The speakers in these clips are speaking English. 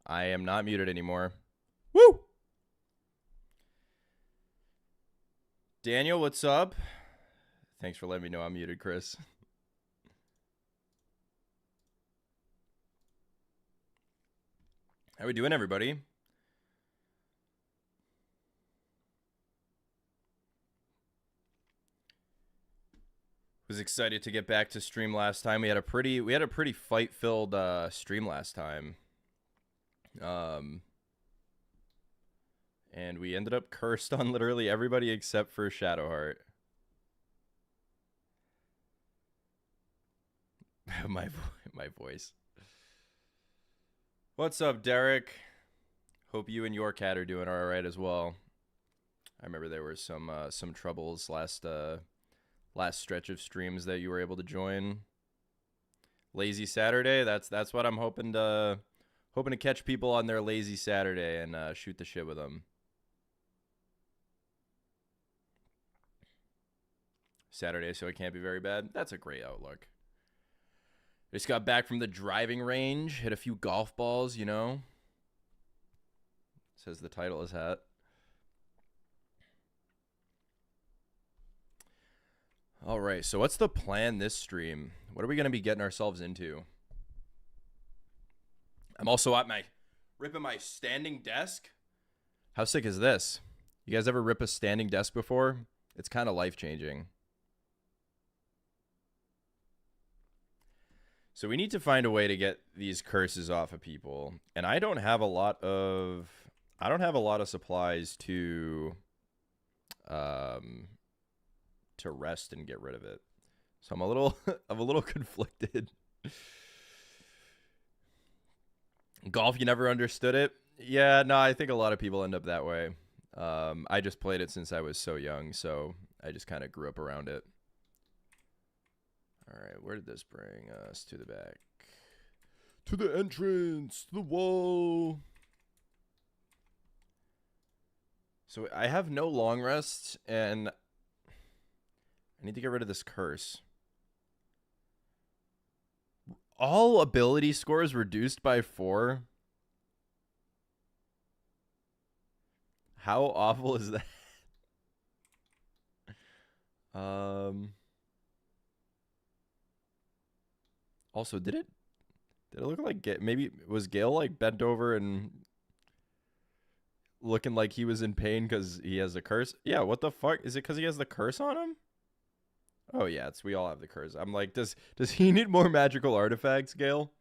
I am not muted anymore. Woo! Daniel, what's up? Thanks for letting me know I'm muted, Chris. How we doing, everybody? Was excited to get back to stream last time. We had a pretty fight-filled stream last time. And we ended up cursed on literally everybody except for Shadowheart. my voice. What's up, Derek? Hope you and your cat are doing all right as well. I remember there were some troubles last stretch of streams that you were able to join. Lazy Saturday. That's what I'm hoping to catch people on their lazy Saturday and shoot the shit with them. Saturday, so it can't be very bad. That's a great outlook. Just got back from the driving range, hit a few golf balls, you know. Says the title is hat. All right, so what's the plan this stream? What are we going to be getting ourselves into? I'm also at ripping my standing desk. How sick is this? You guys ever rip a standing desk before? It's kind of life-changing. So we need to find a way to get these curses off of people. And I don't have a lot of supplies to rest and get rid of it. So I'm a little conflicted. Golf, you never understood it? Yeah, no, I think a lot of people end up that way. I just played it since I was so young, so I just kind of grew up around it. All right, where did this bring us? To the back. To the entrance, to the wall. So I have no long rests, and I need to get rid of this curse. All ability scores reduced by 4. How awful is that? Also, did it look like maybe was Gale like bent over and looking like he was in pain because he has a curse? Yeah, what the fuck? Is it because he has the curse on him? Oh yeah, we all have the curse. I'm like, does he need more magical artifacts, Gale?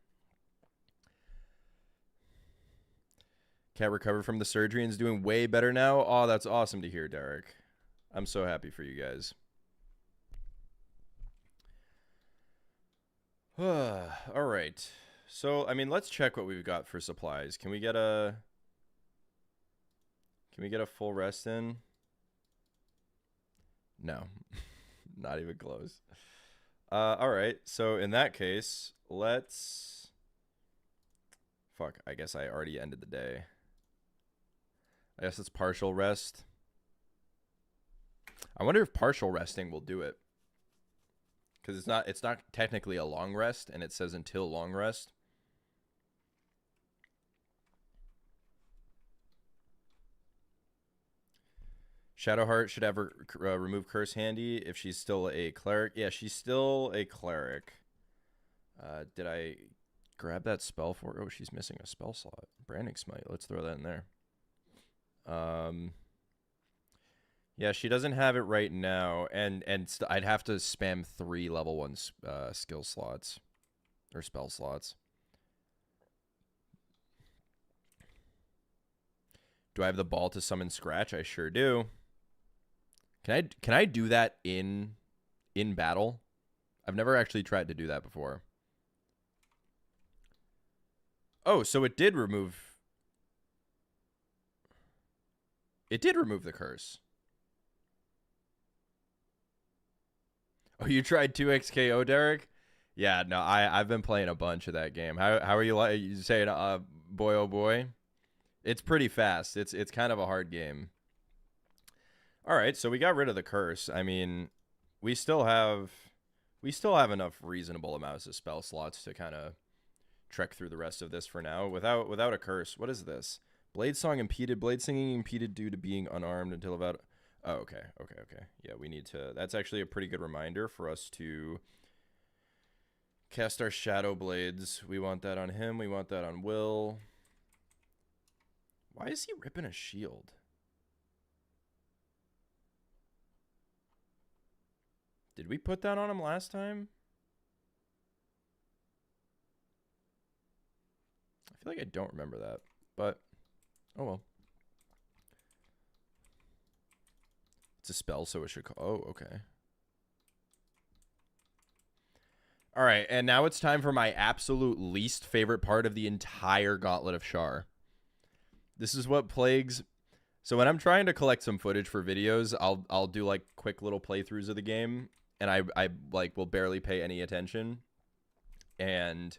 Cat recovered from the surgery and is doing way better now. Oh, that's awesome to hear, Derek. I'm so happy for you guys. All right. So, I mean, let's check what we've got for supplies. Can we get a full rest in? No. Not even close. All right. So, in that case, let's fuck, I guess I already ended the day. I guess it's partial rest. I wonder if partial resting will do it. Because it's not technically a long rest, and it says until long rest. Shadowheart should have her remove curse handy if she's still a cleric. Yeah, she's still a cleric. Did I grab that spell for her? Oh, she's missing a spell slot. Branding Smite. Let's throw that in there. Yeah, she doesn't have it right now, and I'd have to spam 3 level 1 skill slots or spell slots. Do I have the ball to summon Scratch? I sure do. Can I do that in battle? I've never actually tried to do that before. Oh, so it did remove. It did remove the curse. Oh, you tried 2x KO, Derek? Yeah, no, I've been playing a bunch of that game. How are you saying, boy oh boy? It's pretty fast. It's kind of a hard game. All right, so we got rid of the curse. I mean, we still have enough reasonable amounts of spell slots to kind of trek through the rest of this for now without a curse. What is this? Blade singing impeded due to being unarmed until about... Oh, okay. Yeah, we need to... That's actually a pretty good reminder for us to cast our Shadow Blades. We want that on him. We want that on Will. Why is he ripping a shield? Did we put that on him last time? I feel like I don't remember that, but oh well. It's a spell, so it should call. Oh, okay. All right, and now it's time for my absolute least favorite part of the entire Gauntlet of Shar. This is what plagues... So when I'm trying to collect some footage for videos, I'll do like quick little playthroughs of the game, and I like will barely pay any attention. And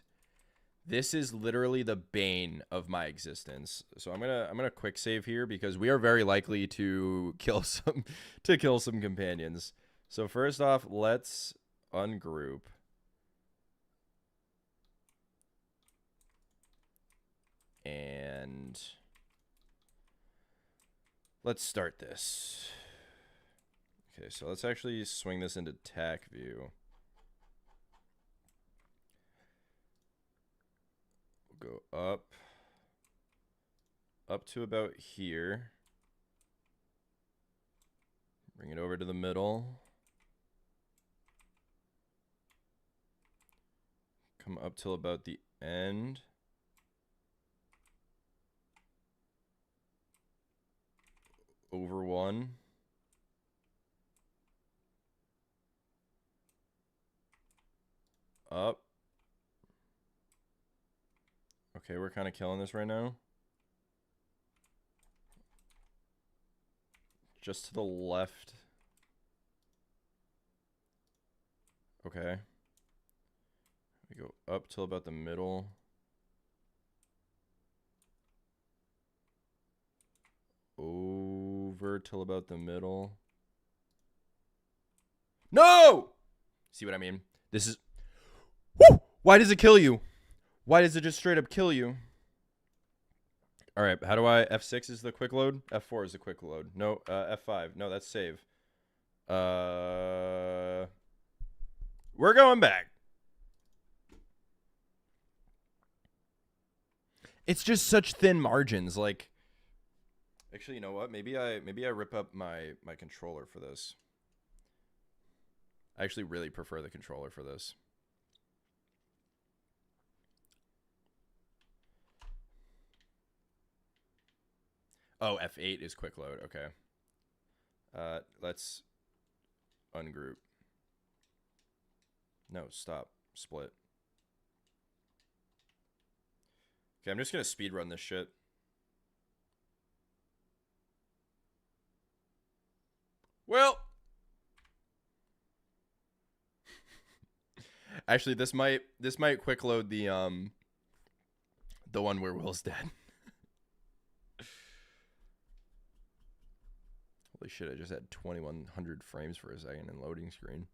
this is literally the bane of my existence. So I'm gonna quick save here because we are very likely to kill some companions. So first off, let's ungroup. And let's start this. Okay, so let's actually swing this into tack view. We'll go up to about here. Bring it over to the middle. Come up till about the end. Over one. Up. Okay, we're kind of killing this right now. Just to the left. Okay. We go up till about the middle. Over till about the middle. No! See what I mean? This is... Woo! Why does it kill you? Why does it just straight up kill you? All right, how do I... F6 is the quick load? F4 is the quick load. No, F5. No, that's save. We're going back. It's just such thin margins, like... Actually, you know what? Maybe I rip up my controller for this. I actually really prefer the controller for this. Oh, F8 is quick load. Okay. Let's ungroup. No, stop. Split. Okay, I'm just gonna speed run this shit. Well, actually, this might quick load the one where Will's dead. Holy shit! I just had 2100 frames for a second in loading screen.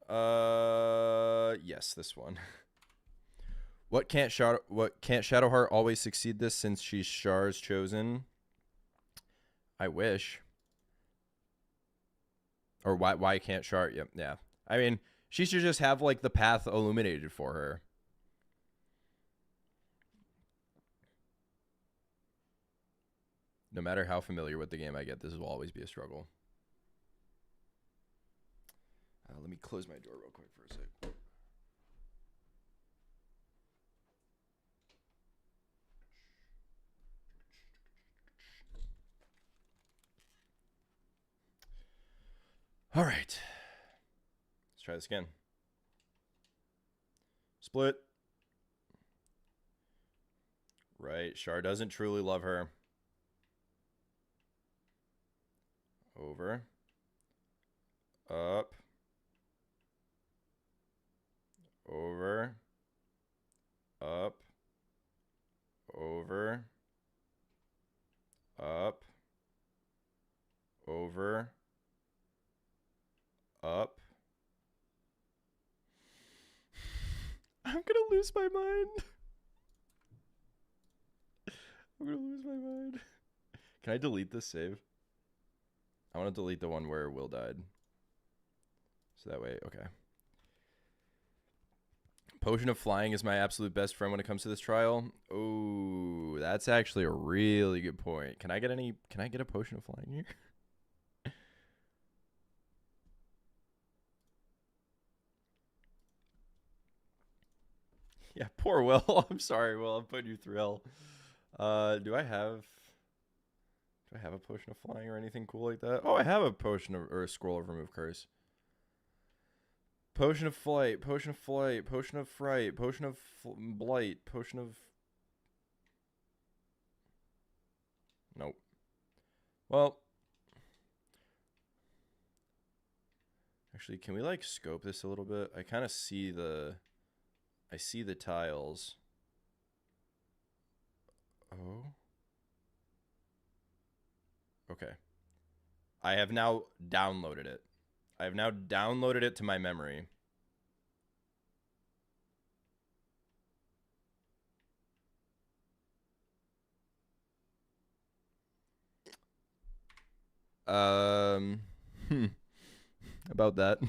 Yes, this one. What can't Shadowheart always succeed this since she's Shar's chosen? I wish. Or why can't Shar? Yep, yeah. I mean, she should just have like the path illuminated for her. No matter how familiar with the game I get, this will always be a struggle. Let me close my door real quick for a sec. All right. Let's try this again. Split. Right. Shar doesn't truly love her. Over. Up. Over. Up. Over. Up. Over. Up. I'm gonna lose my mind. I'm gonna lose my mind. Can I delete this save? I want to delete the one where Will died. So that way, okay. Potion of Flying is my absolute best friend when it comes to this trial. Oh, that's actually a really good point. Can I get a Potion of Flying here? Yeah, poor Will. I'm sorry, Will. I'm putting you through hell. Do I have a Potion of Flying or anything cool like that? Oh, I have a Potion of, or a Scroll of Remove Curse. Potion of Flight, Potion of Flight, Potion of Fright, Potion of Blight, Potion of... Nope. Well... Actually, can we, like, scope this a little bit? I kind of see the... I see the tiles. Oh. Okay. I have now downloaded it. I have now downloaded it to my memory. About that.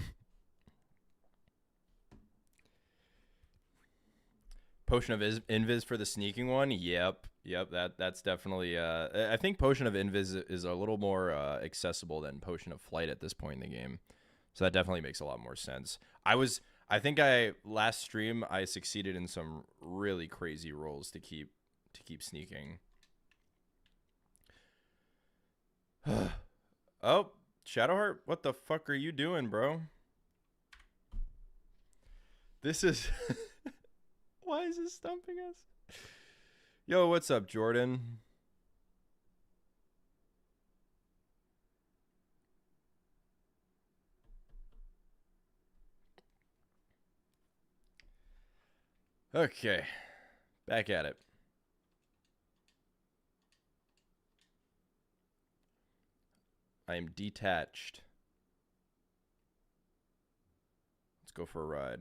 Potion of Invis for the sneaking one. Yep. That's definitely. I think Potion of Invis is a little more accessible than Potion of Flight at this point in the game, so that definitely makes a lot more sense. I think last stream I succeeded in some really crazy rolls to keep sneaking. Oh, Shadowheart, what the fuck are you doing, bro? This is. Why is this stumping us? Yo, what's up, Jordan? Okay, back at it. I am detached. Let's go for a ride.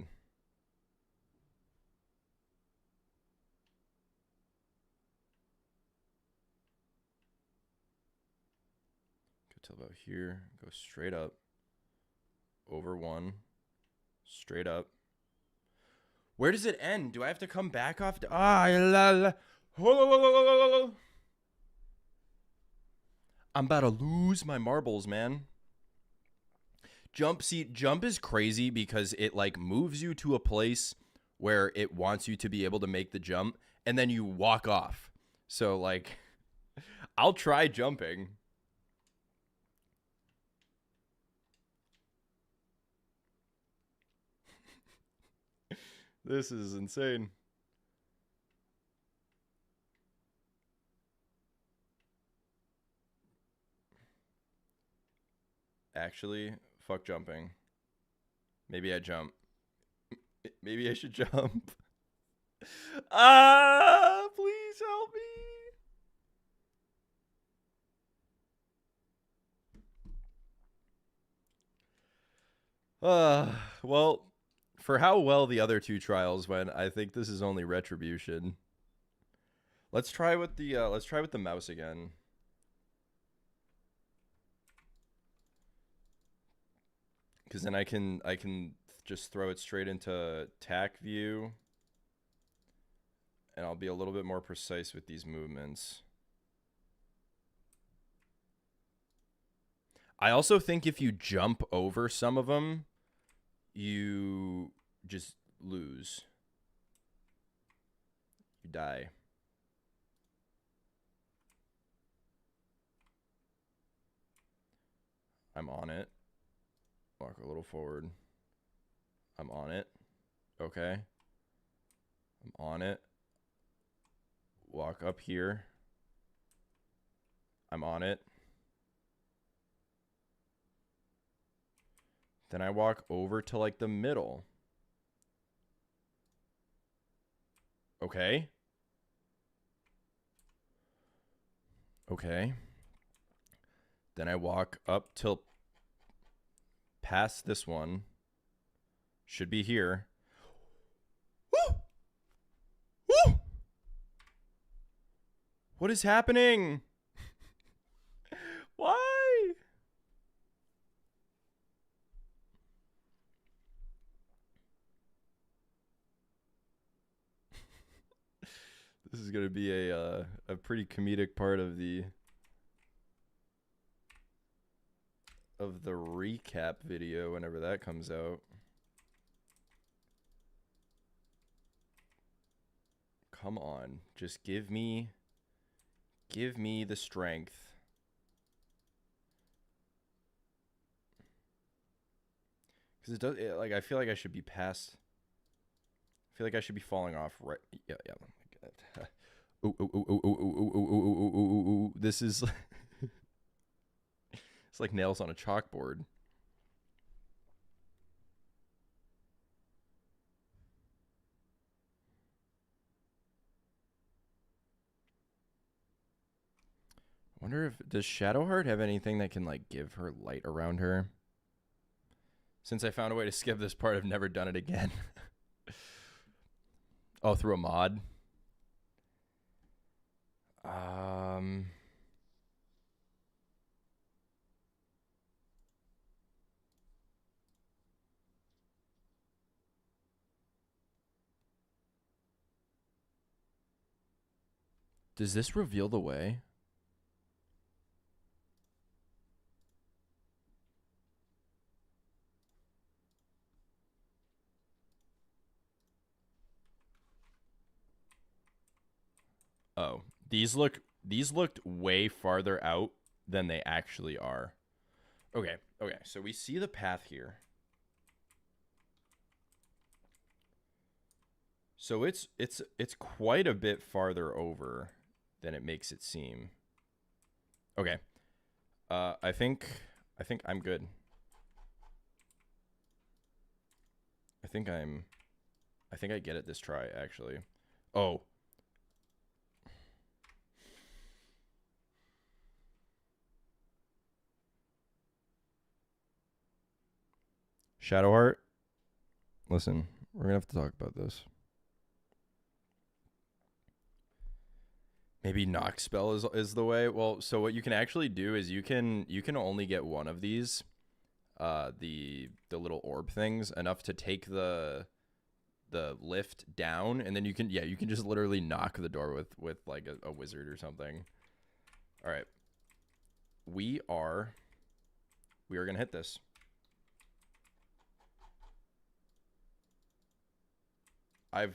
Go till about here. Go straight up. Over one. Straight up. Where does it end? Do I have to come back off? I'm about to lose my marbles, man. Jump is crazy because it like moves you to a place where it wants you to be able to make the jump, and then you walk off. So like, I'll try jumping. This is insane. Actually, fuck jumping. Maybe I jump. Maybe I should jump. Please help me. Well, for how well the other two trials went, I think this is only retribution. Let's try with the mouse again. Because then I can just throw it straight into tack view, and I'll be a little bit more precise with these movements. I also think if you jump over some of them, you just lose. You die. I'm on it. Walk a little forward. I'm on it. Okay. I'm on it. Walk up here. I'm on it. Then I walk over to like the middle. Okay. Okay. Then I walk up till past this one. Should be here. Woo! What is happening? Why? This is gonna be a pretty comedic part of the recap video whenever that comes out. Come on, just give me the strength. Because like, I feel like I should be past. I feel like I should be falling off right. Yeah. Ooh, ooh, ooh, ooh, ooh, ooh, ooh, ooh, ooh, ooh. This is. It's like nails on a chalkboard. I wonder if does Shadowheart have anything that can like give her light around her? Since I found a way to skip this part, I've never done it again. Oh, through a mod? Does this reveal the way? Oh, these looked way farther out than they actually are. Okay, so we see the path here. So it's quite a bit farther over than it makes it seem. Okay. I think I'm good. I think I get it this try, actually. Oh. Shadowheart, listen, we're gonna have to talk about this. Maybe Knock Spell is the way. Well, so what you can actually do is you can only get one of these, the little orb things, enough to take the lift down, and then you can just literally knock the door with like a wizard or something. All right, we are gonna hit this. I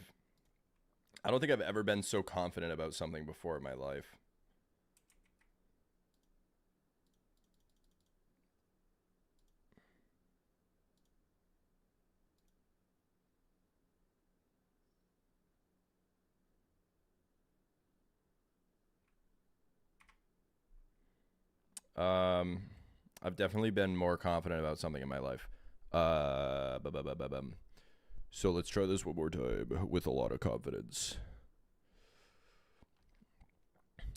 don't think I've ever been so confident about something before in my life. I've definitely been more confident about something in my life. So let's try this one more time with a lot of confidence.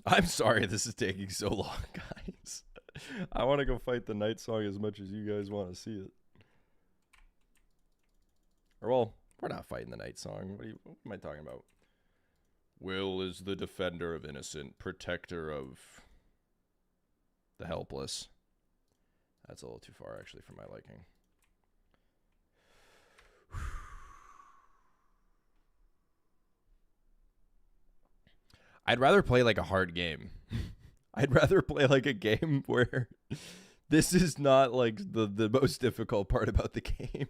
I'm sorry this is taking so long, guys. I want to go fight the Nightsong as much as you guys want to see it. Or, well, we're not fighting the Nightsong. What am I talking about? Will is the defender of innocent, protector of the helpless. That's a little too far, actually, for my liking. I'd rather play like a hard game. I'd rather play like a game where this is not like the most difficult part about the game.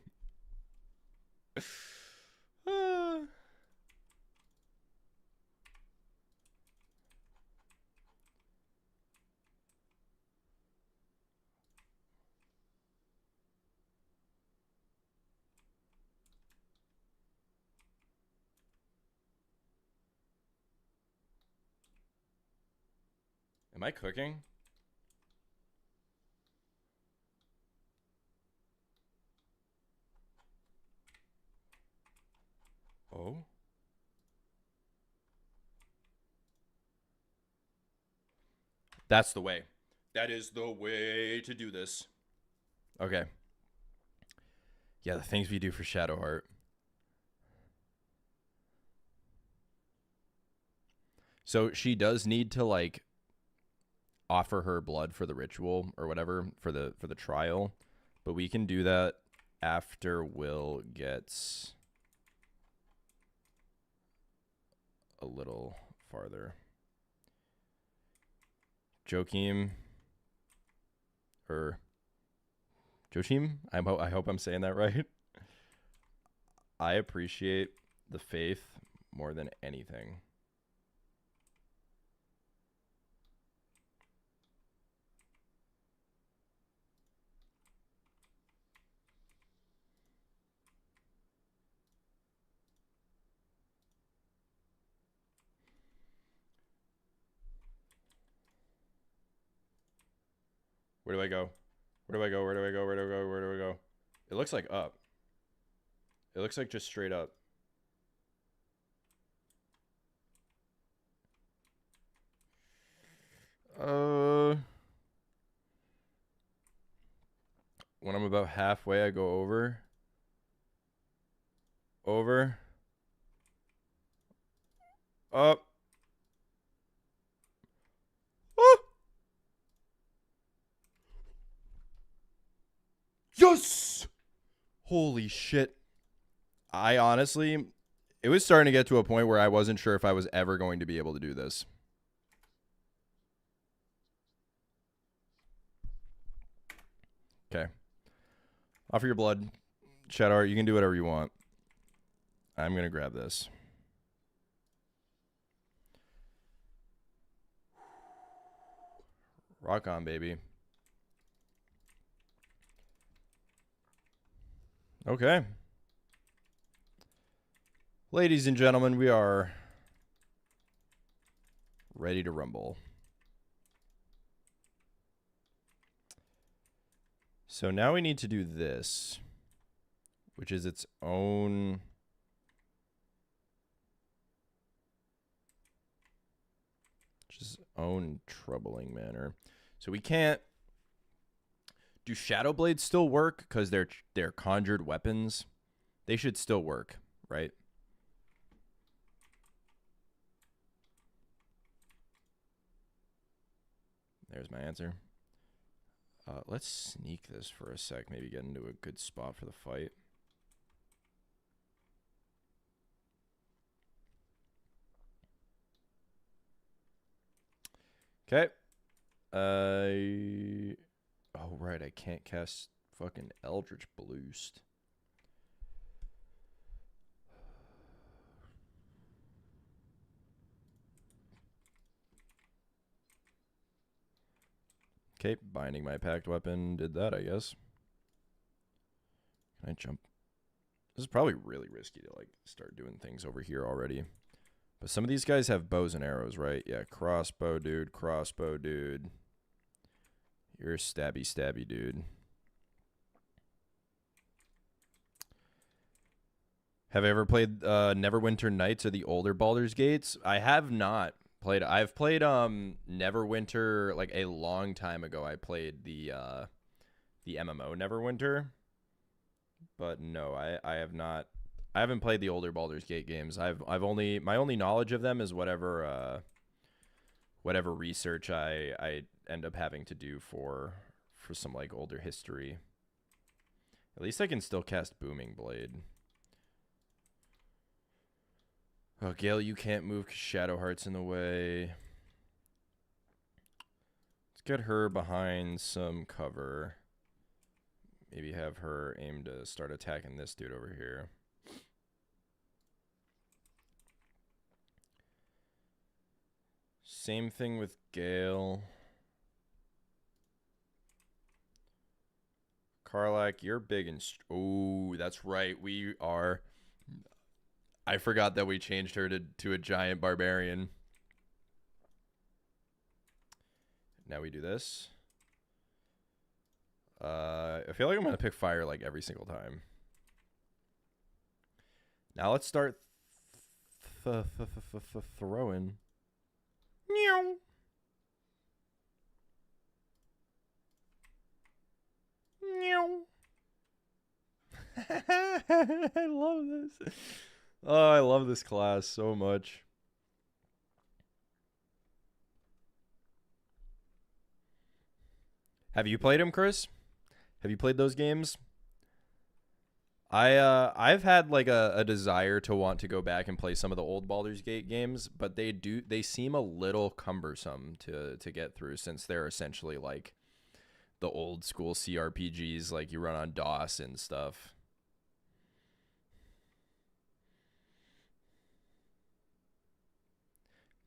Am I cooking? Oh? That's the way. That is the way to do this. Okay. Yeah, the things we do for Shadowheart. So she does need to like offer her blood for the ritual or whatever for the trial, but we can do that after Will gets a little farther. Joachim or Joachim, I hope I'm saying that right. I appreciate the faith more than anything. Where do I go? Where do I go? Where do I go? Where do I go? Where do I go? It looks like up. It looks like just straight up. When I'm about halfway, I go over. Over. Up. Oh! Yes! Holy shit. I honestly, it was starting to get to a point where I wasn't sure if I was ever going to be able to do this. Okay. Offer your blood. Shadow Heart, you can do whatever you want. I'm going to grab this. Rock on, baby. Okay. Ladies and gentlemen, we are ready to rumble. So now we need to do this, which is its own troubling manner. So we can't. Do Shadow Blades still work? Because they're conjured weapons. They should still work, right? There's my answer. Let's sneak this for a sec. Maybe get into a good spot for the fight. Okay. Oh, right. I can't cast fucking Eldritch Boost. Okay, binding my packed weapon did that, I guess. Can I jump? This is probably really risky to like start doing things over here already. But some of these guys have bows and arrows, right? Yeah, crossbow dude, crossbow dude. You're a stabby, stabby dude. Have I ever played Neverwinter Nights or the older Baldur's Gates? I have not played. I've played Neverwinter like a long time ago. I played the MMO Neverwinter. But no, I have not. I haven't played the older Baldur's Gate games. I've only my only knowledge of them is whatever research I end up having to do for some like older history. At least I can still cast Booming Blade. Oh, Gale, you can't move because Shadowheart's in the way. Let's get her behind some cover. Maybe have her aim to start attacking this dude over here. Same thing with Gale. Karlak, you're big and... Oh, that's right. We are... I forgot that we changed her to a giant barbarian. Now we do this. I feel like I'm going to pick fire like every single time. Now let's start throwing. Meow. Meow. I love this. Oh, I love this class so much. Have you played them, Chris? Have you played those games? I've had like a desire to want to go back and play some of the old Baldur's Gate games, but they seem a little cumbersome to get through since they're essentially like the old school CRPGs, like you run on DOS and stuff.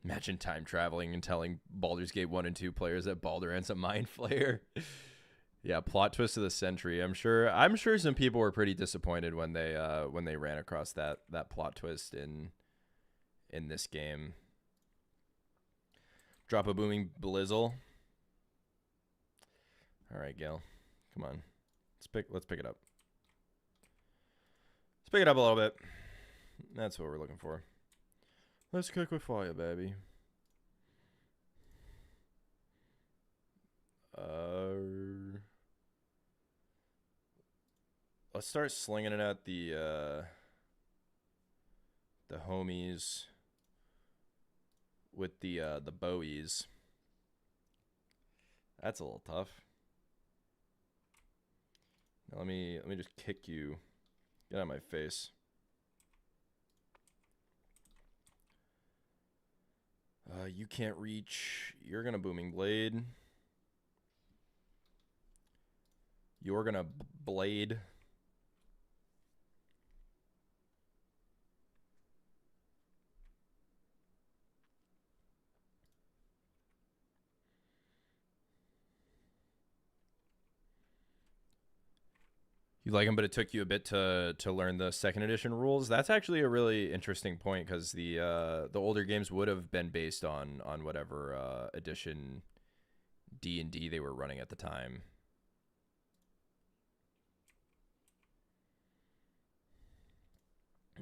Imagine time traveling and telling Baldur's Gate 1 and 2 players that Baldurant's a mind flayer. Yeah, plot twist of the century. I'm sure some people were pretty disappointed when they ran across that plot twist in this game. Drop a booming blizzle. All right, Gil. Come on. Let's pick it up. Let's pick it up a little bit. That's what we're looking for. Let's cook with fire, baby. Let's start slinging it at the homies with the bowies. That's a little tough. Now let me just kick you. Get out of my face. You can't reach. You're gonna booming blade. You're gonna blade. You like them, but it took you a bit to learn the second edition rules. That's actually a really interesting point because the older games would have been based on whatever edition D&D they were running at the time.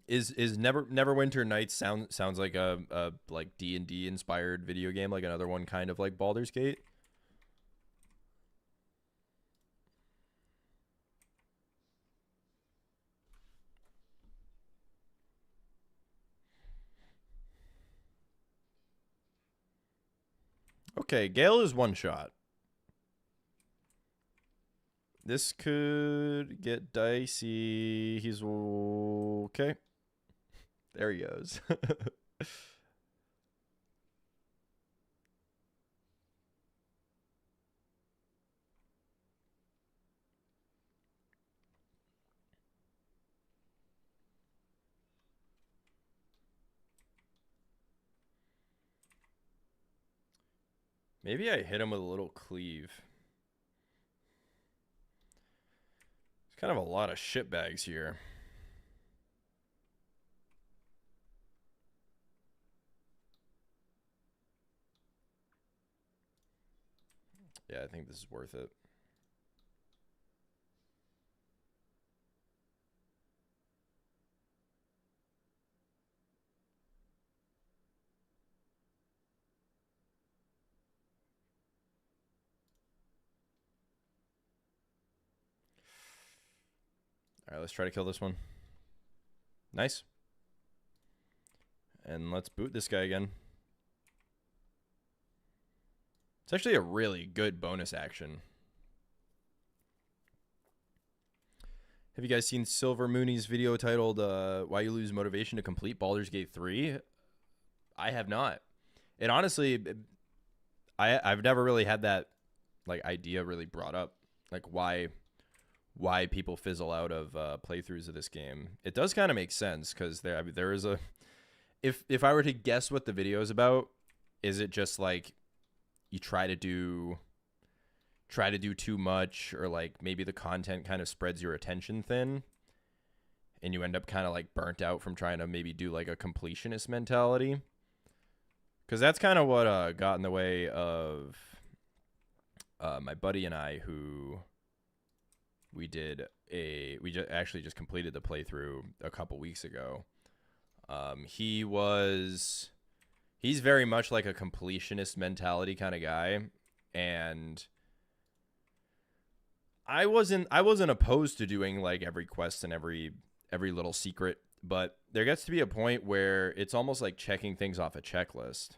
Is Neverwinter Nights sounds like a like D&D inspired video game, like another one kind of like Baldur's Gate? Okay, Gale is one shot. This could get dicey. He's okay. There he goes. Maybe I hit him with a little cleave. There's kind of a lot of shitbags here. Yeah, I think this is worth it. All right, let's try to kill this one. Nice. And let's boot this guy again. It's actually a really good bonus action. Have you guys seen Silver Mooney's video titled Why You Lose Motivation to Complete Baldur's Gate 3? I have not. And honestly, I've never really had that like idea really brought up. Like why people fizzle out of playthroughs of this game. It does kind of make sense because there is a if I were to guess what the video is about, is it just like you try to do too much, or like maybe the content kind of spreads your attention thin and you end up kind of like burnt out from trying to maybe do like a completionist mentality? Because that's kind of what got in the way of my buddy and I, who we actually just completed the playthrough a couple weeks ago. He's very much like a completionist mentality kind of guy, and I wasn't opposed to doing like every quest and every little secret, but there gets to be a point where it's almost like checking things off a checklist,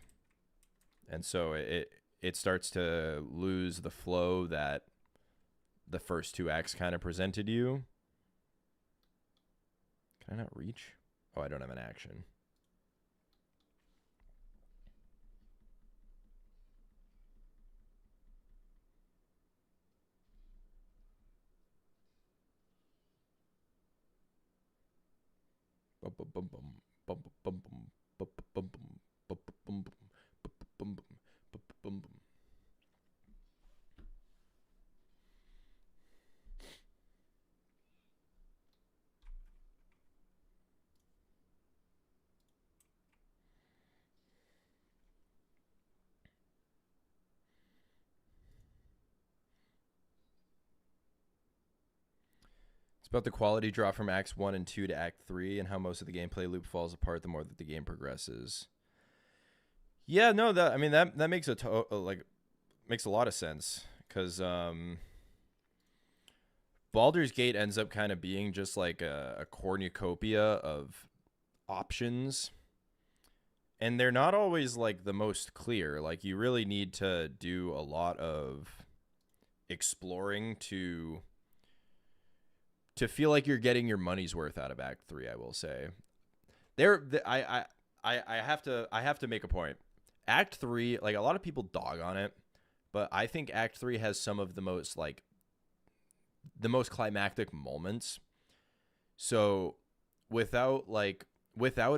and so it starts to lose the flow that the first two acts kind of presented you. Can I not reach? Oh, I don't have an action. Bum, bum, bum, bum, bum, bum, bum, bum, bum, bum, bum, bum, bum, bum, bum, bum. It's about the quality drop from Acts 1 and 2 to Act 3 and how most of the gameplay loop falls apart the more that the game progresses. Yeah, no, that I mean that makes makes a lot of sense cuz Baldur's Gate ends up kind of being just like a cornucopia of options, and they're not always like the most clear. Like you really need to do a lot of exploring to feel like you're getting your money's worth out of Act 3, I will say. I have to make a point. Act 3, like a lot of people dog on it, but I think Act 3 has some of the most climactic moments. So without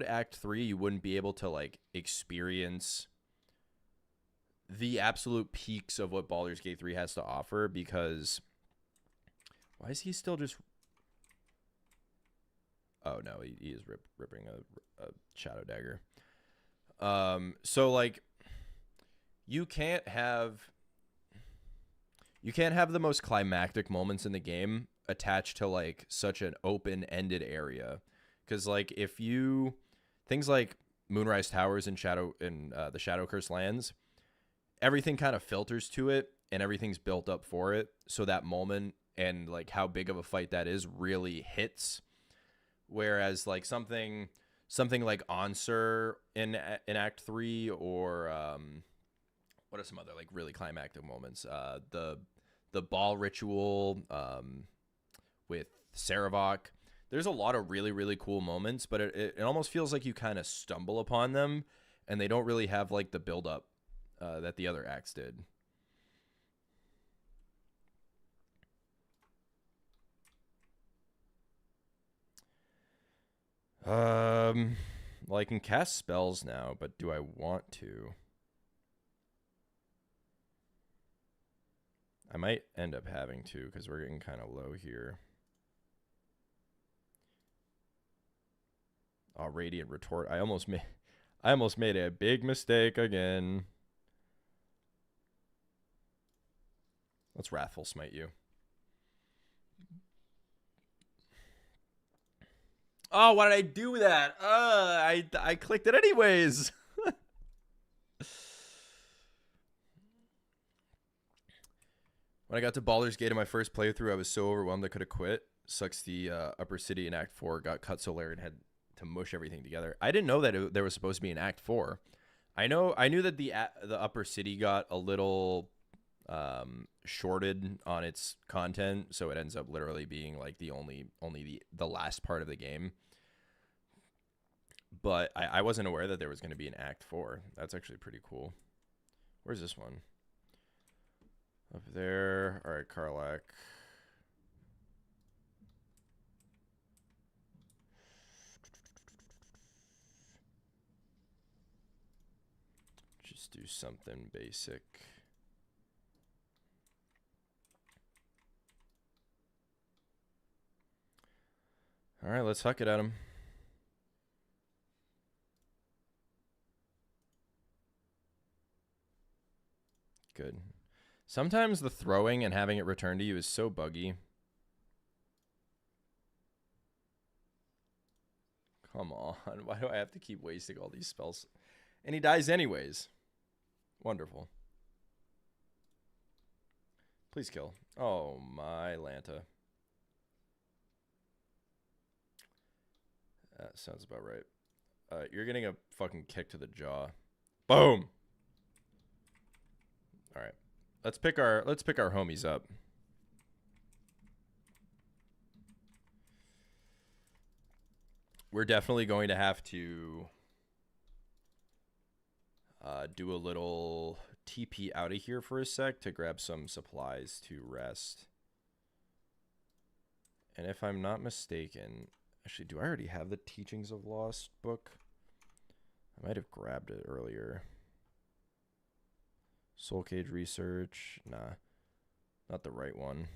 Act 3, you wouldn't be able to like experience the absolute peaks of what Baldur's Gate 3 has to offer, because why is he still just... Oh no, he is ripping a shadow dagger. So like you can't have the most climactic moments in the game attached to like such an open-ended area, because like if you things like Moonrise Towers and the Shadow Curse lands, everything kind of filters to it and everything's built up for it, so that moment and like how big of a fight that is really hits. Whereas like something like Ansur in Act 3, or what are some other like really climactic moments? The ball ritual with Saravok. There's a lot of really, really cool moments, but it almost feels like you kind of stumble upon them, and they don't really have like the build up that the other acts did. Well, I can cast spells now, but do I want to? I might end up having to, because we're getting kind of low here. Oh, Radiant Retort. I almost made a big mistake again. Let's Wrathful Smite you. Oh, why did I do that? I clicked it anyways. When I got to Baldur's Gate in my first playthrough, I was so overwhelmed I could have quit. Sucks the Upper City in Act 4 got cut so Laren had to mush everything together. I didn't know that there was supposed to be an Act 4. I knew that the Upper City got a little shorted on its content, so it ends up literally being like the last part of the game. But I wasn't aware that there was going to be an Act 4. That's actually pretty cool. Where's this one? Up there. All right, Karlach. Just do something basic. All right, let's huck it at him. Good. Sometimes the throwing and having it return to you is so buggy. Come on. Why do I have to keep wasting all these spells? And he dies anyways. Wonderful. Please kill. Oh, my Lanta. That sounds about right. You're getting a fucking kick to the jaw. Boom. All right. Let's pick our homies up. we're definitely going to have to do a little TP out of here for a sec to grab some supplies to rest. And if I'm not mistaken, actually, do I already have the Teachings of Lost book? I might have grabbed it earlier. Soul Cage Research. Nah, not the right one.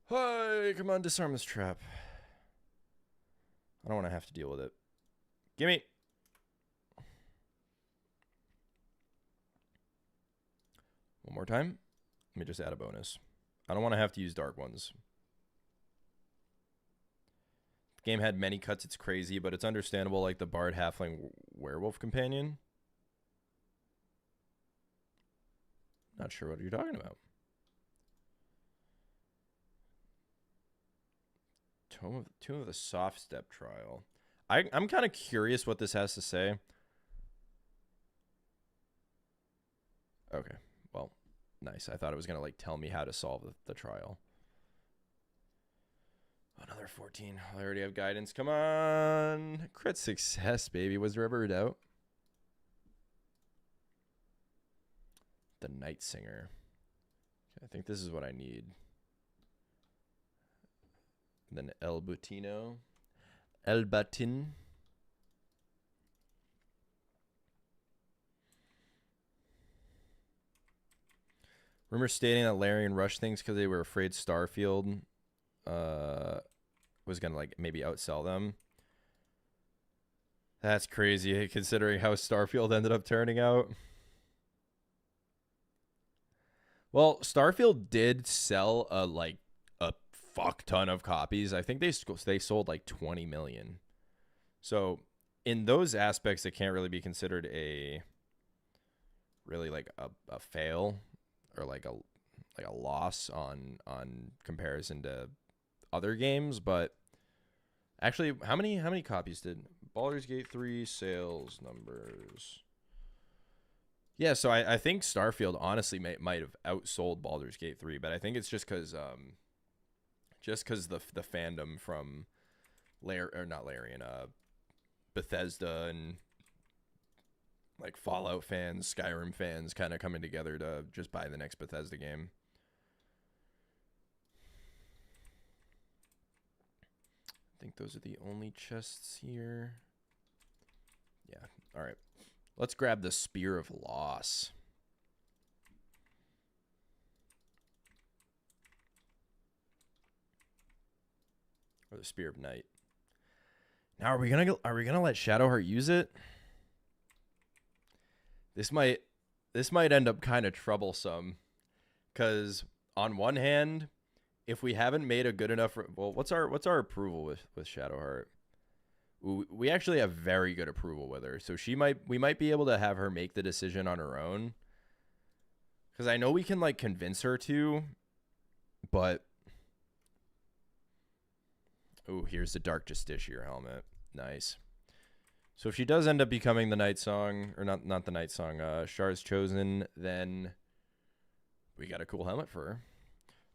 Hey, come on, disarm this trap. I don't want to have to deal with it. Gimme. One more time. Let me just add a bonus. I don't want to have to use dark ones. The game had many cuts. It's crazy, but it's understandable, like the Bard Halfling Werewolf Companion. Not sure what you're talking about. Tomb of the Soft Step Trial. I'm kind of curious what this has to say. Okay, well, nice. I thought it was going to like tell me how to solve the trial. Another 14. I already have guidance. Come on. Crit success, baby. Was there ever a doubt? The Night Singer. I think this is what I need. And then El Butino. El Batin. Rumor stating that Larian rushed things because they were afraid Starfield was going to like maybe outsell them. That's crazy considering how Starfield ended up turning out. Well, Starfield did sell a fuck ton of copies. I think they sold like 20 million. So in those aspects, it can't really be considered a really like a fail or like a loss on comparison to other games. But actually, how many copies did Baldur's Gate 3 sales numbers? Yeah, so I think Starfield honestly might have outsold Baldur's Gate 3, but I think it's just because the fandom from Bethesda and like Fallout fans, Skyrim fans kind of coming together to just buy the next Bethesda game. I think those are the only chests here. Yeah, all right. Let's grab the Spear of Loss. Or the Spear of Night. Now, are we gonna let Shadowheart use it? This might end up kind of troublesome, because on one hand, if we haven't made a good enough, well, what's our approval with Shadowheart? We actually have very good approval with her, so we might be able to have her make the decision on her own. Because I know we can like convince her to, but oh, here's the Dark Justiciar helmet. Nice. So if she does end up becoming the Nightsong, or not the Nightsong, Shar's Chosen, then we got a cool helmet for her.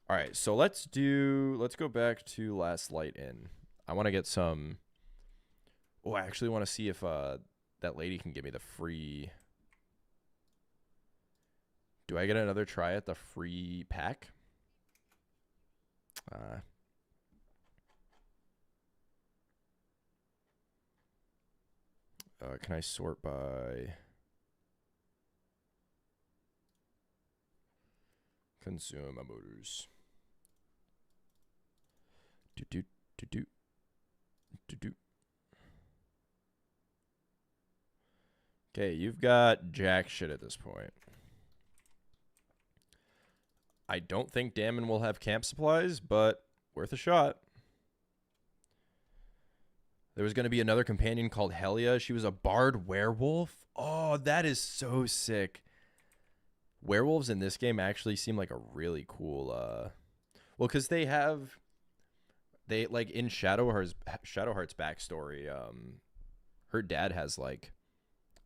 All right, so let's go back to Last Light Inn. I want to get some. Oh, I actually want to see if that lady can give me the free. Do I get another try at the free pack? Can I sort by consumables? Okay, you've got jack shit at this point. I don't think Damon will have camp supplies, but worth a shot. There was going to be another companion called Helia. She was a bard werewolf. Oh, that is so sick. Werewolves in this game actually seem like a really cool well, because they like in Shadowheart's backstory, her dad has like,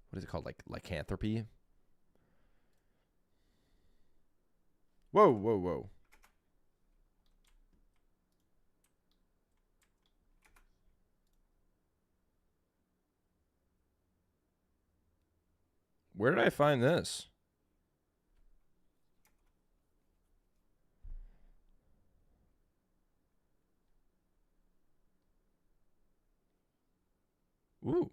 what is it called, like lycanthropy? Whoa. Where did I find this? Ooh.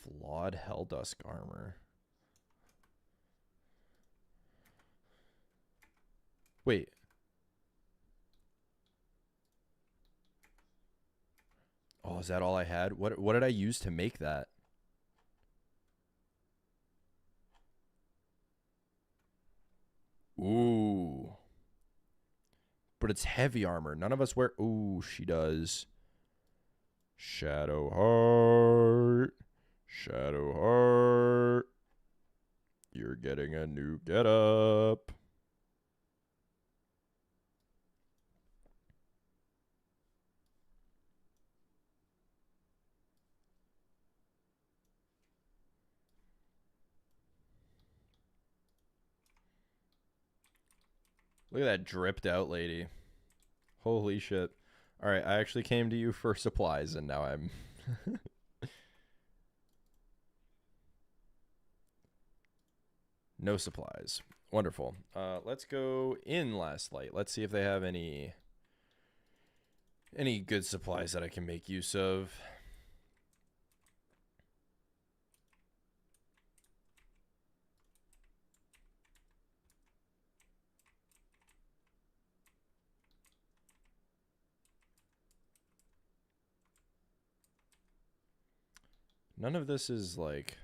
Flawed Helldusk armor. Wait. Oh, is that all I had? What did I use to make that? Ooh. But it's heavy armor. None of us wear... Ooh, she does. Shadow Heart. Shadow Heart. You're getting a new getup. Look at that dripped out lady. Holy shit. All right, I actually came to you for supplies, and now I'm... No supplies. Wonderful. Let's go in Last Light. Let's see if they have any good supplies that I can make use of. None of this is like...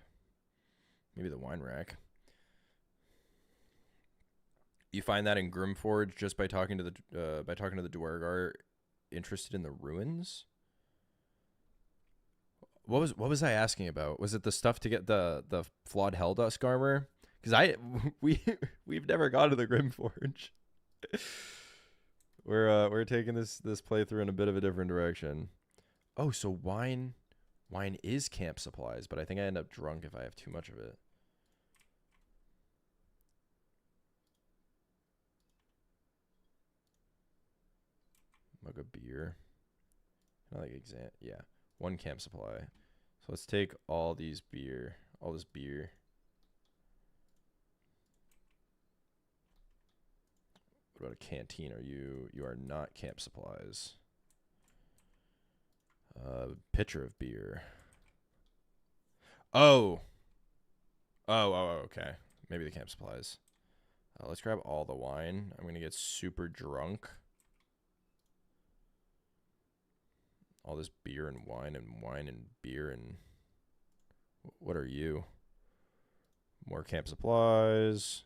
Maybe the wine rack. You find that in Grimforge just by talking to the Duergar interested in the ruins? What was I asking about? Was it the stuff to get the flawed Helldusk armor? Because we've never gone to the Grimforge. We're taking this playthrough in a bit of a different direction. Oh, so wine is camp supplies, but I think I end up drunk if I have too much of it. Mug of beer. Yeah, one camp supply. So let's take all this beer. What about a canteen? You are not camp supplies. Pitcher of beer. Oh, okay. Maybe the camp supplies. Let's grab all the wine. I'm gonna get super drunk. All this beer and wine and beer and... What are you? More camp supplies.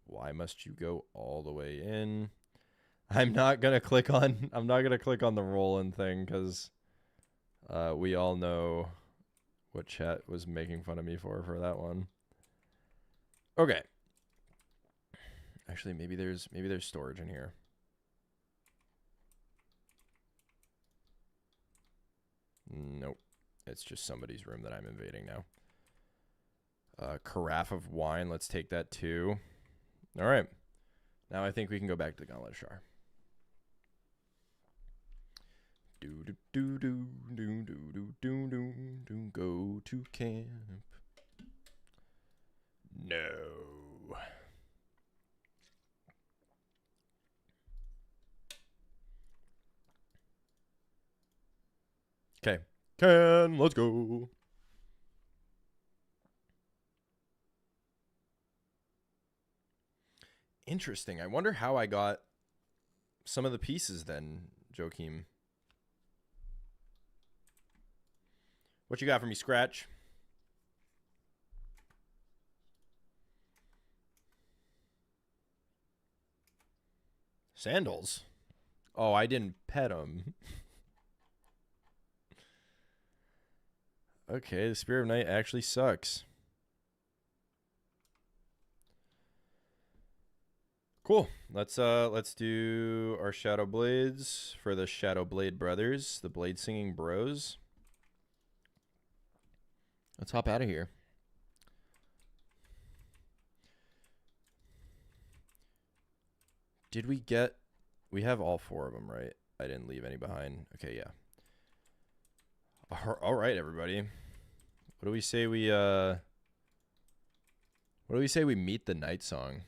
Why must you go all the way in? I'm not gonna click on the rolling thing because we all know what chat was making fun of me for that one. Okay. Actually, maybe there's storage in here. Nope. It's just somebody's room that I'm invading now. Carafe of wine. Let's take that too. All right. Now I think we can go back to the Gauntlet of Shar. Go to camp. No. Okay. Let's go. Interesting. I wonder how I got some of the pieces then, Joachim. What you got for me, Scratch? Sandals? Oh, I didn't pet them. Okay, the Spear of Night actually sucks. Cool. Let's do our Shadow Blades for the Shadow Blade brothers, the Blade Singing Bros. Let's hop out of here. Did we get We have all 4 of them, right? I didn't leave any behind. Okay, yeah. All right, everybody. What do we say we meet the Nightsong?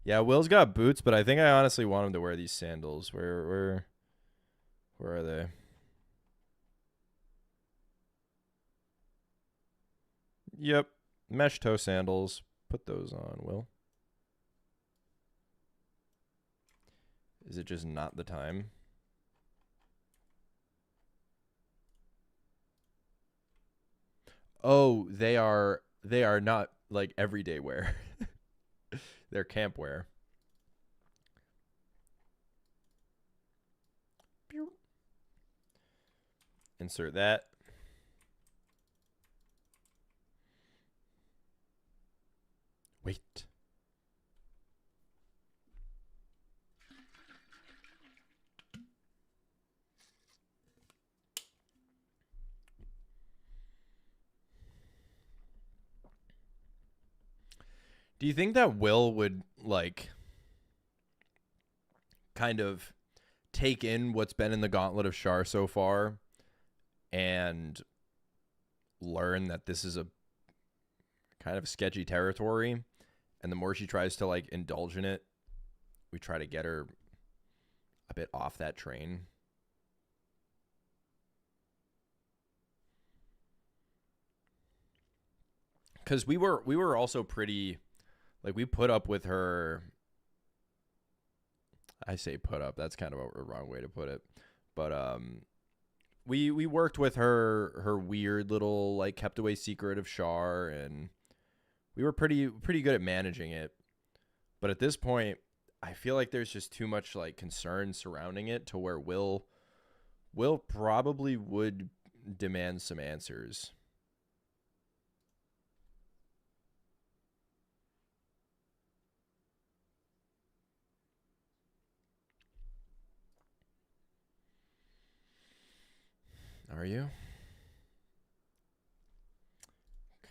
Yeah, Will's got boots, but I think I honestly want him to wear these sandals. Where are they? Yep. Mesh toe sandals. Put those on, Will. Is it just not the time? Oh, they are not like everyday wear. They're camp wear. Insert that. Wait. Do you think that Will would like kind of take in what's been in the Gauntlet of Shar so far and learn that this is a kind of sketchy territory, and the more she tries to like indulge in it, we try to get her a bit off that train? Because we were also pretty, like, we put up with her. I say put up, that's kind of a wrong way to put it, but we worked with her weird little like kept away secret of Shar, and we were pretty good at managing it. But at this point, I feel like there's just too much like concern surrounding it to where Will probably would demand some answers. Are you?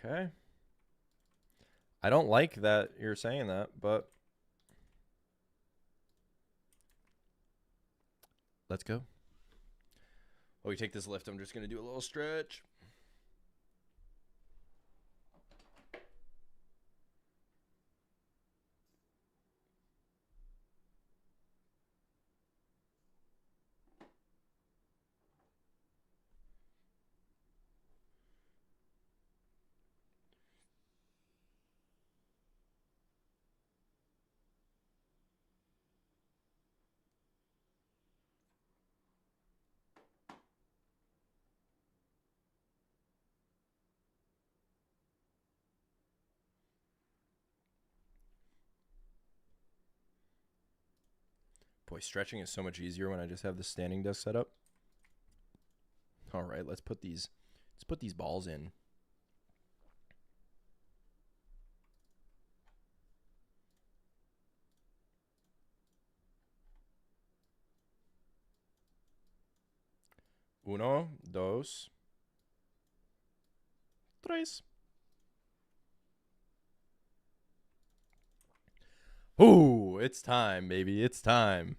Okay. I don't like that you're saying that, but let's go. While we take this lift, I'm just going to do a little stretch. Boy, stretching is so much easier when I just have the standing desk set up. All right, let's put these balls in. Uno, dos, tres. Ooh, it's time, baby. It's time.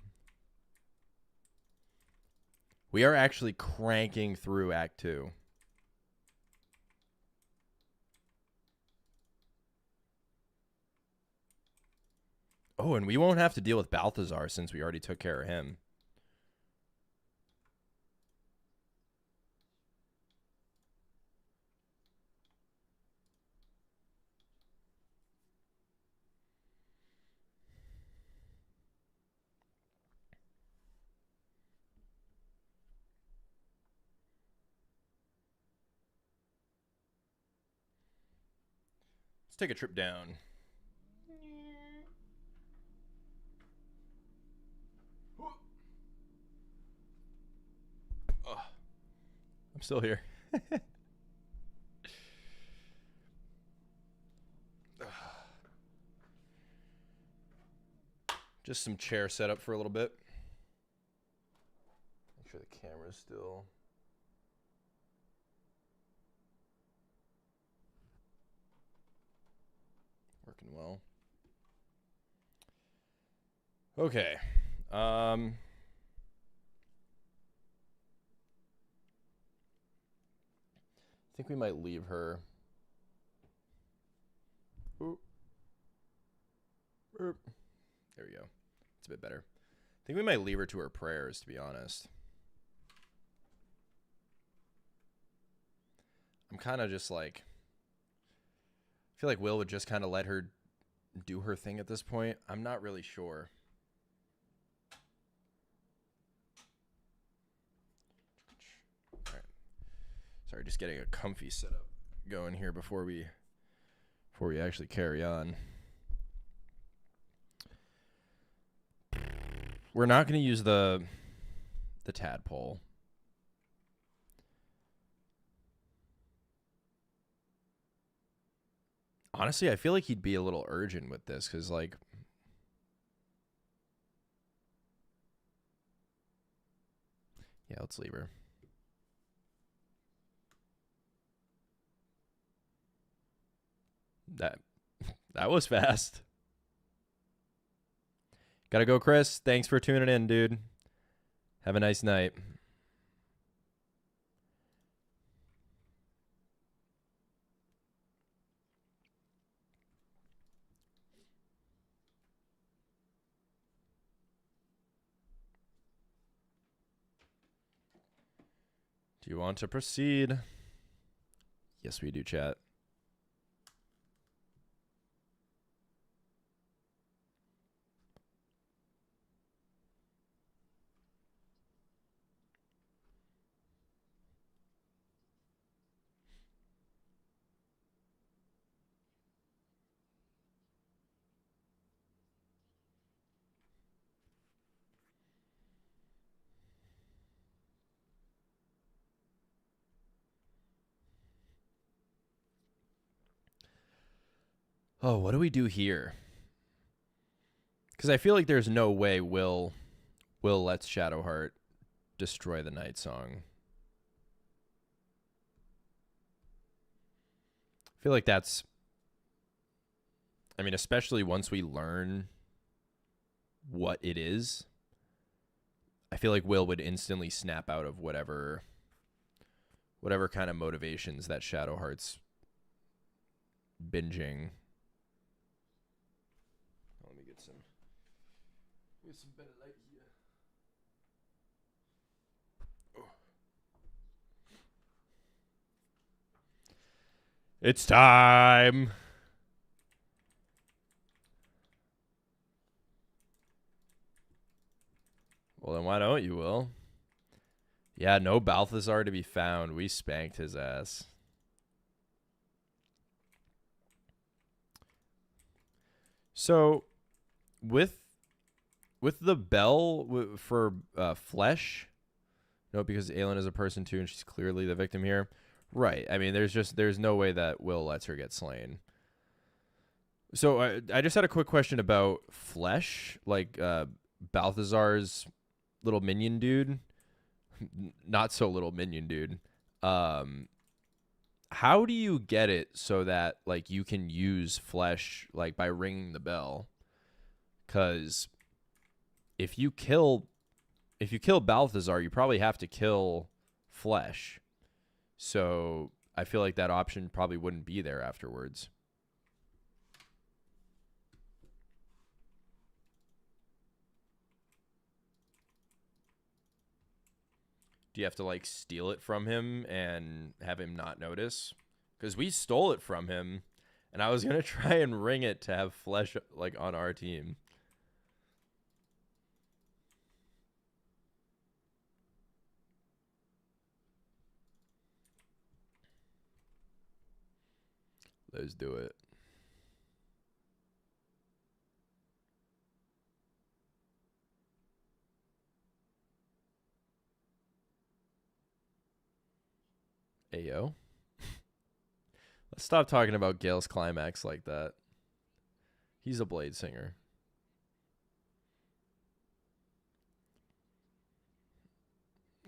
We are actually cranking through Act 2. Oh, and we won't have to deal with Balthazar since we already took care of him. Let's take a trip down. Oh, I'm still here. Just some chair setup for a little bit. Make sure the camera's still working well. Okay. I think we might leave her. Oop. Oop. There we go. It's a bit better. I think we might leave her to her prayers, to be honest. I'm kind of just like, I feel like Will would just kind of let her do her thing at this point. I'm not really sure. All right. Sorry, just getting a comfy setup going here before we actually carry on. We're not going to use the tadpole. Honestly, I feel like he'd be a little urgent with this because, like, yeah, let's leave her. That was fast. Gotta go, Chris. Thanks for tuning in, dude. Have a nice night. Do you want to proceed? Yes, we do, chat. Oh, what do we do here? Because I feel like there's no way Will lets Shadowheart destroy the Nightsong. I feel like that's, I mean, especially once we learn what it is, I feel like Will would instantly snap out of whatever kind of motivations that Shadowheart's binging. Let me get some better light here. Oh. It's time. Well, then why don't you, Will? Yeah, no Balthazar to be found. We spanked his ass. So, with the bell for flesh, no, because Aelin is a person too, and she's clearly the victim here. Right. I mean, there's no way that Will lets her get slain. So I just had a quick question about flesh, like Balthazar's little minion dude, not so little minion dude. How do you get it so that like you can use flesh like by ringing the bell? Because if you kill Balthazar, you probably have to kill flesh. So I feel like that option probably wouldn't be there afterwards. Do you have to like steal it from him and have him not notice? Because we stole it from him, and I was gonna try and ring it to have flesh like on our team. Let's do it. Ayo. Let's stop talking about Gale's climax like that. He's a blade singer.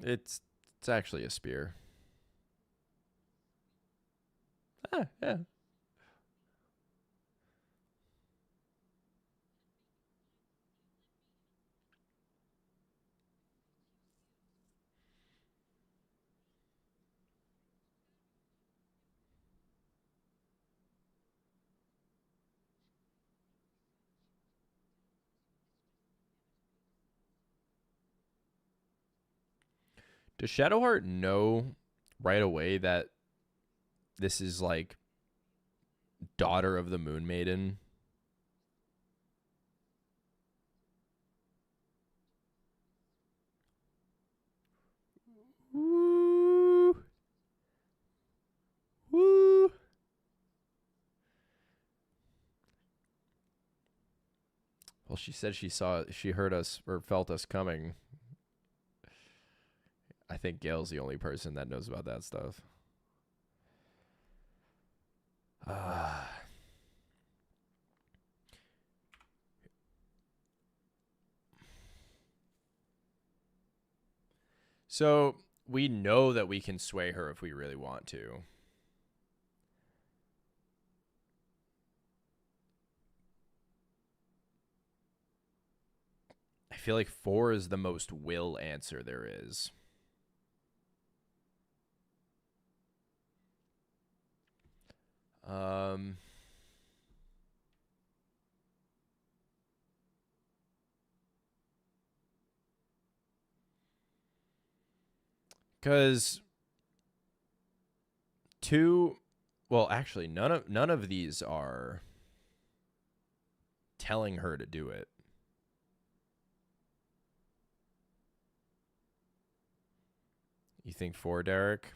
It's actually a spear. Yeah. Does Shadowheart know right away that this is like daughter of the Moon Maiden? Woo! Woo! Well, she said she heard us or felt us coming. I think Gail's the only person that knows about that stuff. So we know that we can sway her if we really want to. I feel like 4 is the most will answer there is. Because 2, well, actually, none of these are telling her to do it. You think 4, Derek?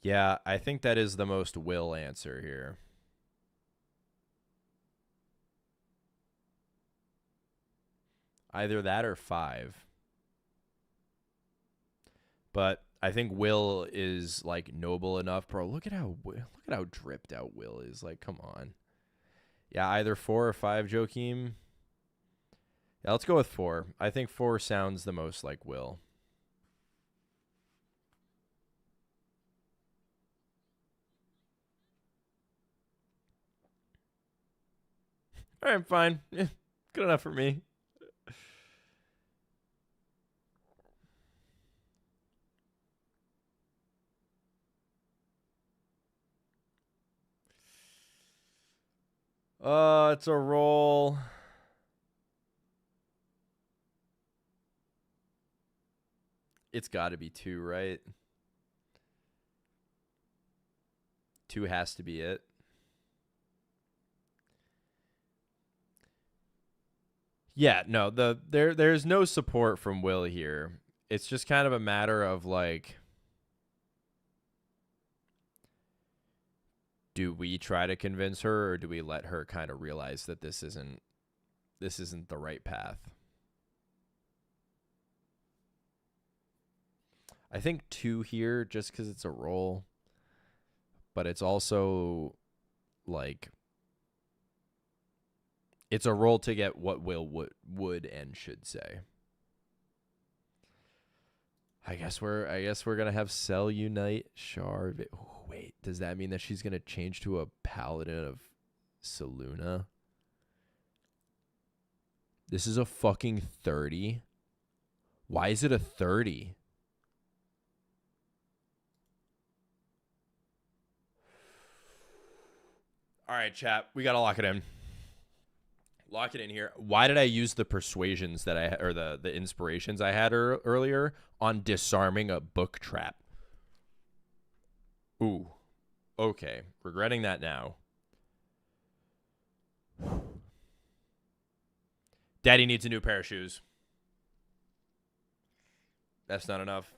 Yeah, I think that is the most will answer here. Either that or 5. But I think Will is like noble enough, bro. Look at how dripped out Will is. Like, come on. Yeah, either 4 or 5, Joakim. Yeah, let's go with 4. I think 4 sounds the most like Will. All right, fine. Yeah, good enough for me. It's a roll. It's got to be 2, right? 2 has to be it. Yeah, no, there's no support from Will here. It's just kind of a matter of like, do we try to convince her or do we let her kind of realize that this isn't the right path? I think 2 here just because it's a roll, but it's also like it's a roll to get what Will would and should say. I guess we're gonna have Cell unite Char. Oh, wait, does that mean that she's gonna change to a paladin of Selûne? This is a fucking 30. Why is it a 30? All right, chat. We gotta lock it in. Lock it in here. Why did I use the persuasions that or the inspirations I had earlier on disarming a book trap? Ooh. Okay. Regretting that now. Daddy needs a new pair of shoes. That's not enough.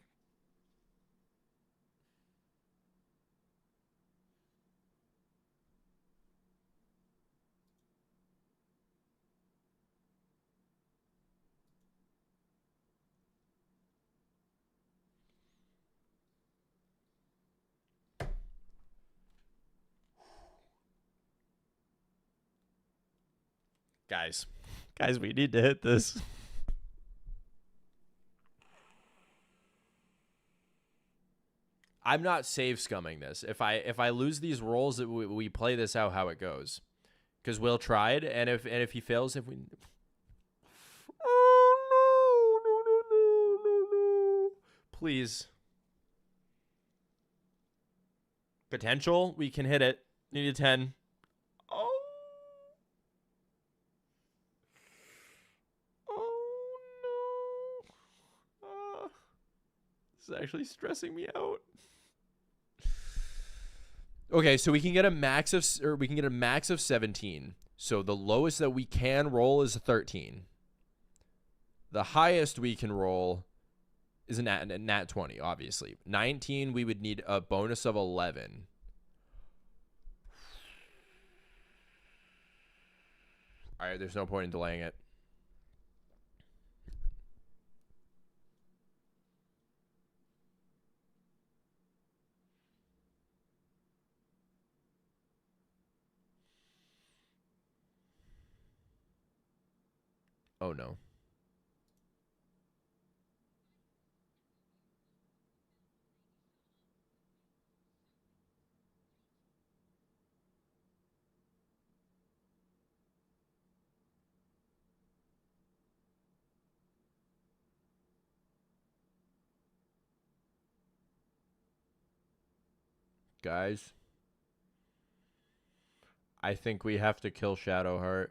Guys, we need to hit this. I'm not save scumming this. If I lose these rolls, we play this out how it goes. Because Will tried, and if he fails, if we. Oh, no. Please. Potential, we can hit it. Need a 10. Oh. This is actually stressing me out. Okay, so we can get a max of 17. So the lowest that we can roll is a 13. The highest we can roll is a nat 20, obviously. 19, we would need a bonus of 11. All right, there's no point in delaying it. Oh, no. Guys, I think we have to kill Shadowheart.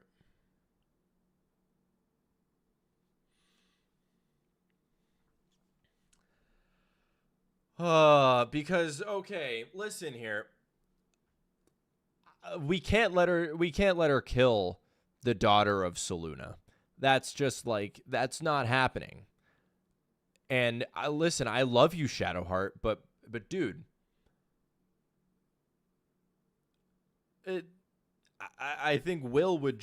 Because okay, listen here. We can't let her kill the daughter of Selûne. That's just like that's not happening. And listen, I love you, Shadowheart, but dude, I think Will would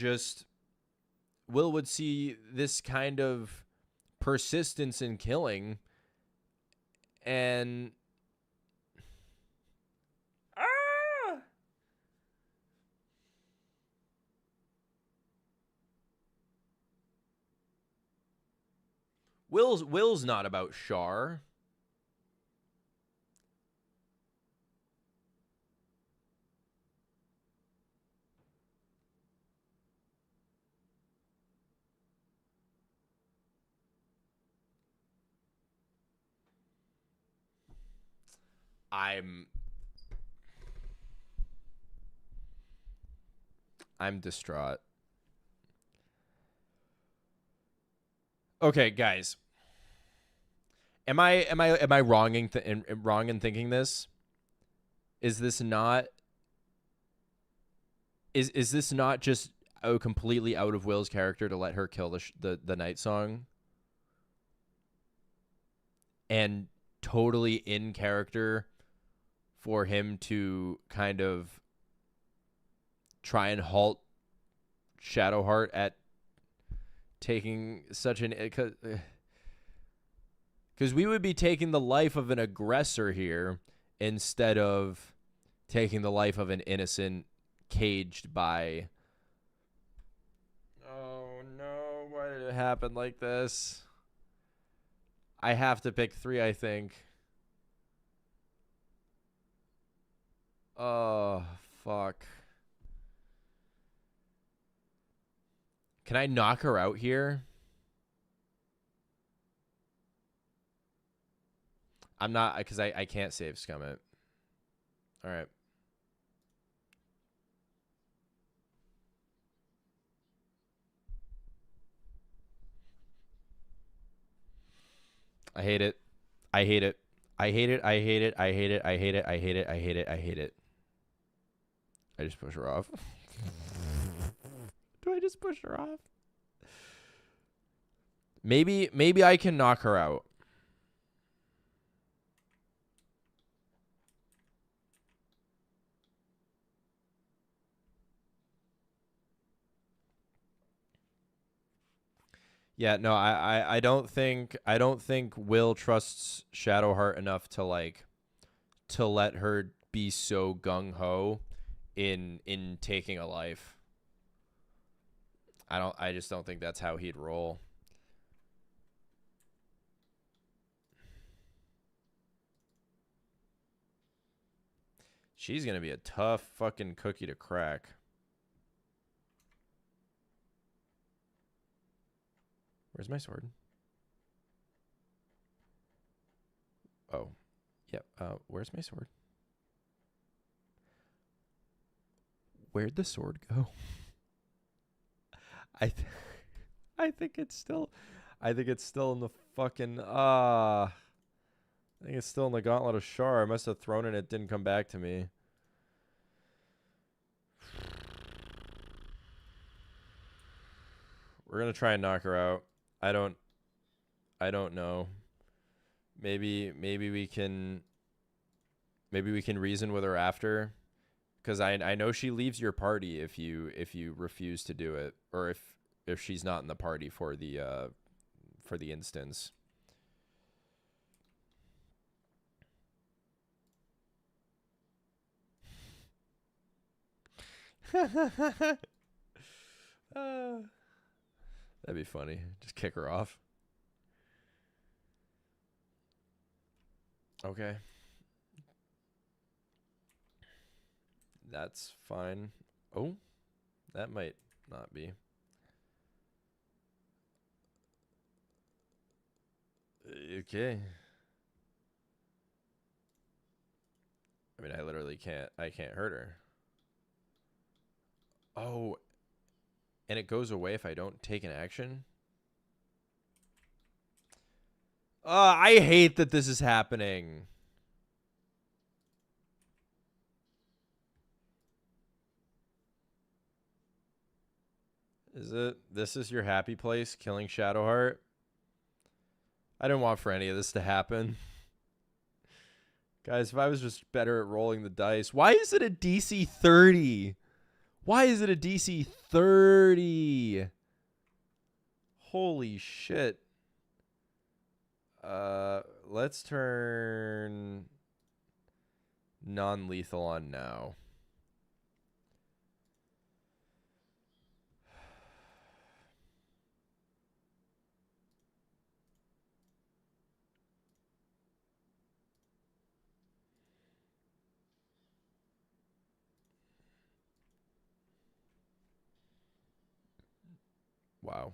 see this kind of persistence in killing and Will's not about Char. I'm distraught. Okay, guys. Am I wrong in thinking this? Is this not is this not just completely out of Will's character to let her kill the Nightsong? And totally in character for him to kind of try and halt Shadowheart at taking such an because we would be taking the life of an aggressor here instead of taking the life of an innocent caged by. Oh no, why did it happen like this? I have to pick 3, I think. Oh, fuck. Can I knock her out here? I'm not, because I can't save Scummit. All right. I hate it. I hate it. I hate it. I hate it. I hate it. I hate it. I hate it. I hate it. I hate it. I just push her off. Do I just push her off? Maybe I can knock her out. Yeah, no, I don't think Will trusts Shadowheart enough to let her be so gung ho in taking a life. I just don't think that's how he'd roll. She's gonna be a tough fucking cookie to crack. Where's my sword? Oh, yep. Where's my sword? Where'd the sword go? I think it's still in the fucking I think it's still in the Gauntlet of Shar. I must have thrown it. It didn't come back to me. We're gonna try and knock her out. I don't know. Maybe we can reason with her after, because I know she leaves your party if you refuse to do it, or if she's not in the party for the instance. That'd be funny. Just kick her off. Okay. That's fine. Oh, that might not be. Okay. I mean, I can't hurt her. Oh, and it goes away if I don't take an action? I hate that this is happening. This is your happy place, killing Shadowheart? I didn't want for any of this to happen. Guys, if I was just better at rolling the dice. Why is it a DC 30? Why is it a DC 30? Holy shit. Let's turn non-lethal on now. Wow.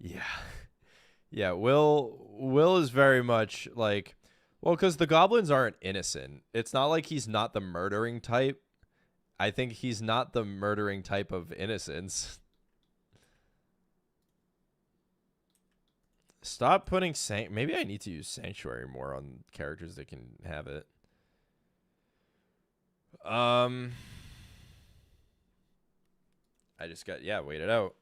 Yeah. Yeah, Will is very much like, well, because the goblins aren't innocent. It's not like he's not the murdering type. I think he's not the murdering type of innocence. Stop putting maybe I need to use Sanctuary more on characters that can have it. I just got, yeah, wait it out.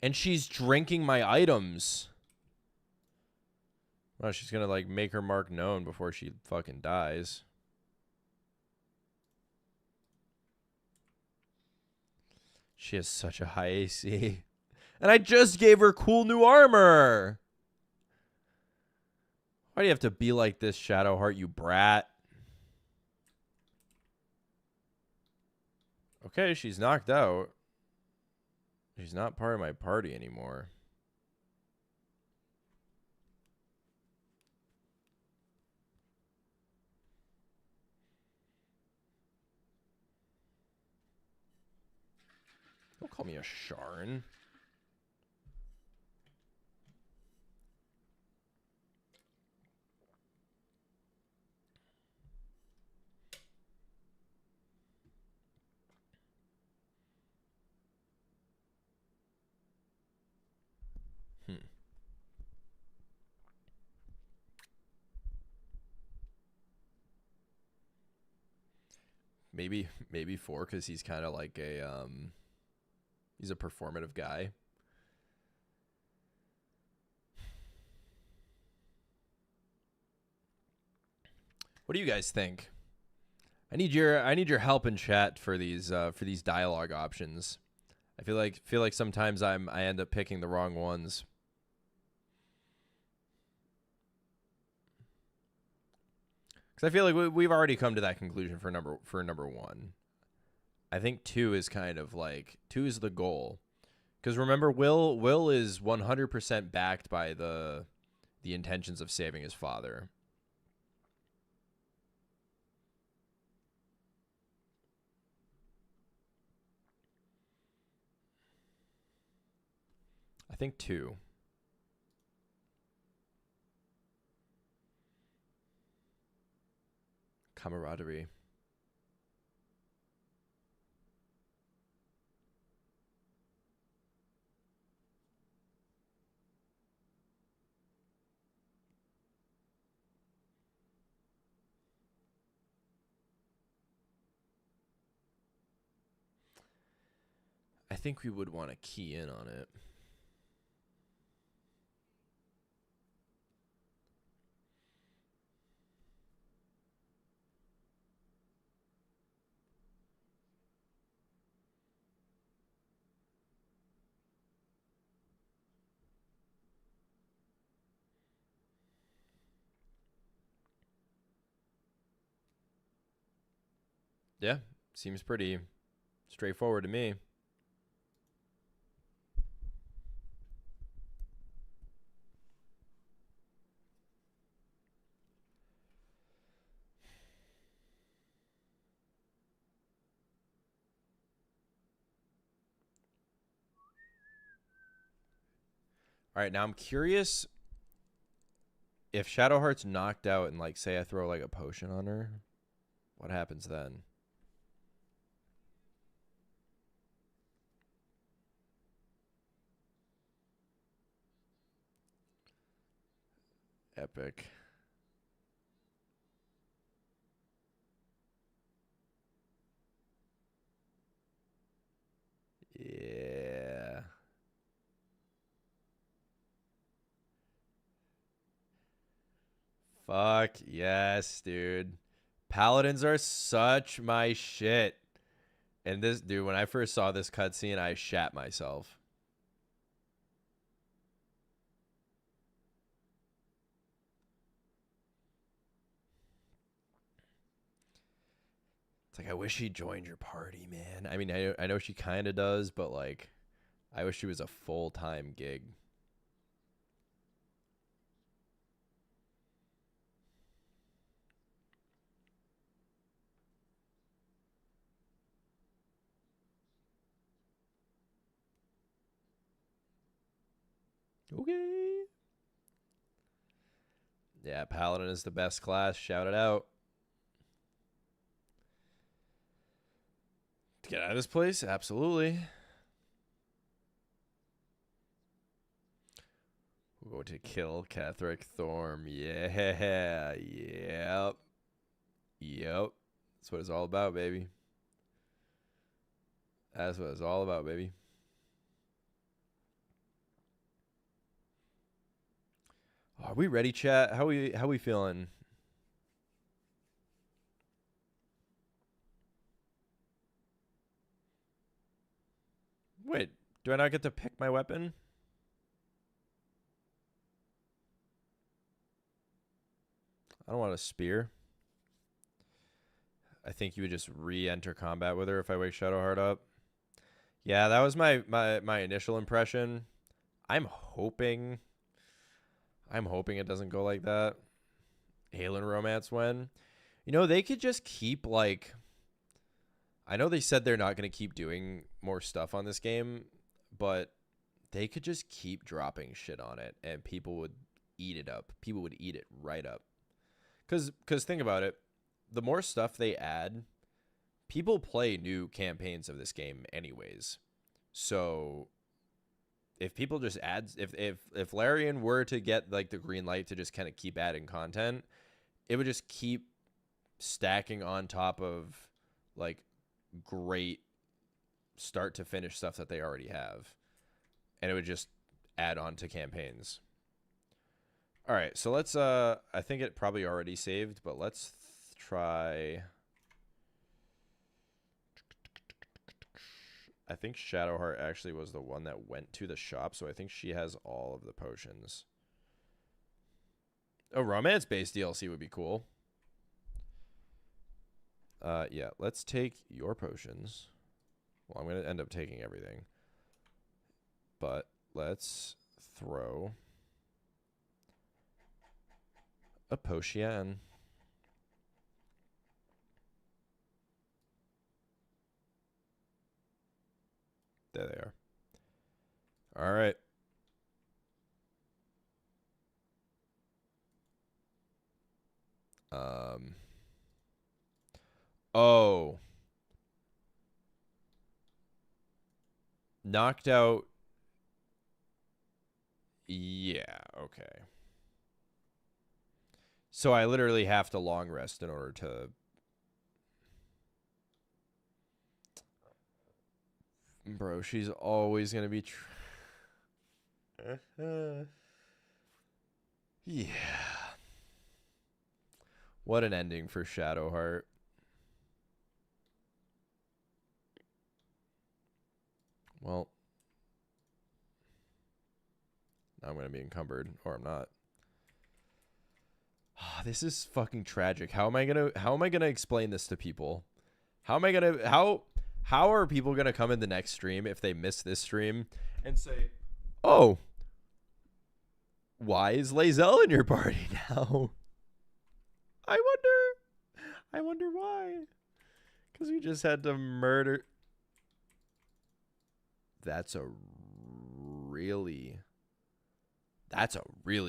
And she's drinking my items. Well, she's gonna like make her mark known before she fucking dies. She has such a high AC. And I just gave her cool new armor. Why do you have to be like this, Shadowheart, you brat? Okay, she's knocked out. She's not part of my party anymore. Don't call me a Sharn. Maybe 4 because he's kind of like he's a performative guy. What do you guys think? I need your help in chat for these dialogue options. I feel like sometimes I end up picking the wrong ones. Because I feel like we've already come to that conclusion for number 1. I think 2 is kind of like 2 is the goal. Because remember, Will is 100% backed by the intentions of saving his father. I think 2. Camaraderie. think we would want to key in on it. Yeah, seems pretty straightforward to me. All right, now I'm curious if Shadowheart's knocked out and, like, say I throw, like, a potion on her, what happens then? Epic. Yeah. Fuck yes, dude. Paladins are such my shit. And this, dude, when I first saw this cutscene, I shat myself. It's like, I wish she joined your party, man. I mean, I know she kind of does, but, like, I wish she was a full-time gig. Okay. Yeah, Paladin is the best class. Shout it out. To get out of this place? Absolutely. We'll go to kill Catherick Thorm. Yeah. Yep. Yep. That's what it's all about, baby. That's what it's all about, baby. Are we ready, chat? How we feeling? Wait, do I not get to pick my weapon? I don't want a spear. I think you would just re-enter combat with her if I wake Shadowheart up. Yeah, that was my initial impression. I'm hoping it doesn't go like that. Halen Romance when? You know, they could just keep, like... I know they said they're not going to keep doing more stuff on this game, but they could just keep dropping shit on it, and people would eat it up. People would eat it right up. Because think about it. The more stuff they add, people play new campaigns of this game anyways. So if people just add, if Larian were to get, like, the green light to just kind of keep adding content, it would just keep stacking on top of, like, great start to finish stuff that they already have, and it would just add on to campaigns. All right, so let's I think it probably already saved, but let's try. I think Shadowheart actually was the one that went to the shop, so I think she has all of the potions. A romance-based DLC would be cool. Yeah, let's take your potions. Well, I'm going to end up taking everything. But let's throw a potion. There they are. All right. Oh. Knocked out. Yeah, okay. So I literally have to long rest in order to... Bro, she's always going to be... Yeah. What an ending for Shadowheart. Well, now I'm going to be encumbered, or I'm not. This is fucking tragic. How am I gonna explain this to people? How are people gonna come in the next stream if they miss this stream and say, "Oh, why is WYLL in your party now?" I wonder why. Because we just had to murder. That's a really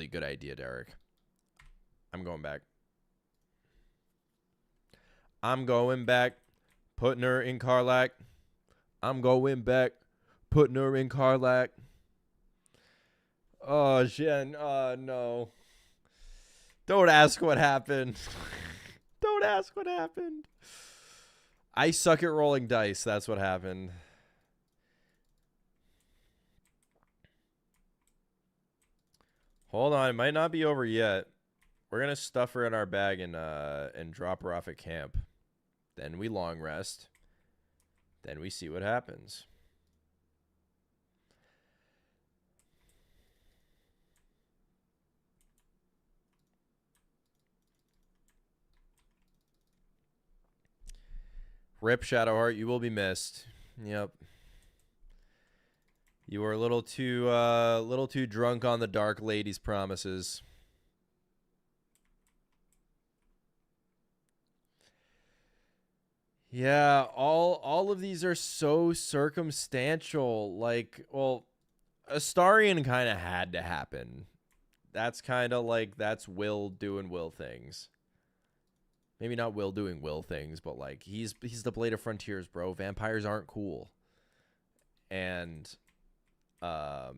good idea, Derek. I'm going back. I'm going back, putting her in Karlach. I'm going back, putting her in Karlach. Oh, Jen. Oh, no. Don't ask what happened. Don't ask what happened. I suck at rolling dice. That's what happened. Hold on. It might not be over yet. We're going to stuff her in our bag and drop her off at camp. Then we long rest. Then we see what happens. Rip Shadowheart, you will be missed. Yep. You were a little too drunk on the Dark Lady's promises. Yeah, all of these are so circumstantial. Like, well, Astarion kind of had to happen. That's kind of like, that's Will doing Will things. Maybe not Will doing Will things, but like he's the Blade of Frontiers, bro. Vampires aren't cool. And oh,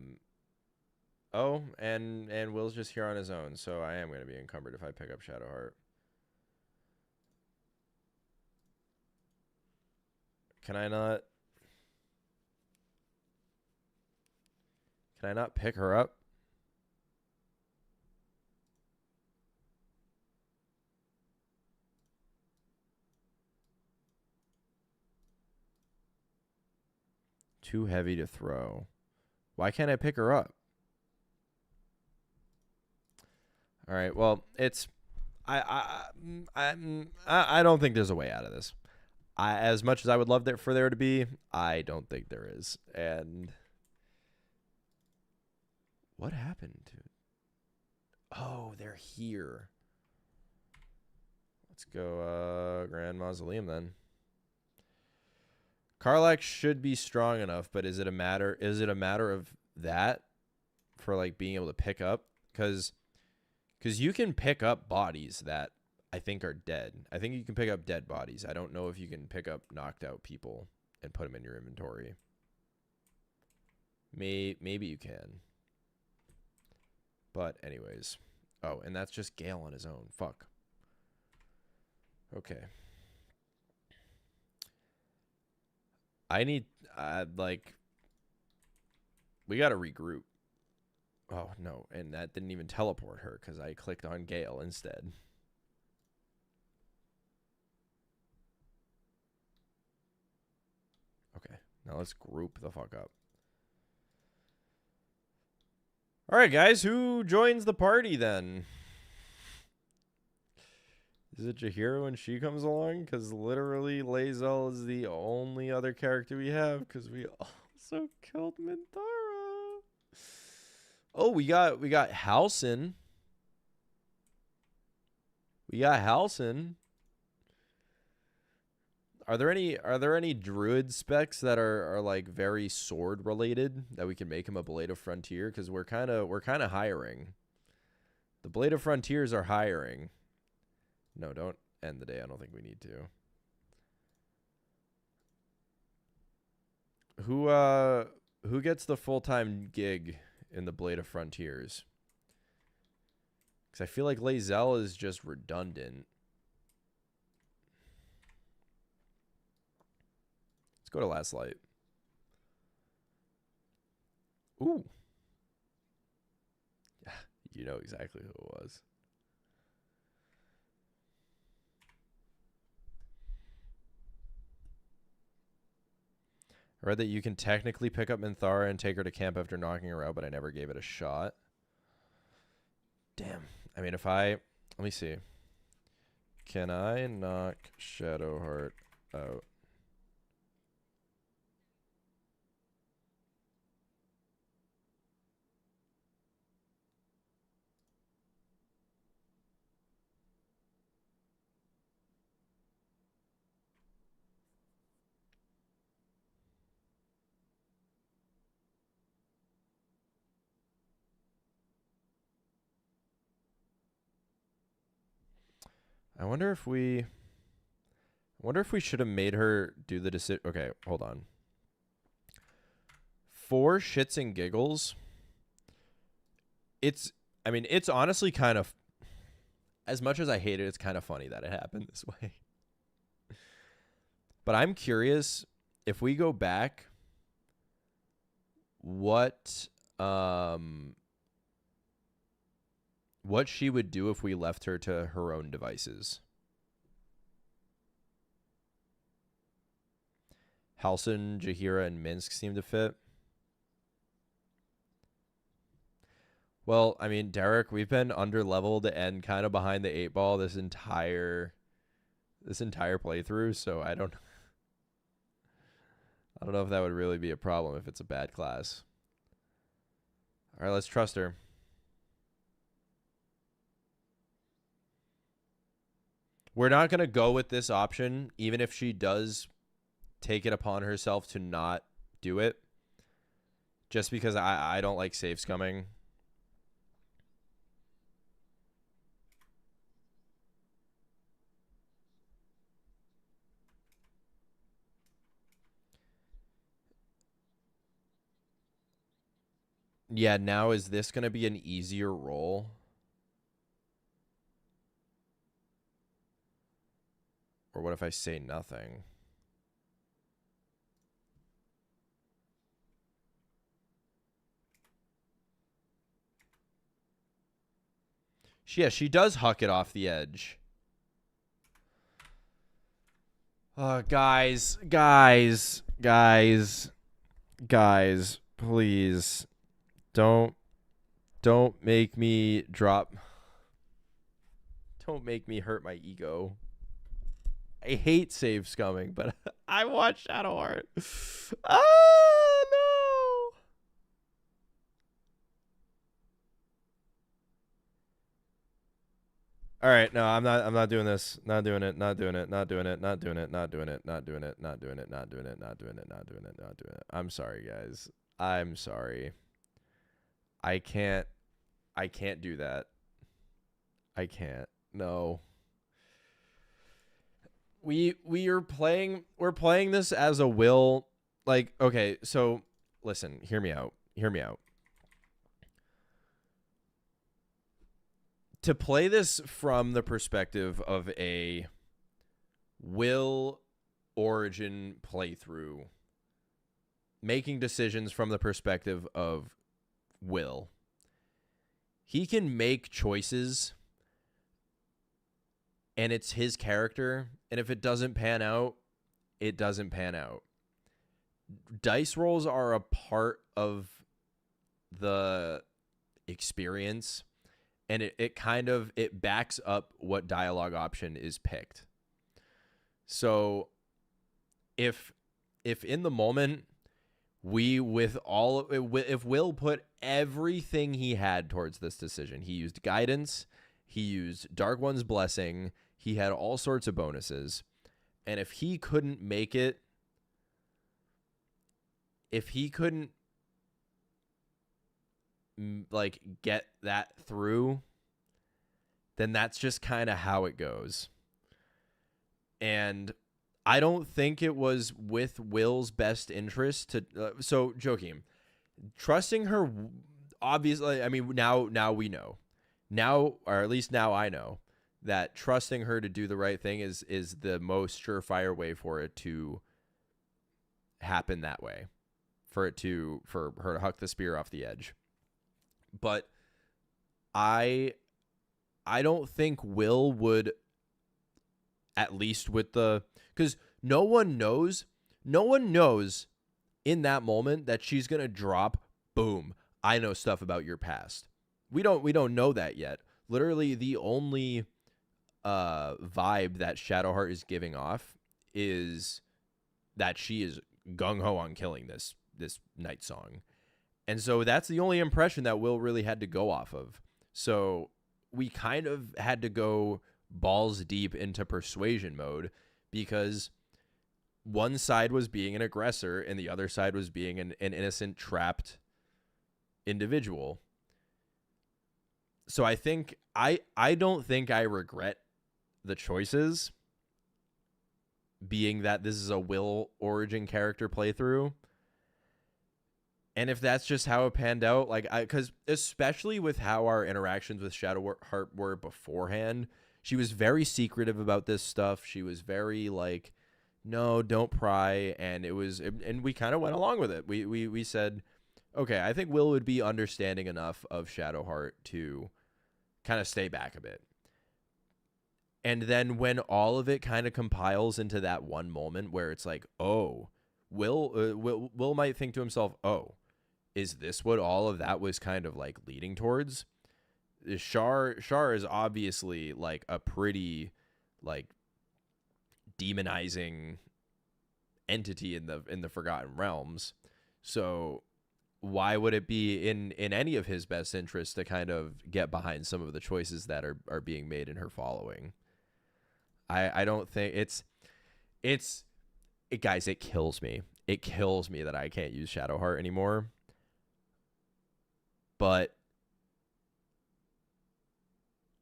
and Will's just here on his own, so I am going to be encumbered if I pick up Shadowheart. Can I not pick her up? Too heavy to throw. Why can't I pick her up? All right. Well, it's I don't think there's a way out of this. As much as I would love for there to be, I don't think there is. And what happened to? Oh, they're here. Let's go Grand Mausoleum then. Karlach should be strong enough, but is it a matter of that for like being able to pick up? Because you can pick up bodies that I think are dead. I think you can pick up dead bodies. I don't know if you can pick up knocked out people and put them in your inventory. Maybe you can. But anyways. Oh, and that's just Gale on his own. Fuck. Okay. I need, like, we got to regroup. Oh, no. And that didn't even teleport her because I clicked on Gale instead. Okay. Now let's group the fuck up. All right, guys. Who joins the party then? Is it Jaheira when she comes along? Because literally WYLL is the only other character we have because we also killed Minthara. Oh, we got Halsin. We got Halsin. Are there any druid specs that are like very sword related that we can make him a Blade of Frontier? Because we're kind of hiring. The Blade of Frontiers are hiring. No, don't end the day. I don't think we need to. Who gets the full-time gig in the Blade of Frontiers? Because I feel like WYLL is just redundant. Let's go to Last Light. Ooh. You know exactly who it was. I read that you can technically pick up Minthara and take her to camp after knocking her out, but I never gave it a shot. Damn. I mean, if I... Let me see. Can I knock Shadowheart out? I wonder if we should have made her do the decision. Okay, hold on. For shits and giggles, it's honestly kind of, as much as I hate it, it's kind of funny that it happened this way. But I'm curious, if we go back, what she would do if we left her to her own devices. Halson, Jaheira, and Minsk seem to fit. Well, I mean, Derek, we've been under-leveled and kind of behind the 8 ball this entire playthrough, so I don't know if that would really be a problem if it's a bad class. All right, let's trust her. We're not going to go with this option, even if she does take it upon herself to not do it, just because I don't like save scumming. Yeah, now is this going to be an easier roll? Or what if I say nothing? Yeah, she does huck it off the edge. Guys, please. Don't make me drop. Don't make me hurt my ego. I hate save scumming, but I watch Shadowheart. Oh no! All right, no, I'm not doing this. Not doing it. I'm sorry, guys. I'm sorry. I can't do that. I can't. No. We're playing this as a WYLL, like, okay, so listen, hear me out. To play this from the perspective of a WYLL Origin playthrough, making decisions from the perspective of WYLL, he can make choices and it's his character, and if it doesn't pan out, it doesn't pan out. Dice rolls are a part of the experience, and it backs up what dialogue option is picked. So if in the moment if WYLL put everything he had towards this decision, he used guidance, he used Dark One's blessing, he had all sorts of bonuses, and if he couldn't make it, if he couldn't like get that through, then that's just kind of how it goes. And I don't think it was with WYLL's best interest to so Joachim, trusting her, obviously, I mean, now we know. Now, or at least now I know that trusting her to do the right thing is the most surefire way for it to happen that way. for her to huck the spear off the edge. But I don't think Will would, at least with the, because no one knows in that moment that she's going to drop, boom, I know stuff about your past. We don't know that yet. Literally the only vibe that Shadowheart is giving off is that she is gung-ho on killing this Nightsong. And so that's the only impression that Will really had to go off of. So we kind of had to go balls deep into persuasion mode, because one side was being an aggressor and the other side was being an innocent, trapped individual. So I think I don't think I regret the choices, being that this is a WYLL Origin character playthrough. And if that's just how it panned out, like, because especially with how our interactions with Shadowheart were beforehand, she was very secretive about this stuff. She was very like, no, don't pry. And we kind of went along with it. We said, okay, I think Will would be understanding enough of Shadowheart to kind of stay back a bit. And then when all of it kind of compiles into that one moment where it's like, oh, Will might think to himself, oh, is this what all of that was kind of like leading towards? Char is obviously like a pretty like demonizing entity in the Forgotten Realms. So why would it be in any of his best interests to kind of get behind some of the choices that are being made in her following? I don't think guys, it kills me. It kills me that I can't use Shadowheart anymore. But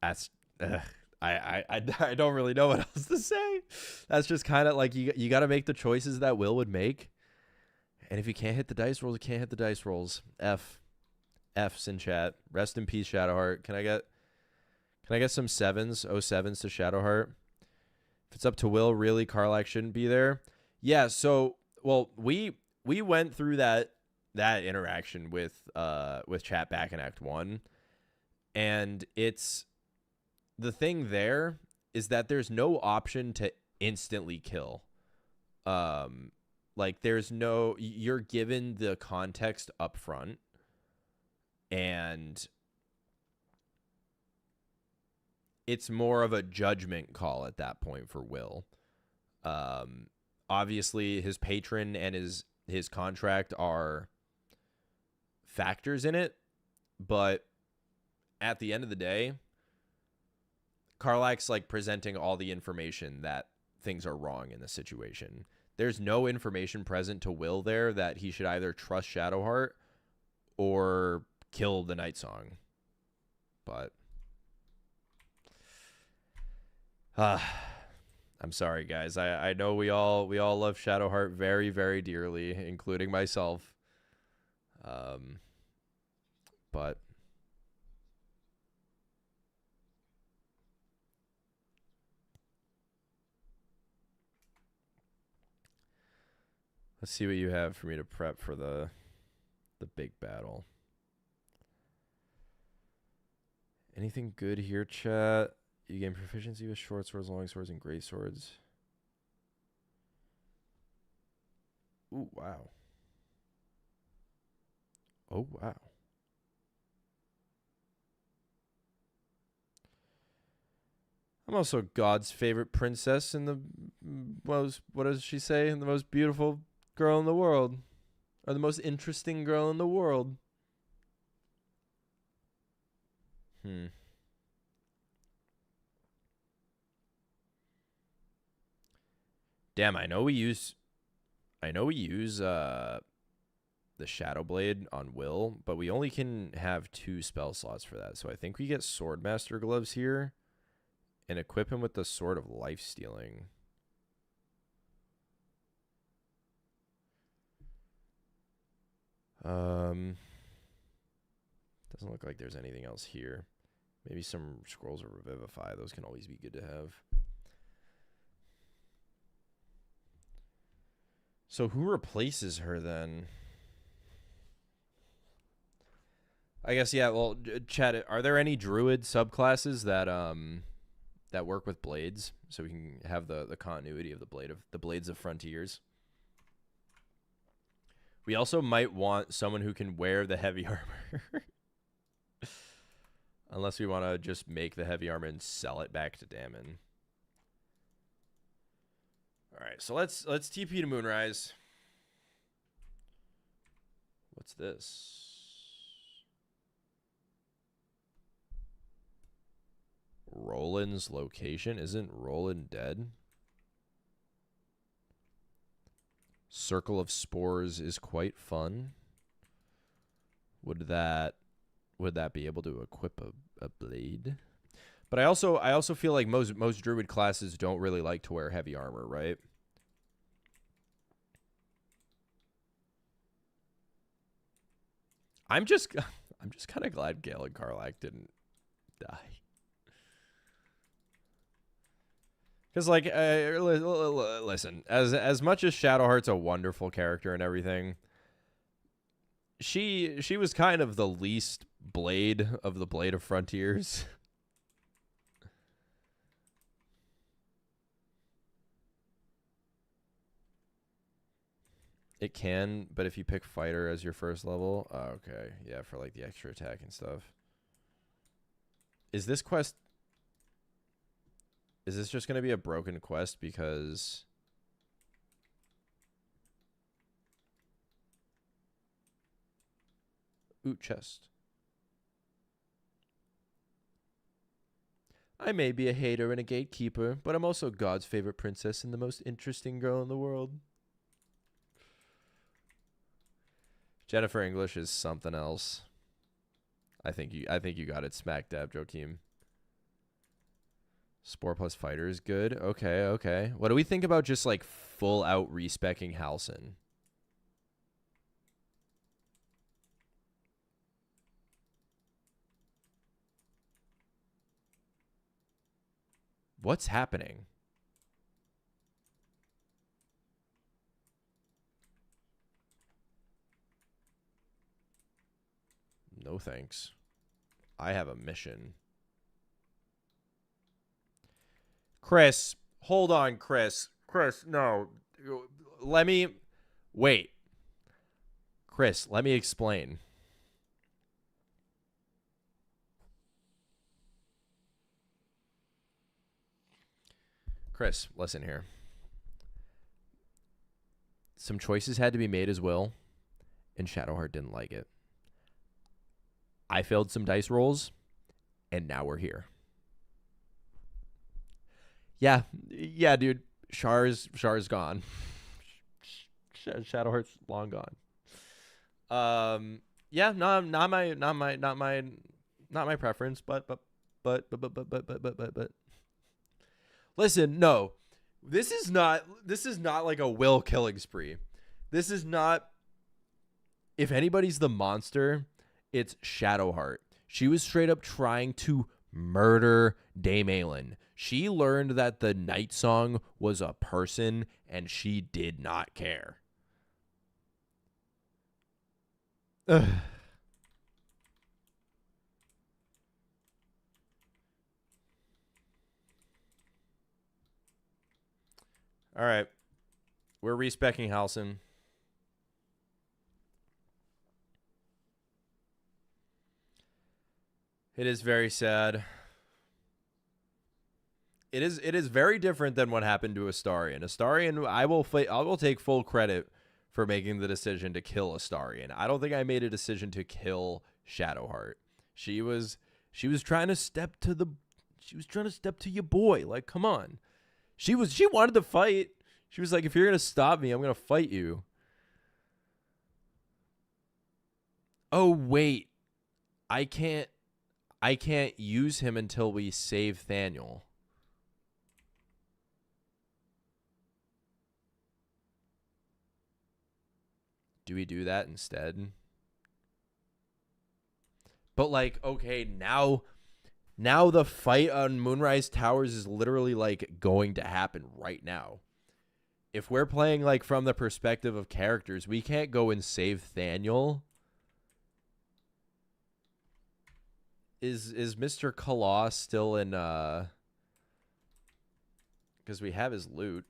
that's I don't really know what else to say. That's just kind of like you got to make the choices that Will would make. And if you can't hit the dice rolls, you can't hit the dice rolls. F's in chat. Rest in peace, Shadowheart. Can I get some 7s, 07s to Shadowheart? If it's up to Will, really, Karlach shouldn't be there. Yeah, so well, we went through that interaction with chat back in Act 1. And it's the thing there is that there's no option to instantly kill. Like there's no, you're given the context up front, and it's more of a judgment call at that point for Will. Obviously his patron and his contract are factors in it, but at the end of the day, Karlach's like presenting all the information that things are wrong in the situation. There's no information present to Will there that he should either trust Shadowheart or kill the Nightsong. But I'm sorry, guys. I know we all love Shadowheart very, very dearly, including myself. But let's see what you have for me to prep for the big battle. Anything good here, chat? You gain proficiency with short swords, long swords, and great swords. Ooh, wow. Oh, wow. I'm also God's favorite princess and the most, what does she say? The most beautiful girl in the world. Or the most interesting girl in the world. Damn, I know we use the Shadow Blade on Will, but we only can have 2 spell slots for that. So I think we get Swordmaster gloves here and equip him with the Sword of Life Stealing. Doesn't look like there's anything else here. Maybe some Scrolls of Revivify. Those can always be good to have. So who replaces her then? I guess, yeah, well, chat, are there any druid subclasses that that work with blades, so we can have the continuity of the blades of frontiers? We also might want someone who can wear the heavy armor. Unless we want to just make the heavy armor and sell it back to Damon. All right, so let's TP to Moonrise. What's this? Roland's location? Isn't Roland dead? Circle of Spores is quite fun. Would that be able to equip a blade? But I also feel like most druid classes don't really like to wear heavy armor, right? I'm just kind of glad Gale and Karlach didn't die. Because, like, listen, as much as Shadowheart's a wonderful character and everything, she was kind of the least Blade of the Blade of Frontiers. It can, but if you pick Fighter as your first level, okay, yeah, for like the extra attack and stuff. Is this quest? Is this just gonna be a broken quest because? Ooh, chest. I may be a hater and a gatekeeper, but I'm also God's favorite princess and the most interesting girl in the world. Jennifer English is something else. I think you got it smack dab, Joakim. Spore plus Fighter is good. Okay. What do we think about just like full out respecking Halsin? What's happening? No thanks. I have a mission. Chris, hold on, Chris. Chris, no. Let me... Wait. Chris, let me explain. Chris, listen here. Some choices had to be made as well, and Shadowheart didn't like it. I failed some dice rolls, and now we're here. Yeah, dude. Char's gone. Shadowheart's long gone. Yeah, no, not my preference, but. Listen, no. This is not like a Will killing spree. This is not. If anybody's the monster, it's Shadowheart. She was straight up trying to murder Dame Aelin. She learned that the Nightsong was a person, and she did not care. Ugh. All right. We're respecking Halsin. It is very sad. It is very different than what happened to Astarion. Astarion, I will take full credit for making the decision to kill Astarion. I don't think I made a decision to kill Shadowheart. She was trying to step to your boy. Like, come on. She wanted to fight. She was like, if you're gonna stop me, I'm gonna fight you. Oh wait. I can't use him until we save Thaniel. Do we do that instead? But like, okay, now the fight on Moonrise Towers is literally like going to happen right now. If we're playing like from the perspective of characters, we can't go and save Thaniel. Is Mr. Kalaw still in because we have his loot.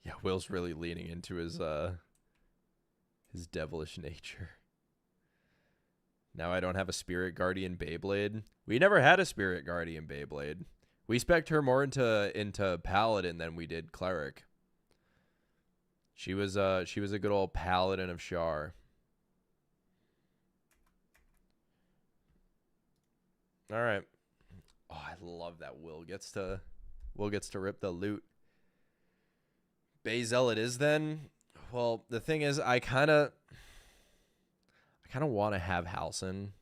Yeah, Will's really leaning into his devilish nature. Now I don't have a Spirit Guardian Beyblade. We never had a Spirit Guardian Beyblade. We spec'd her more into Paladin than we did Cleric. She was a good old Paladin of Shar. All right. Oh, I love that Will gets to rip the loot. Bazel it is then. Well, the thing is, I kind of want to have Halcyon.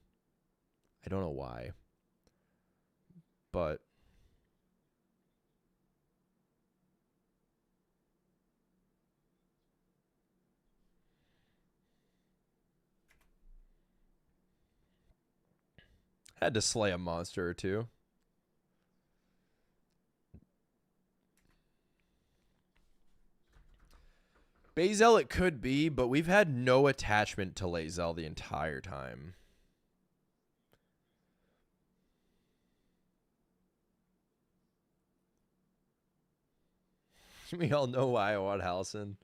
I don't know why, but had to slay a monster or two. Bazel it could be, but we've had no attachment to Lae'zel the entire time. We all know why I want Halcyon.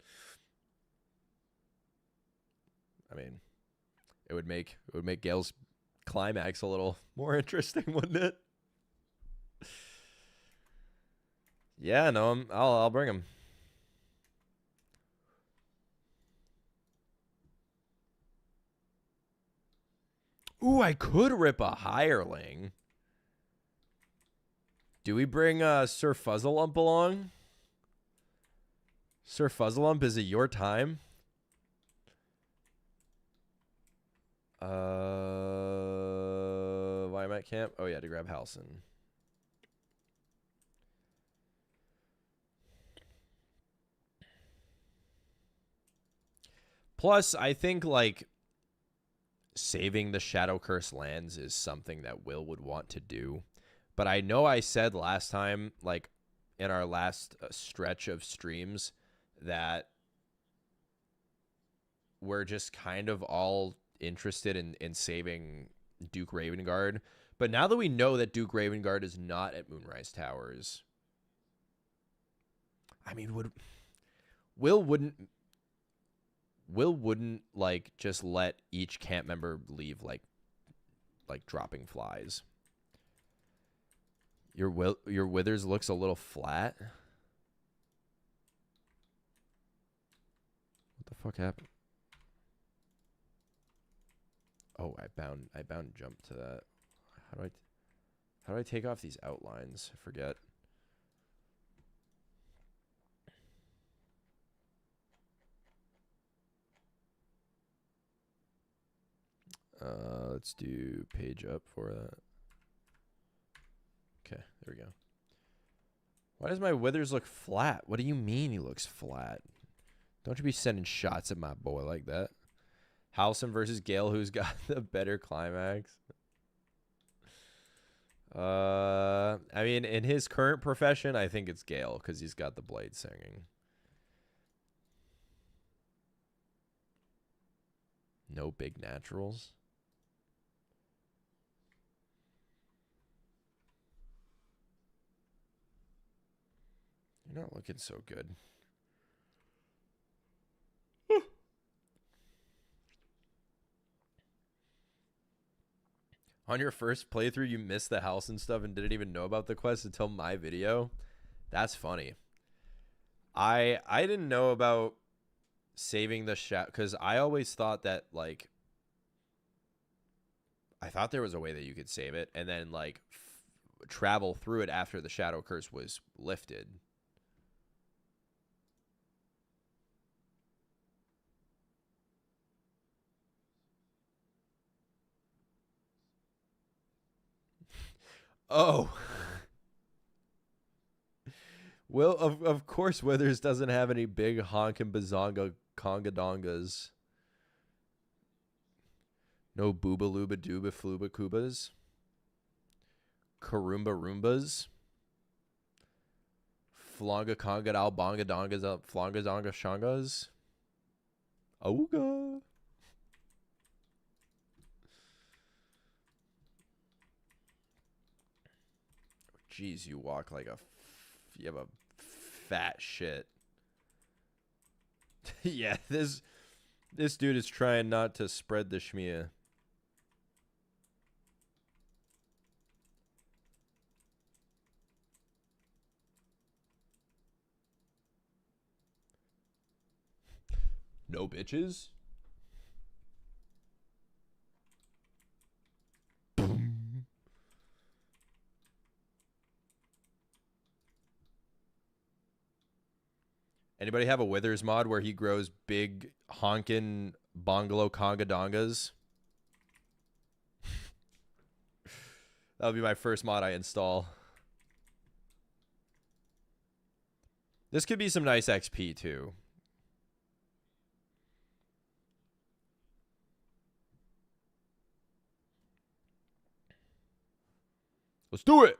I mean, it would make Gale's climax a little more interesting, wouldn't it? Yeah, no, I'll bring him. Ooh, I could rip a hireling. Do we bring Sir Fuzzlump along? Sir Fuzzlump, is it your time? Why am I at camp? Oh yeah, to grab Halcyon. Plus, I think like saving the Shadow Curse lands is something that Will would want to do. But I know I said last time, like in our last stretch of streams, that we're just kind of all interested in saving Duke Ravengard. But now that we know that Duke Ravengard is not at Moonrise Towers, I mean, Will wouldn't like just let each camp member leave like dropping flies. Your Withers looks a little flat. What the fuck happened? Oh, I bound jump to that. How do I take off these outlines? I forget. Let's do page up for that. Okay, there we go. Why does my Withers look flat? What do you mean he looks flat? Don't you be sending shots at my boy like that. Halcyon versus Gale, who's got the better climax? I mean, in his current profession, I think it's Gale because he's got the blade singing. No big naturals. You're not looking so good. On your first playthrough, you missed the house and stuff and didn't even know about the quest until my video. That's funny. I didn't know about saving the shadow because I always thought that like I thought there was a way that you could save it and then like travel through it after the shadow curse was lifted. Oh. Well, of course Withers doesn't have any big honkin' bazonga conga dongas. No booba looba dooba fluba kubas. Karumba roombas. Flonga conga dal bonga dongas up flonga donga shangas. Auga. Jeez, you walk like a... You have a fat shit. Yeah, this dude is trying not to spread the schmear. No bitches? Anybody have a Withers mod where he grows big honkin' bungalow conga dongas? That'll be my first mod I install. This could be some nice XP too. Let's do it.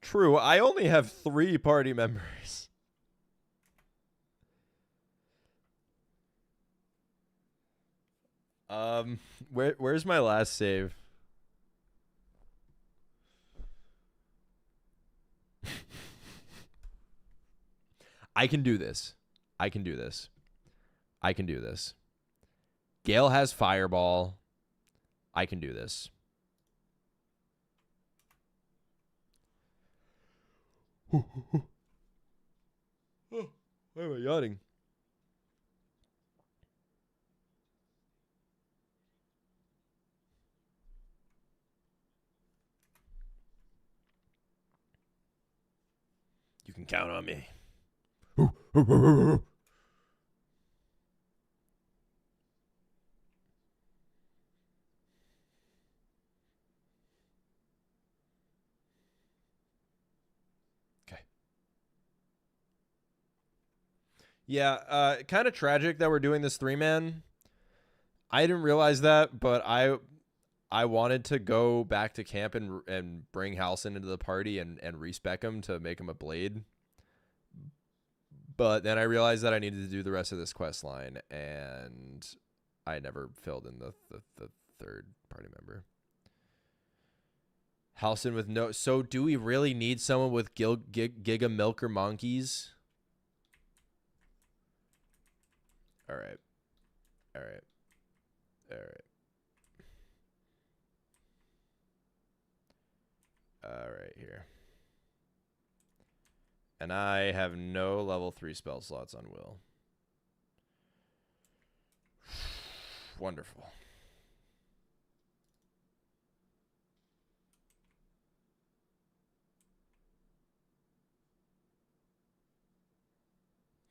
True, I only have 3 party members. Where's my last save? I can do this. I can do this. I can do this. Gale has Fireball. I can do this. Why am I yawning? You can count on me. Okay. Yeah, kind of tragic that we're doing this 3-man. I didn't realize that, but I wanted to go back to camp and bring Halcyon into the party and respec him to make him a blade. But then I realized that I needed to do the rest of this quest line, and I never filled in the 3rd party member. Halcyon with no... So do we really need someone with Giga Milker Monkeys? All right. All right. All right. All right, here. And I have no level 3 spell slots on Will. Wonderful.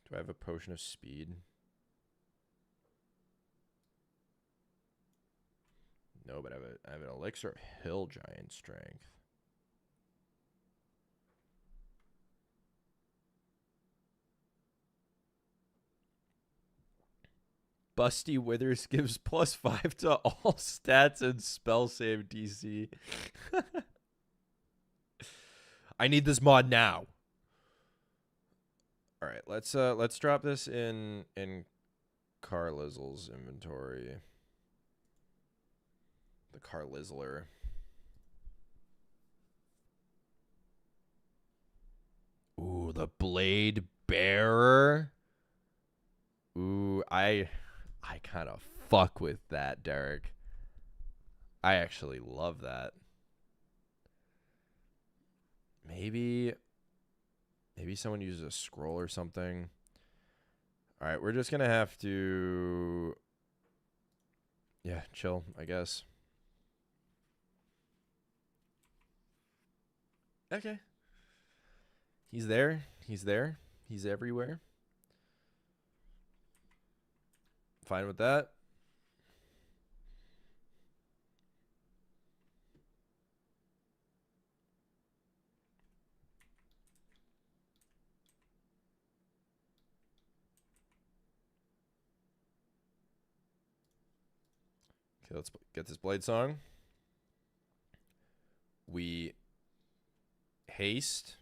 Do I have a potion of speed? No, but I have an elixir of hill giant strength. Busty Withers gives +5 to all stats and spell save DC. I need this mod now. All right, let's drop this in Carlizzle's inventory. The Carlizzler. Ooh, the Blade Bearer. Ooh, I kind of fuck with that, Derek. I actually love that. Maybe someone uses a scroll or something. All right, we're just going to have to... Yeah, chill, I guess. Okay. He's there. He's there. He's everywhere. Fine with that. Okay, let's get this blade song. We haste.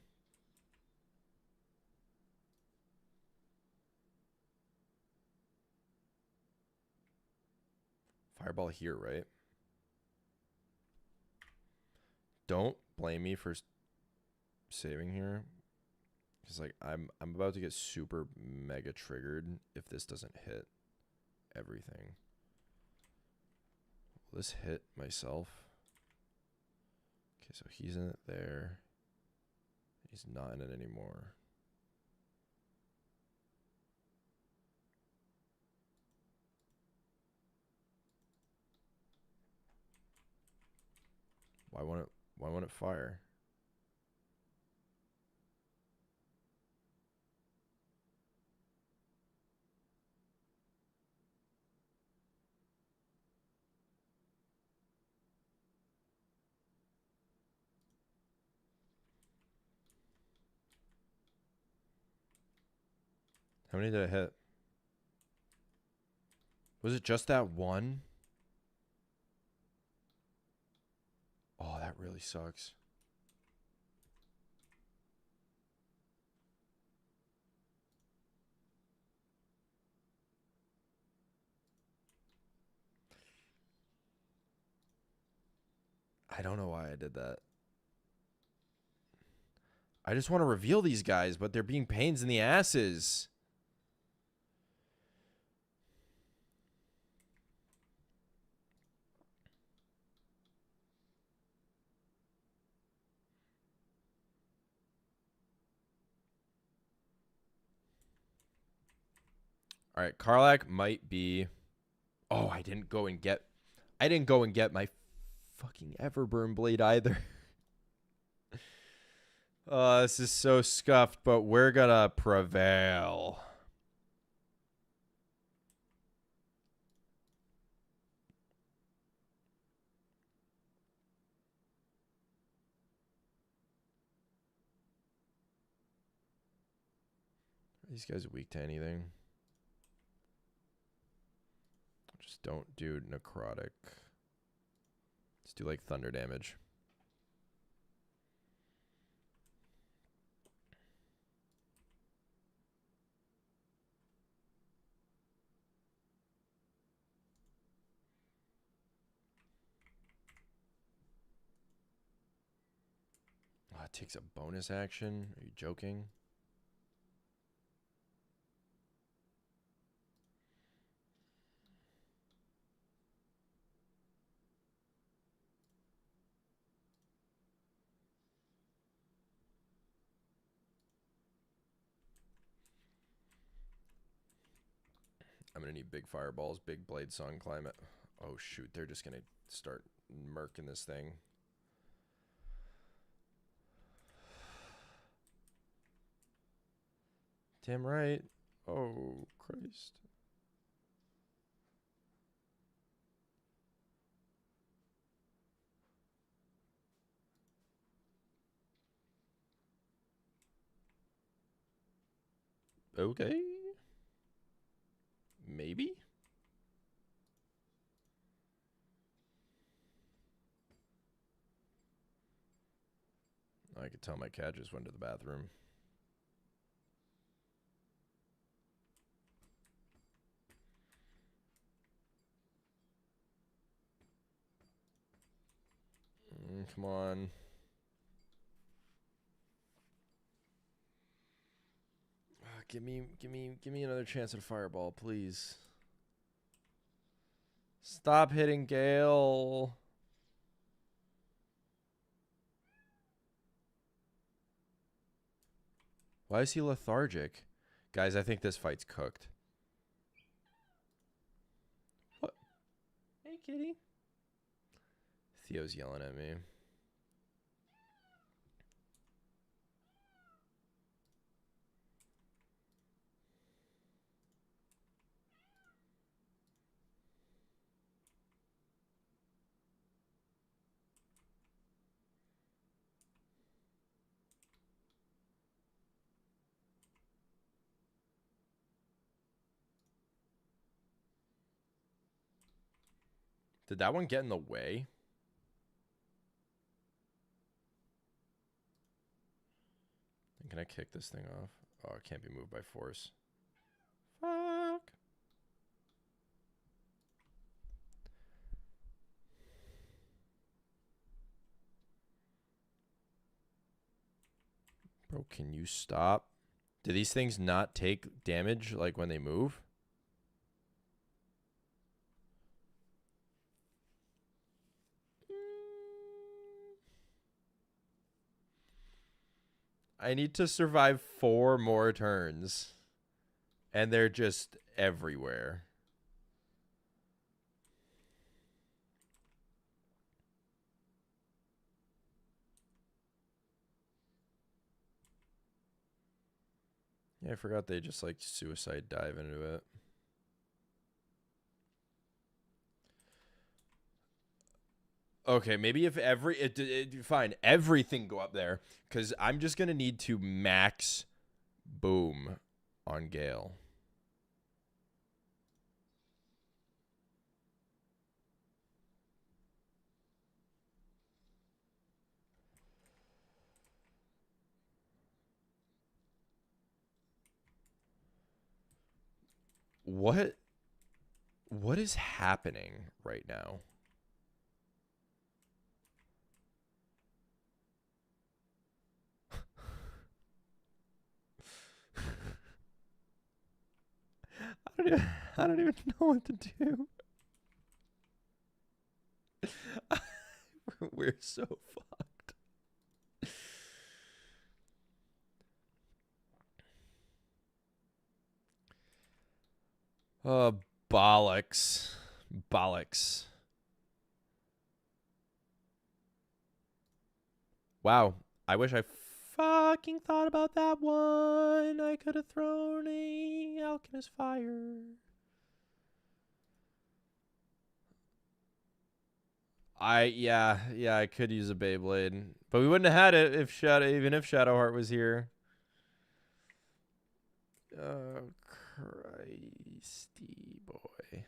Fireball here, right? Don't blame me for saving here. Because, like, I'm about to get super mega triggered if this doesn't hit everything. Will this hit myself? Okay, so he's in it there. He's not in it anymore. Why won't it fire? How many did I hit? Was it just that one? Oh, that really sucks. I don't know why I did that. I just want to reveal these guys, but they're being pains in the asses. All right, Karlak might be... Oh, I didn't go and get my fucking Everburn blade either. This is so scuffed, but we're gonna prevail. Are these guys weak to anything? Just don't do necrotic. Let's do like thunder damage. Oh, it takes a bonus action? Are you joking? I'm gonna need big fireballs, big blade song climate. Oh shoot, they're just gonna start murking this thing. Damn right. Oh Christ. Okay. Maybe? I could tell my cat just went to the bathroom. Come on. Give me another chance at a fireball, please. Stop hitting Gale. Why is he lethargic? Guys, I think this fight's cooked. What? Hey, kitty. Theo's yelling at me. Did that one get in the way? Can I kick this thing off? Oh, it can't be moved by force. Fuck. Bro, can you stop? Do these things not take damage like when they move? I need to survive 4 more turns. And they're just everywhere. Yeah, I forgot they just like suicide dive into it. Okay, maybe if fine, everything go up there, because I'm just gonna need to max boom on Gale. What is happening right now? I don't even know what to do. We're so fucked. Oh, bollocks. Bollocks. Wow. I wish I fucking thought about that one. I could have thrown a Alchemist Fire. Yeah, I could use a Beyblade, but we wouldn't have had it if even if Shadowheart was here. Oh, Christy boy.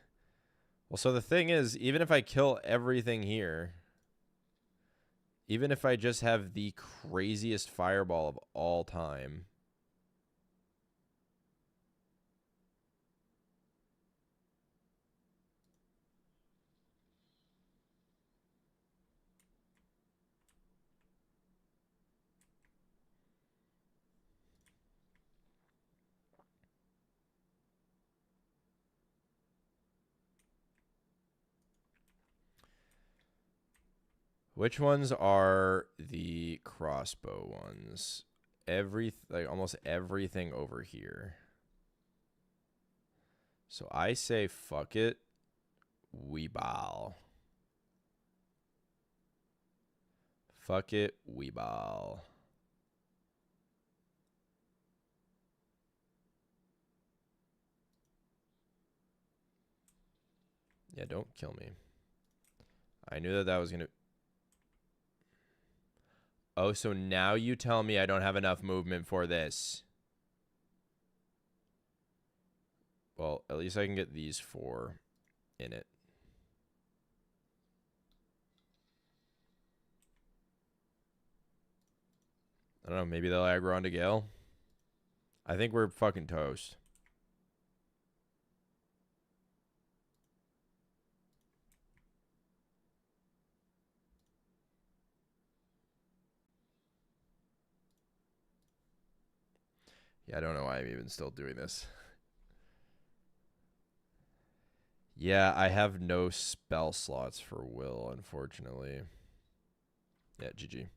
Well, so the thing is, even if I kill everything here, even if I just have the craziest fireball of all time, which ones are the crossbow ones? Almost everything over here. So I say fuck it. WYLL. Fuck it. WYLL. Yeah, don't kill me. I knew that was going to... Oh, so now you tell me I don't have enough movement for this. Well, at least I can get these 4 in it. I don't know. Maybe they'll aggro onto Gale. I think we're fucking toast. Yeah, I don't know why I'm even still doing this. Yeah, I have no spell slots for Will, unfortunately. Yeah, GG.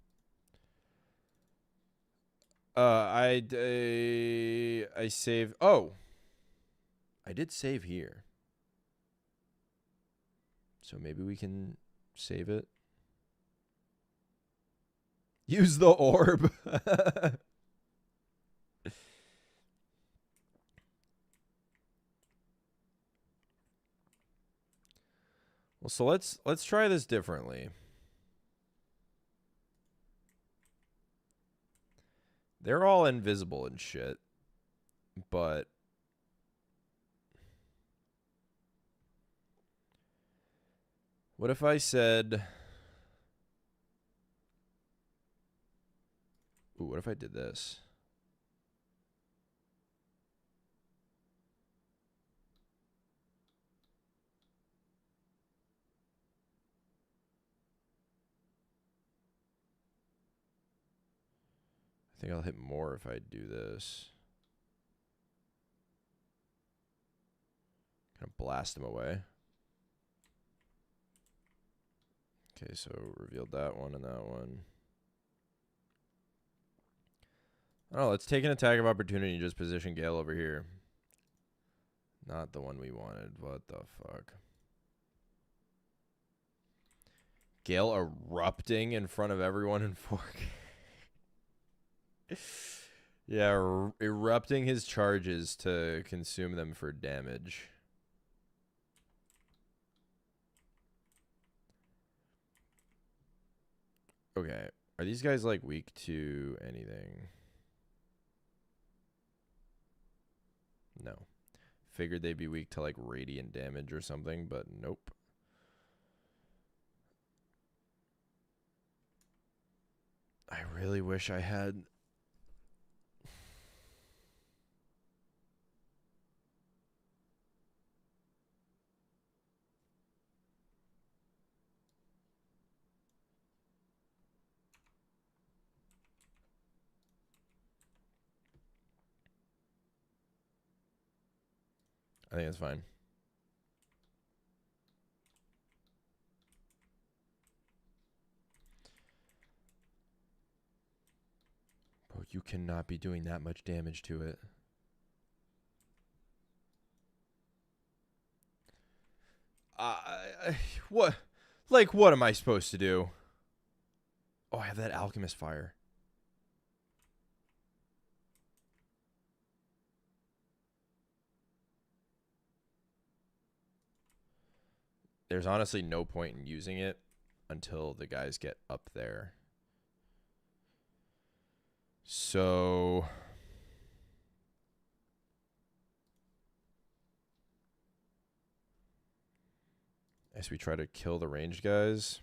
I saved... Oh! I did save here. So maybe we can save it. Use the orb. Well, so let's try this differently. They're all invisible and shit, but what if I said... Ooh, what if I did this? I I think I'll hit more if I do this. Kind of blast him away. Okay, so revealed that one and that one. Oh, let's take an attack of opportunity and just position Gale over here. Not the one we wanted. What the fuck? Gale erupting in front of everyone in 4K. Yeah, erupting his charges to consume them for damage. Okay. Are these guys, like, weak to anything? No. Figured they'd be weak to, like, radiant damage or something, but nope. I really wish I had... I think that's fine. Bro, you cannot be doing that much damage to it. What? Like, what am I supposed to do? Oh, I have that Alchemist Fire. There's honestly no point in using it until the guys get up there. So... as we try to kill the ranged guys.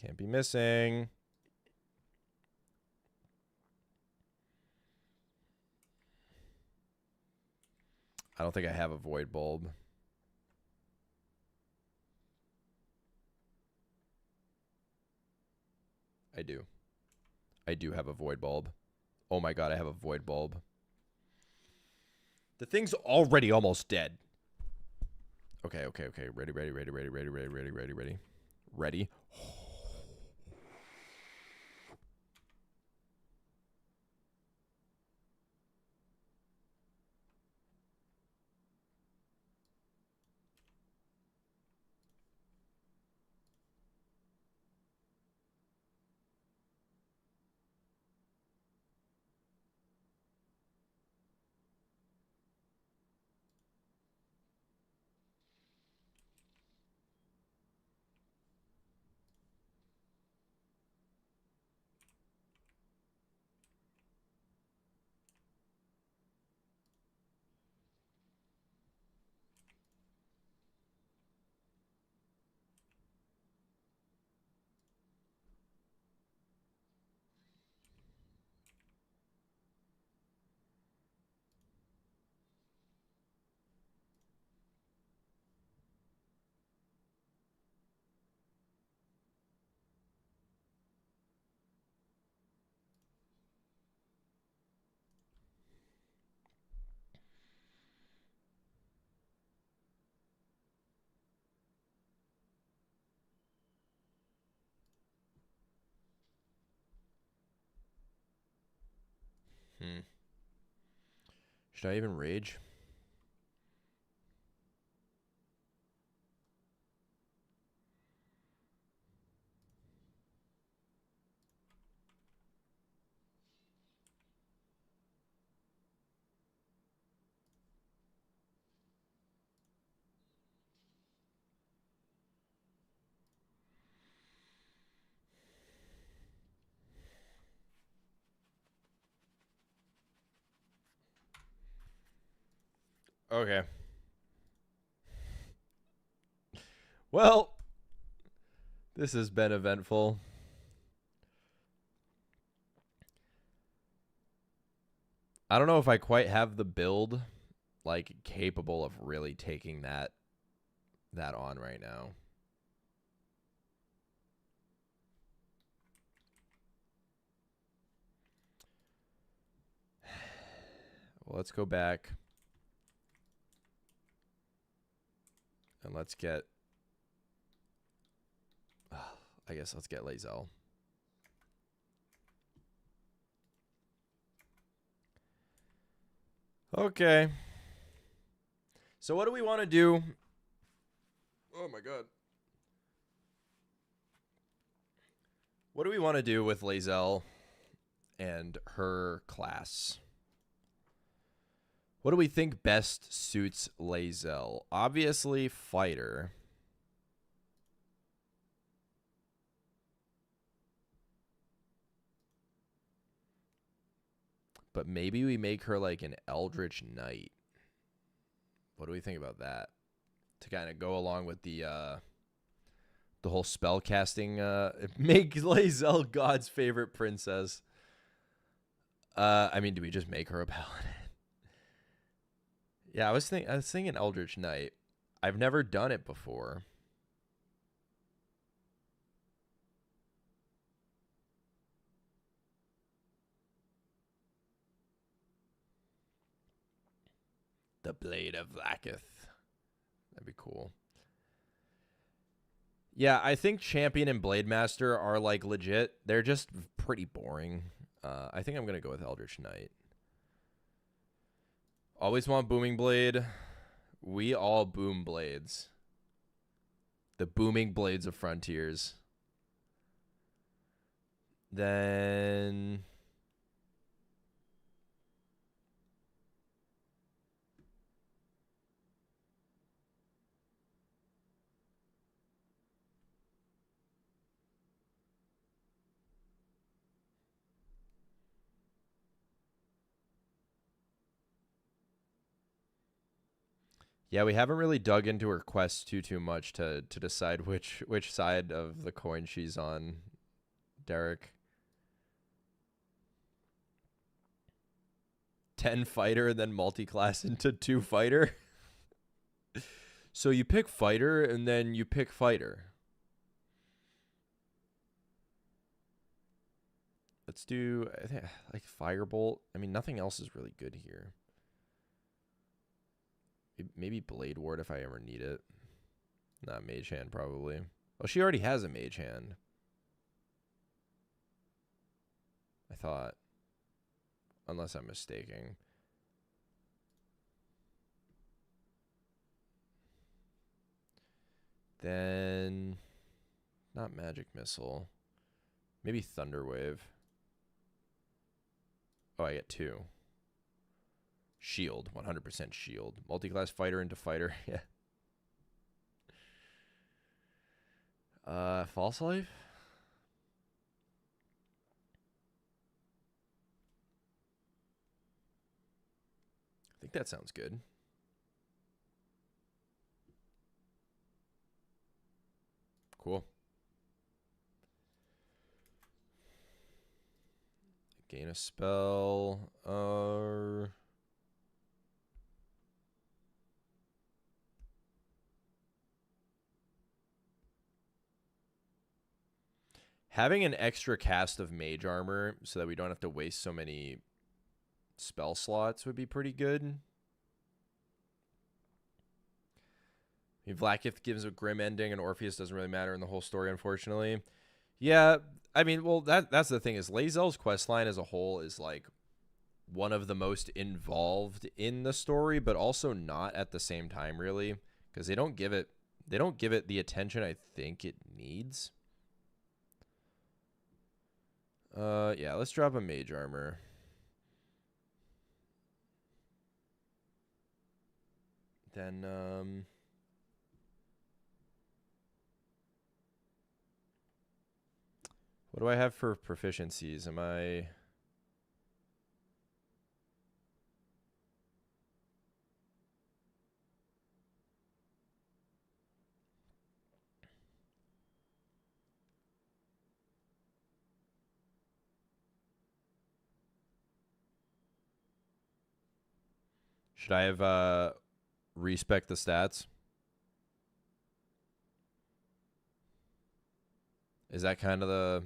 Can't be missing. I don't think I have a Void Bulb. I do. I do have a Void Bulb. Oh my god, I have a Void Bulb. The thing's already almost dead. Okay. Ready. Ready. Should I even rage? Okay. Well, this has been eventful. I don't know if I quite have the build like capable of really taking that on right now. Well, let's go back. And let's get... I guess let's get WYLL. Okay. So what do we want to do? Oh my god. What do we want to do with WYLL and her class? What do we think best suits WYLL? Obviously, fighter. But maybe we make her like an Eldritch Knight. What do we think about that? To kind of go along with the whole spell casting, make WYLL God's favorite princess. I mean, do we just make her a paladin? Yeah, I was thinking Eldritch Knight. I've never done it before. The Blade of Vlaakith. That'd be cool. Yeah, I think Champion and Blade Master are like legit. They're just pretty boring. I think I'm gonna go with Eldritch Knight. Always want Booming Blade. We all boom blades. The booming blades of frontiers. Then... yeah, we haven't really dug into her quest too much to decide which side of the coin she's on, Derek. 10 fighter and then multi-class into 2 fighter. So you pick fighter and then you pick fighter. Let's do, I think, like Firebolt. I mean, nothing else is really good here. Maybe Blade Ward if I ever need it. Not Mage Hand, probably. Well, she already has a Mage Hand. I thought. Unless I'm mistaken. Then... not Magic Missile. Maybe Thunderwave. Oh, I get 2. Shield. 100% shield. Multi-class fighter into fighter. Yeah. False Life? I think that sounds good. Cool. Gain a spell. Having an extra cast of mage armor so that we don't have to waste so many spell slots would be pretty good. I mean, Vlaakith gives a grim ending, and Orpheus doesn't really matter in the whole story, unfortunately. Yeah, I mean, well, that's the thing is WYLL's questline as a whole is like one of the most involved in the story, but also not at the same time, really, because they don't give it the attention I think it needs. Yeah, let's drop a mage armor. Then, what do I have for proficiencies? Am I... should I have, respec the stats? Is that kind of the...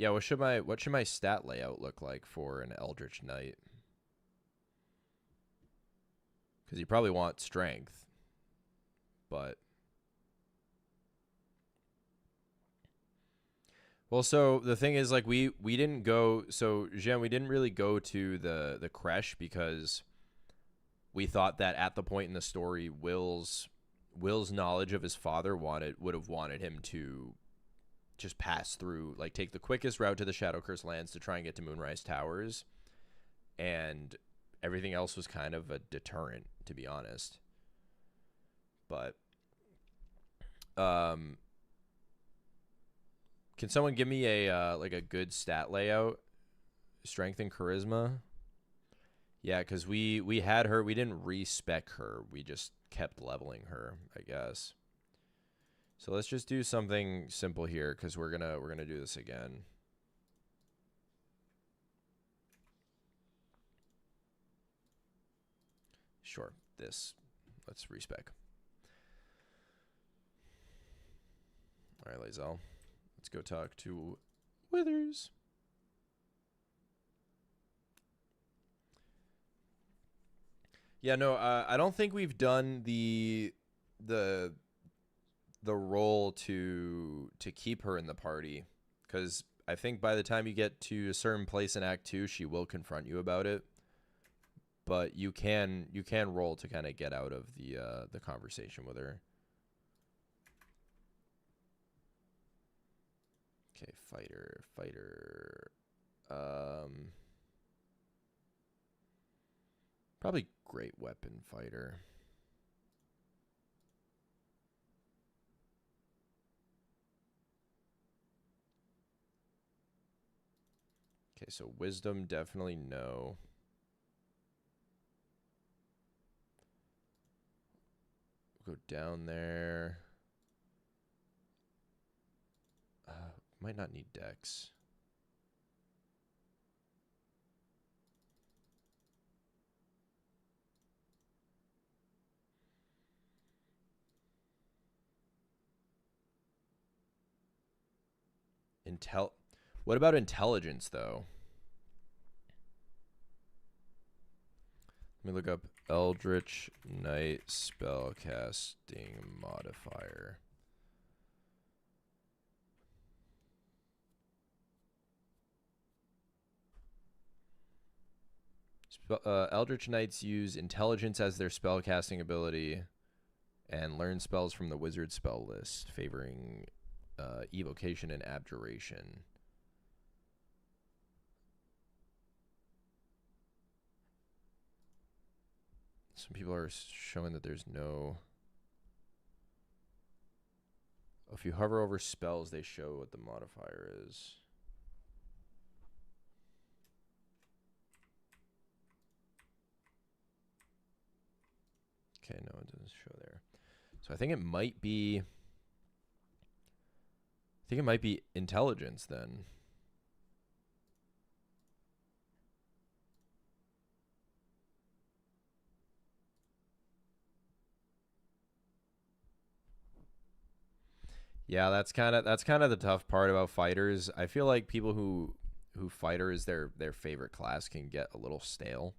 Yeah, what should my stat layout look like for an Eldritch Knight? Because you probably want strength, but well, so the thing is, like, we didn't go. So Jen, we didn't really go to the creche because we thought that at the point in the story, Will's knowledge of his father would have wanted him to just pass through, like, take the quickest route to the Shadow Curse lands to try and get to Moonrise Towers, and everything else was kind of a deterrent, to be honest. But can someone give me a like a good stat layout? Strength and charisma. Yeah, because we had her. We didn't respec her. We just kept leveling her, I guess. So let's just do something simple here because we're gonna do this again. Sure, this. Let's respec. All right, Lae'zel. Let's go talk to Withers. Yeah, no, I don't think we've done the role to keep her in the party, because I think by the time you get to a certain place in Act 2, she will confront you about it. But you can roll to kind of get out of the conversation with her. Okay, fighter. Probably great weapon fighter. Okay, so wisdom, definitely no. We'll go down there. Might not need dex. What about intelligence, though? Let me look up Eldritch Knight spellcasting modifier. Eldritch Knights use intelligence as their spellcasting ability and learn spells from the wizard spell list, favoring evocation and abjuration. Some people are showing that there's no... If you hover over spells, they show what the modifier is. Okay, no, it doesn't show there. So I think it might be... intelligence then. Yeah, that's kind of the tough part about fighters. I feel like people who fighter is their favorite class can get a little stale.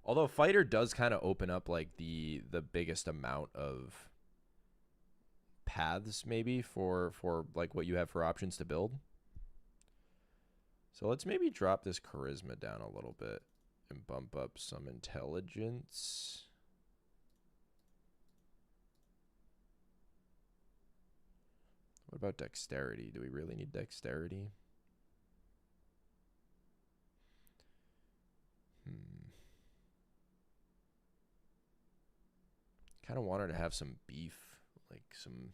Although fighter does kind of open up like the biggest amount of paths maybe for like what you have for options to build. So let's maybe drop this charisma down a little bit and bump up some intelligence. What about dexterity? Do we really need dexterity? Kind of wanted to have some beef, like some...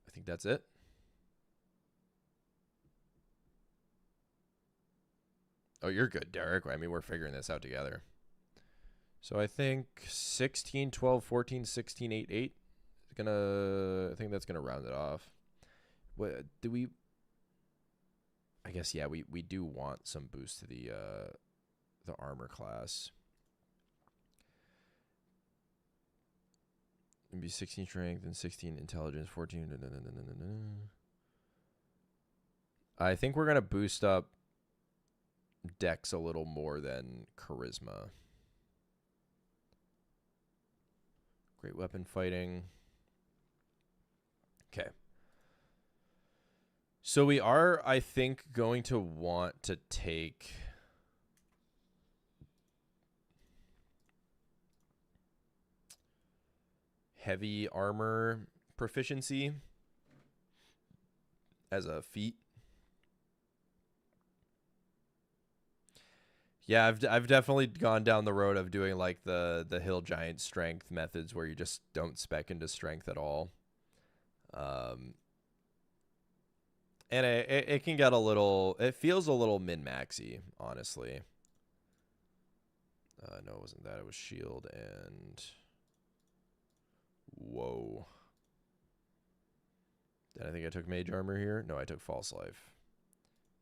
I think that's it. Oh, you're good, Derek. I mean, we're figuring this out together. So I think 16, 12, 14, 16, 8, 8 is gonna... I think that's gonna round it off. What do we... I guess, yeah, we do want some boost to the armor class. It'd be 16 strength and 16 intelligence, 14. I think we're going to boost up Dex a little more than Charisma. Great weapon fighting. Okay. So we are, I think, going to want to take heavy armor proficiency as a feat. Yeah, I've definitely gone down the road of doing like the hill giant strength methods where you just don't spec into strength at all. And it can get a little, it feels a little min-maxy, honestly. No, it wasn't that. It was shield and... Whoa. Then I think I took mage armor here. No, I took false life.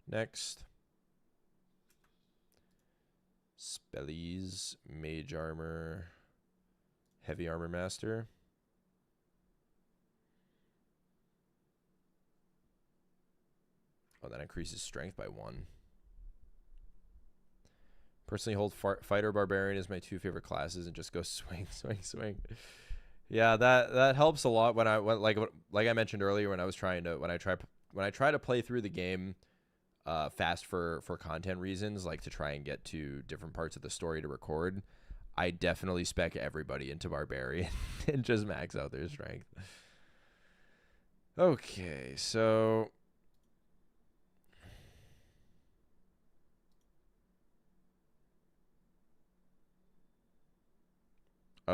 Next. Spellies, mage armor, heavy armor master. Oh, that increases strength by 1. Personally hold fighter barbarian as my 2 favorite classes and just go swing, swing, swing. Yeah, that helps a lot when like I mentioned earlier when I try to play through the game fast for content reasons, like to try and get to different parts of the story to record. I definitely spec everybody into barbarian and just max out their strength. Okay, so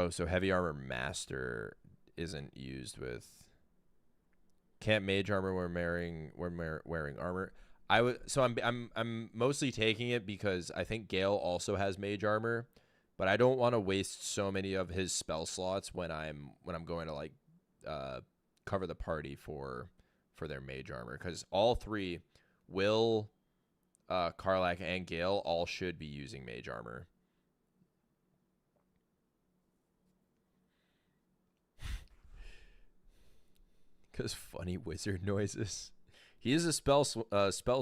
so heavy armor master isn't used with. Can't mage armor when wearing armor. I'm mostly taking it because I think Gale also has mage armor, but I don't want to waste so many of his spell slots when I'm going to like cover the party for their mage armor, because all 3, Will, Karlach, and Gale all should be using mage armor. Because funny wizard noises. He is a spell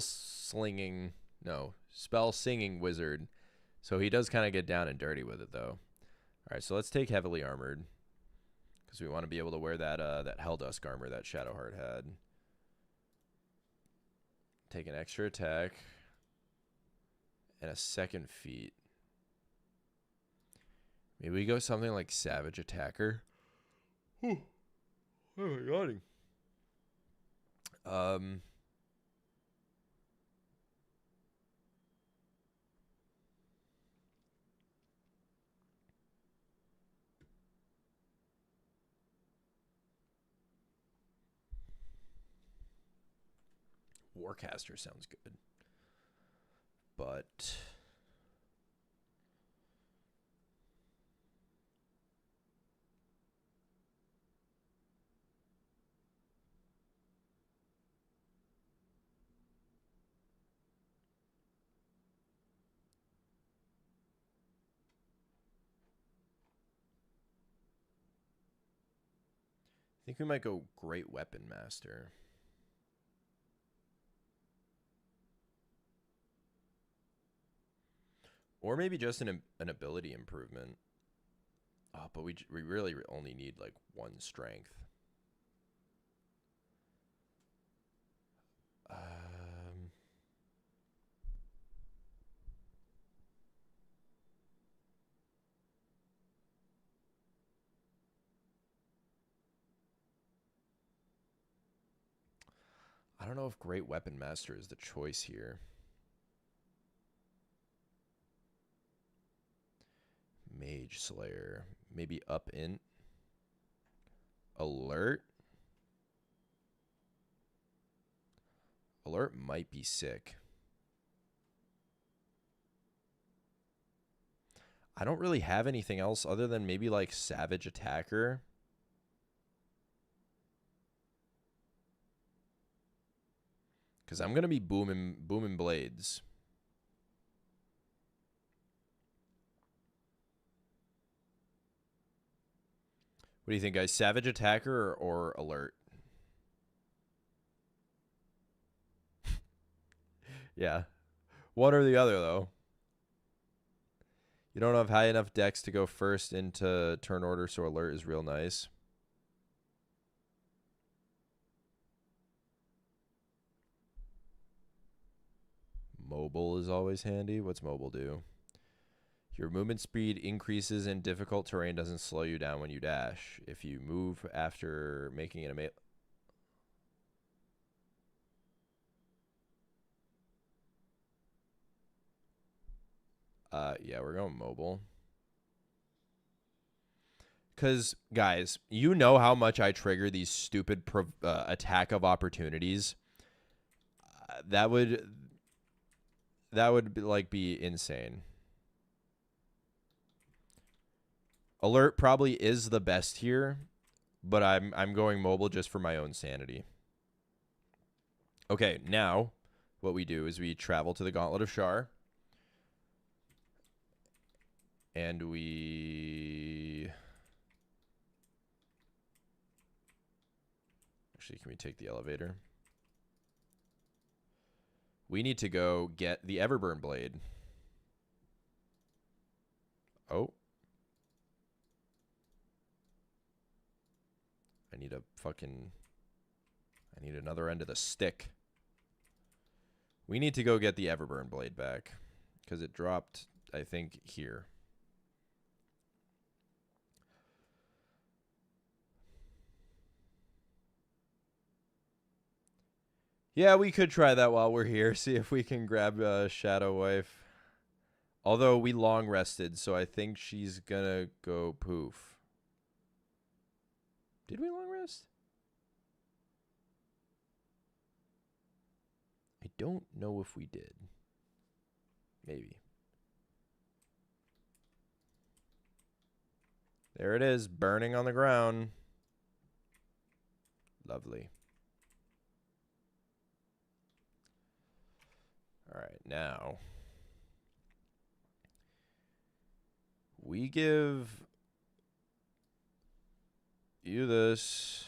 singing wizard, so he does kind of get down and dirty with it, though. All right, so let's take heavily armored because we want to be able to wear that that Helldusk armor that Shadowheart had. Take an extra attack and a second feat. Maybe we go something like Savage Attacker. Oh my god. Warcaster sounds good. But I think we might go Great Weapon Master. Or maybe just an ability improvement. Oh, but we really only need like 1 strength. I don't know if Great Weapon Master is the choice here. Mage Slayer. Maybe up int. Alert. Alert might be sick. I don't really have anything else other than maybe like Savage Attacker. Because I'm going to be booming blades. What do you think, guys? Savage Attacker or Alert? Yeah. One or the other, though. You don't have high enough decks to go first into turn order, so Alert is real nice. Mobile is always handy. What's mobile do? Your movement speed increases in difficult terrain, doesn't slow you down when you dash. If you move after making it a yeah, we're going mobile. Because, guys, you know how much I trigger these stupid attack of opportunities. That would be, like, be insane. Alert probably is the best here, but I'm going mobile just for my own sanity. Okay, now what we do is we travel to the Gauntlet of Shar. And we... Actually, can we take the elevator? We need to go get the Everburn Blade. Oh. I need another end of the stick. We need to go get the Everburn Blade back. Because it dropped, I think, here. Yeah, we could try that while we're here. See if we can grab Shadow Wife. Although we long rested, so I think she's gonna go poof. Did we long rest? I don't know if we did. Maybe. There it is, burning on the ground. Lovely. All right, now we give you this.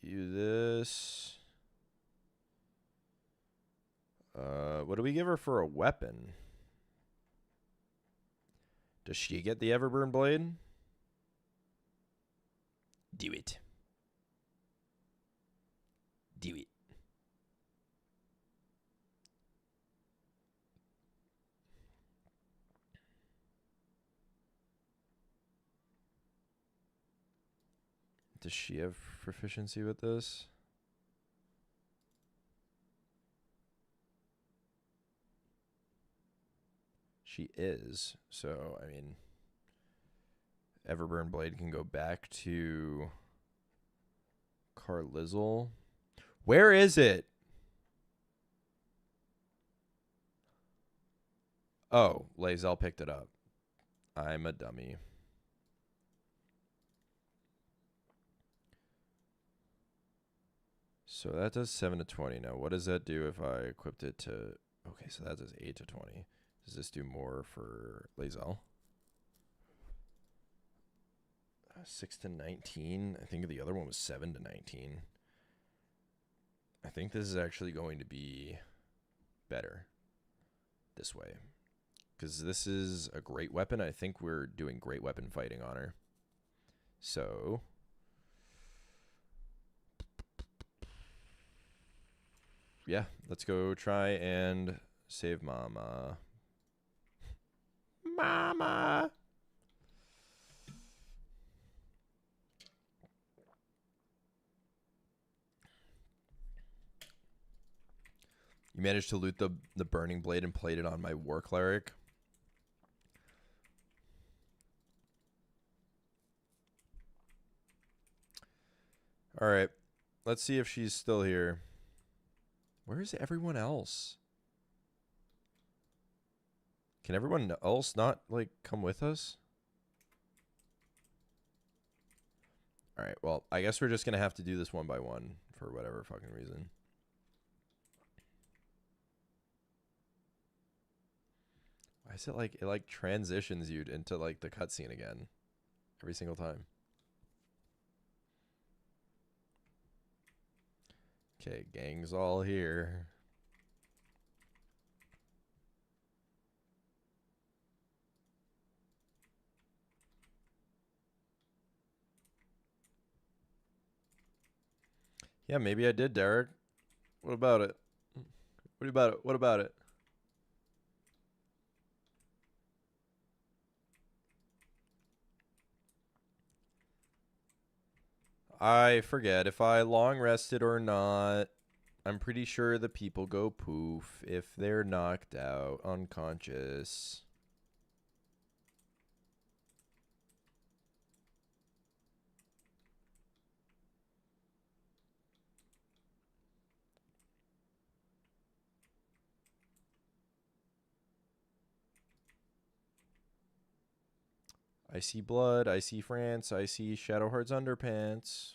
You this. What do we give her for a weapon? Does she get the Everburn Blade? Do it. Do it. Does she have proficiency with this? She is. So, I mean, Everburn Blade can go back to Carlizzle. Where is it? Oh, Lae'zel picked it up. I'm a dummy. So that does 7 to 20. Now, what does that do if I equipped it to... Okay, so that does 8 to 20. Does this do more for Lae'zel? 6 to 19. I think the other one was 7 to 19. I think this is actually going to be better this way. Because this is a great weapon. I think we're doing great weapon fighting on her. So... yeah, let's go try and save Mama. Mama! You managed to loot the Burning Blade and played it on my War Cleric. Alright, let's see if she's still here. Where is everyone else? Can everyone else not, like, come with us? Alright, well, I guess we're just going to have to do this one by one for whatever fucking reason. Why is it like, it like transitions you into, like, the cutscene again? every single time. Okay, gang's all here. Yeah, maybe I did, Derek. What about it? What about it? What about it? I forget if I long rested or not. I'm pretty sure the people go poof if they're knocked out, unconscious. I see blood, I see France, I see Shadowheart's underpants.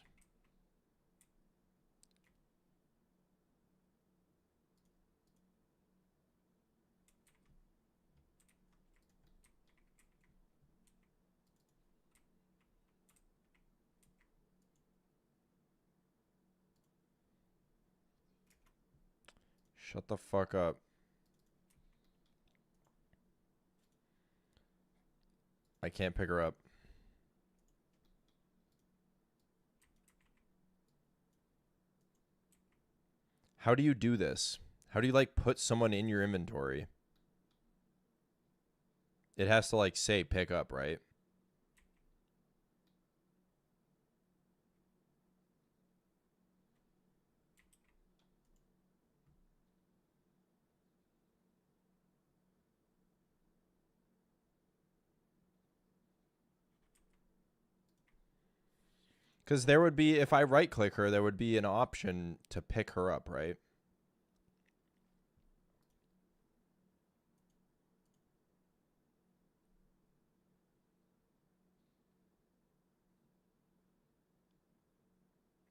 Shut the fuck up. I can't pick her up. How do you do this? How do you, like, put someone in your inventory? It has to, like, say pick up, right? Because there would be, if I right click her, there would be an option to pick her up, right?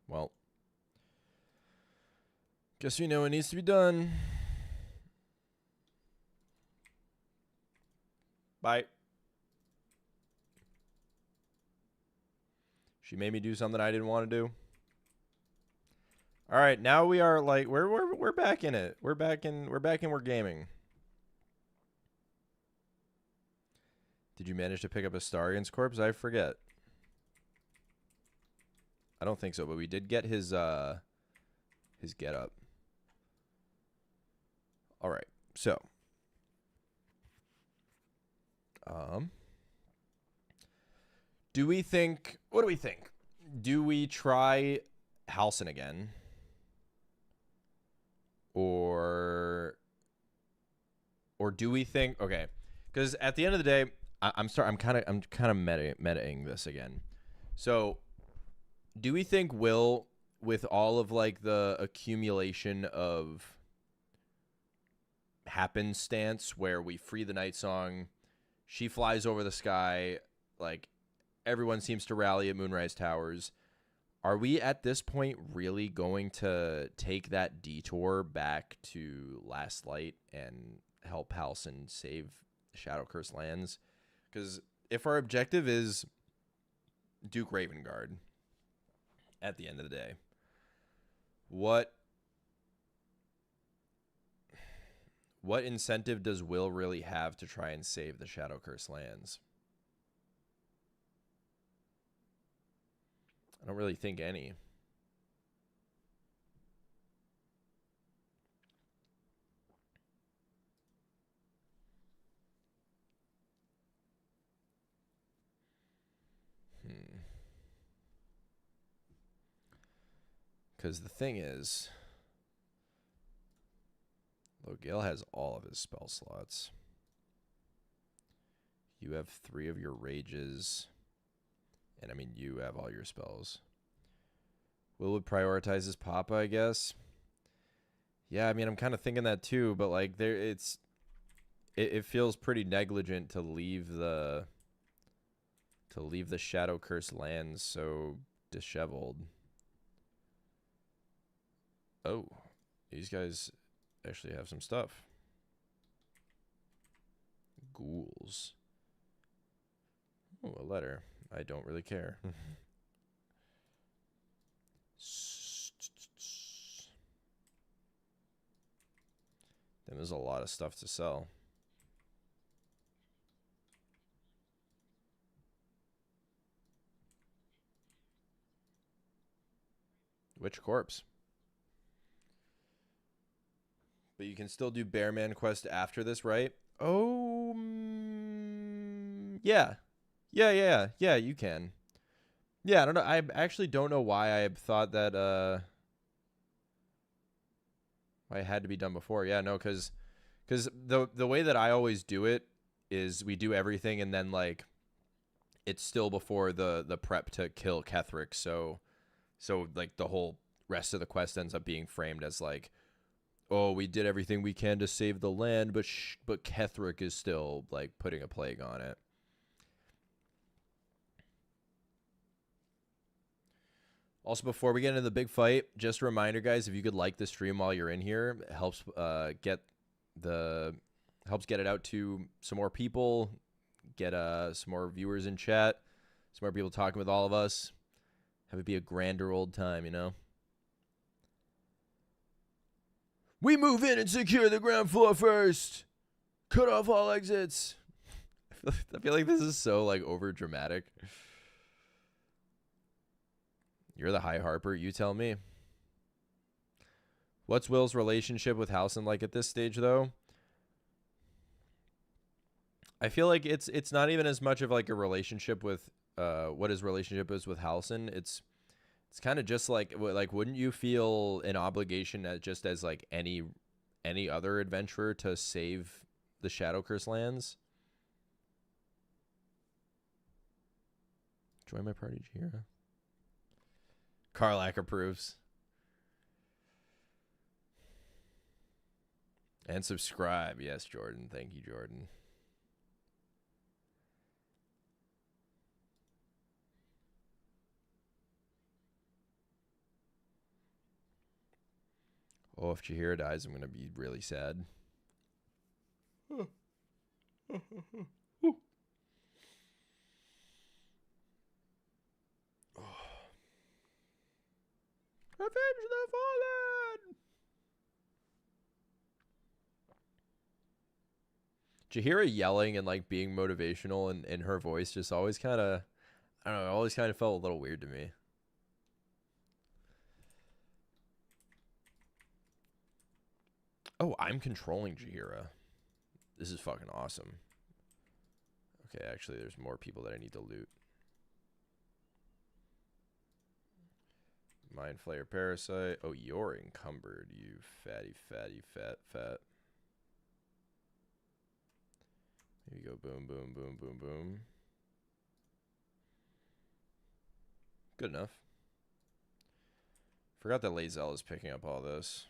Well, guess you know it needs to be done. Bye. She made me do something I didn't want to do. All right, now we are like we're back in it. We're gaming. Did you manage to pick up a Starian's corpse? I forget. I don't think so, but we did get his get up. All right. So, do we think, what do we think? Do we try Halcyon again? Or do we think, okay, because at the end of the day, I'm kind of metaing this again. So, do we think WYLL, with all of like the accumulation of happenstance where we free the Nightsong, she flies over the sky, like everyone seems to rally at Moonrise Towers, are we at this point really going to take that detour back to Last Light and help Halcyon save Shadow Curse lands? Because if our objective is Duke Ravengard at the end of the day, what incentive does WYLL really have to try and save the Shadow Curse lands? I don't really think any. Because the thing is, Logale has all of his spell slots. You have 3 of your rages. And I mean, you have all your spells. WYLL would prioritize his Papa, I guess. Yeah, I mean, I'm kind of thinking that too, but like it feels pretty negligent to leave the Shadow Curse lands so disheveled. Oh, these guys actually have some stuff. Ghouls. Oh, a letter. I don't really care. Then there's a lot of stuff to sell. Which corpse? But you can still do Bearman quest after this, right? Oh, yeah. Yeah, you can. Yeah, I don't know. I actually don't know why I thought that why it had to be done before. Yeah, no, because the way that I always do it is we do everything and then like it's still before the prep to kill Ketherick. So like the whole rest of the quest ends up being framed as like, oh, we did everything we can to save the land, but Ketherick is still like putting a plague on it. Also, before we get into the big fight, just a reminder, guys, if you could like the stream while you're in here, it helps get it out to some more people, get some more viewers in chat, some more people talking with all of us. Have it be a grander old time, you know? We move in and secure the ground floor first. Cut off all exits. I feel like this is so like over dramatic. You're the High Harper. You tell me. What's Will's relationship with Halsin like at this stage, though? I feel like it's not even as much of like a relationship with what his relationship is with Halsin. It's kind of just like wouldn't you feel an obligation just as like any other adventurer to save the Shadow Curse lands? Join my party, Jira. Karlak approves. And subscribe. Yes, Jordan. Thank you, Jordan. Oh, if Chihira dies, I'm going to be really sad. Avenge the Fallen! Chihira yelling and like being motivational and in her voice just always kind of, I don't know, always kind of felt a little weird to me. Oh, I'm controlling Chihira. This is fucking awesome. Okay, actually, there's more people that I need to loot. Mind Flayer Parasite. Oh, you're encumbered, you fatty. Here you go. Boom, boom, boom, boom, boom. Good enough. Forgot that Lae'zel is picking up all this.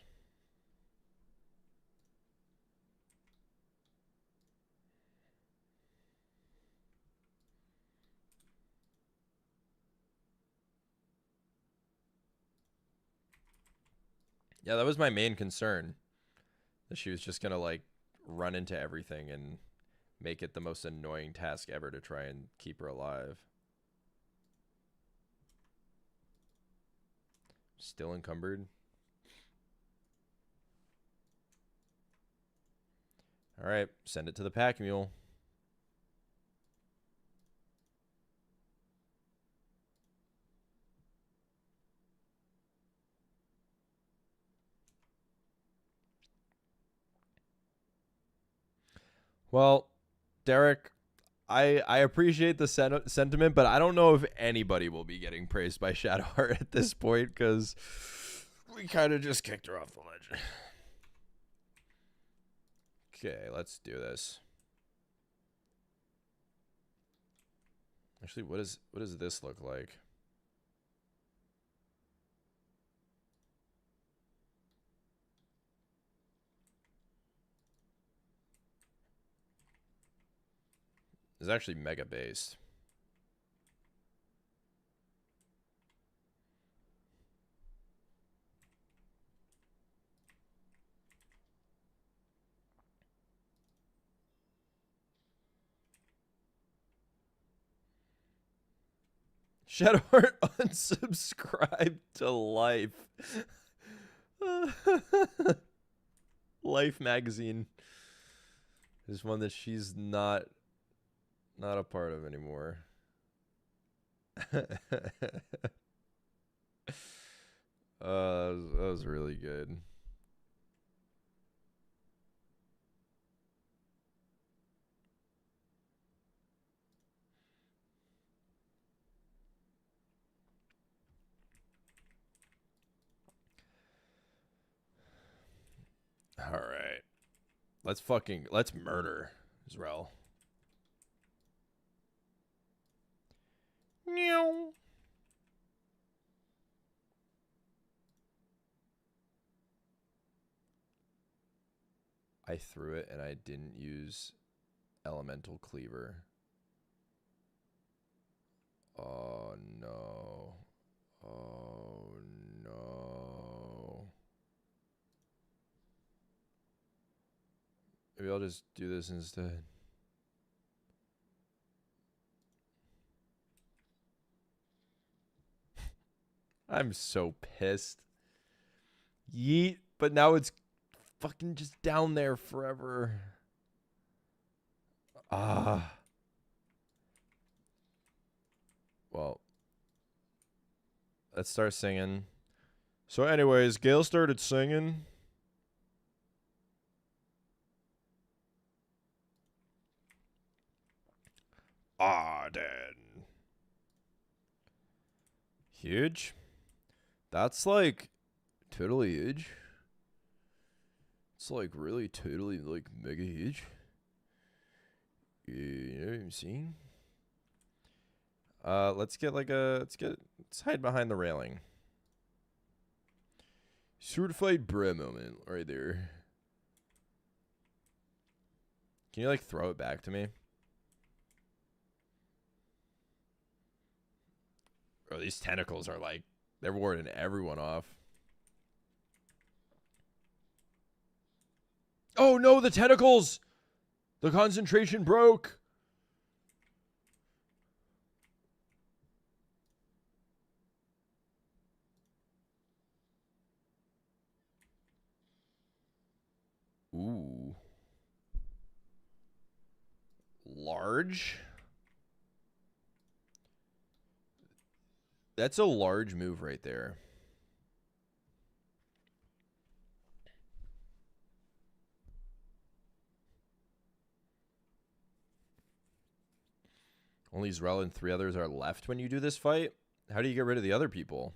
Yeah, that was my main concern. That she was just going to, like, run into everything and make it the most annoying task ever to try and keep her alive. Still encumbered. All right, send it to the pack mule. Well, Derek, I appreciate the sentiment, but I don't know if anybody will be getting praised by Shadowheart at this point because we kind of just kicked her off the ledge. Okay, let's do this. Actually, what does this look like? It's actually mega based. Shadowheart unsubscribed to Life. Life magazine is one that she's not a part of anymore. That was really good. All right. Let's murder Israel. Meow. I threw it and I didn't use elemental cleaver. Oh no. Oh no. Maybe I'll just do this instead. I'm so pissed. Yeet, but now it's fucking just down there forever. Ah. Well, let's start singing. So anyways, Gail started singing. Arden. Huge? That's like totally huge. It's like really totally like mega huge. You know what I'm saying? Let's hide behind the railing. Certified bro moment right there. Can you like throw it back to me? Bro, these tentacles are like, they're warding everyone off. Oh no, the tentacles! The concentration broke! Ooh. Large? That's a large move right there. Only Zrel and 3 others are left when you do this fight? How do you get rid of the other people?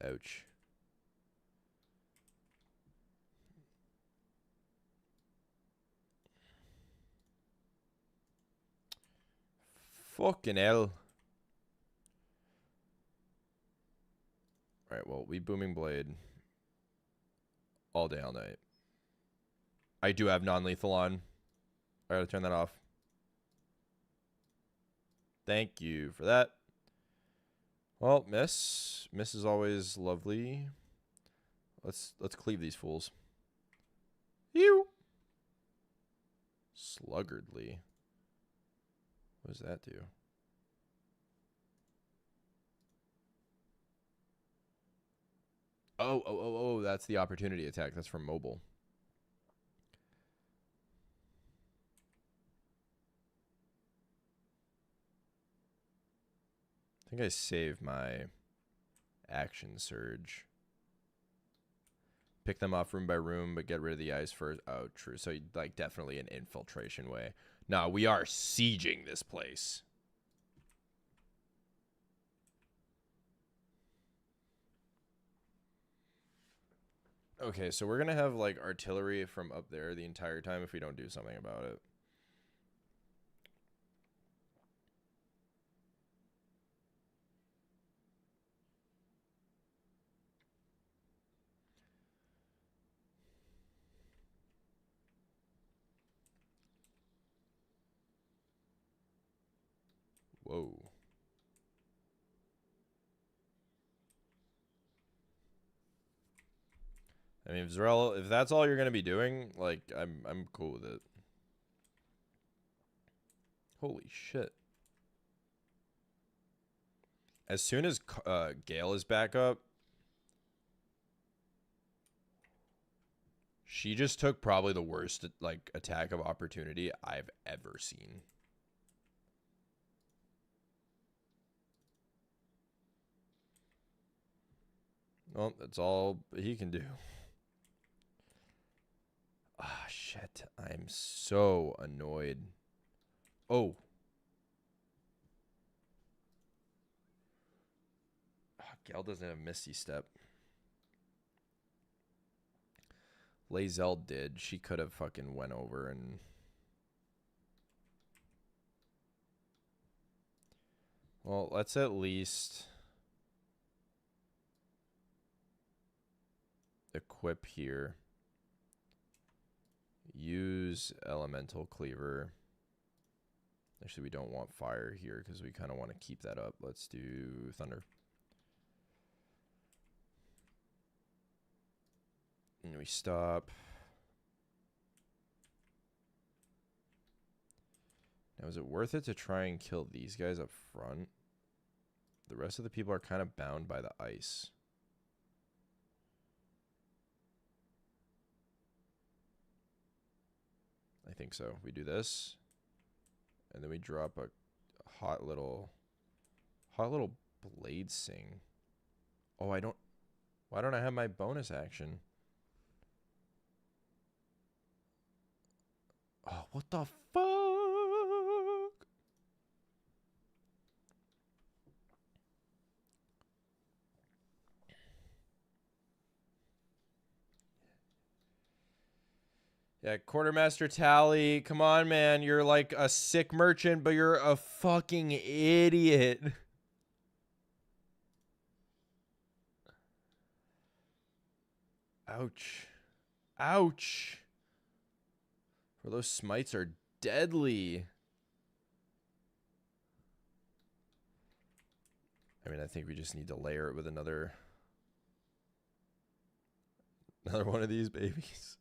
Ouch. Fucking hell. Alright, well, we Booming Blade all day, all night. I do have non-lethal on. I gotta turn that off. Thank you for that. Well, miss. Miss is always lovely. Let's cleave these fools. You. Sluggardly. What does that do? Oh, that's the opportunity attack. That's from mobile. I think I saved my action surge. Pick them off room by room, but get rid of the ice first. Oh, true. So, like, definitely an infiltration way. No, we are sieging this place. Okay, so we're going to have, like, artillery from up there the entire time if we don't do something about it. Whoa. I mean, Zrel, if that's all you're going to be doing, like, I'm cool with it. Holy shit. As soon as Gale is back up, she just took probably the worst like attack of opportunity I've ever seen. Well, that's all he can do. Ah, shit. I'm so annoyed. Oh. Gale doesn't have Misty Step. Lazelle did. She could have fucking went over and... Well, let's at least... equip here. Use Elemental Cleaver. Actually, we don't want fire here because we kind of want to keep that up. Let's do Thunder. And we stop. Now, is it worth it to try and kill these guys up front? The rest of the people are kind of bound by the ice. I think so. We do this. And then we drop a hot little blade sing. Oh, I don't... Why don't I have my bonus action? Oh, what the fuck? Yeah, Quartermaster Tally. Come on, man. You're like a sick merchant, but you're a fucking idiot. Ouch. Ouch. For those smites are deadly. I mean, I think we just need to layer it with another one of these babies.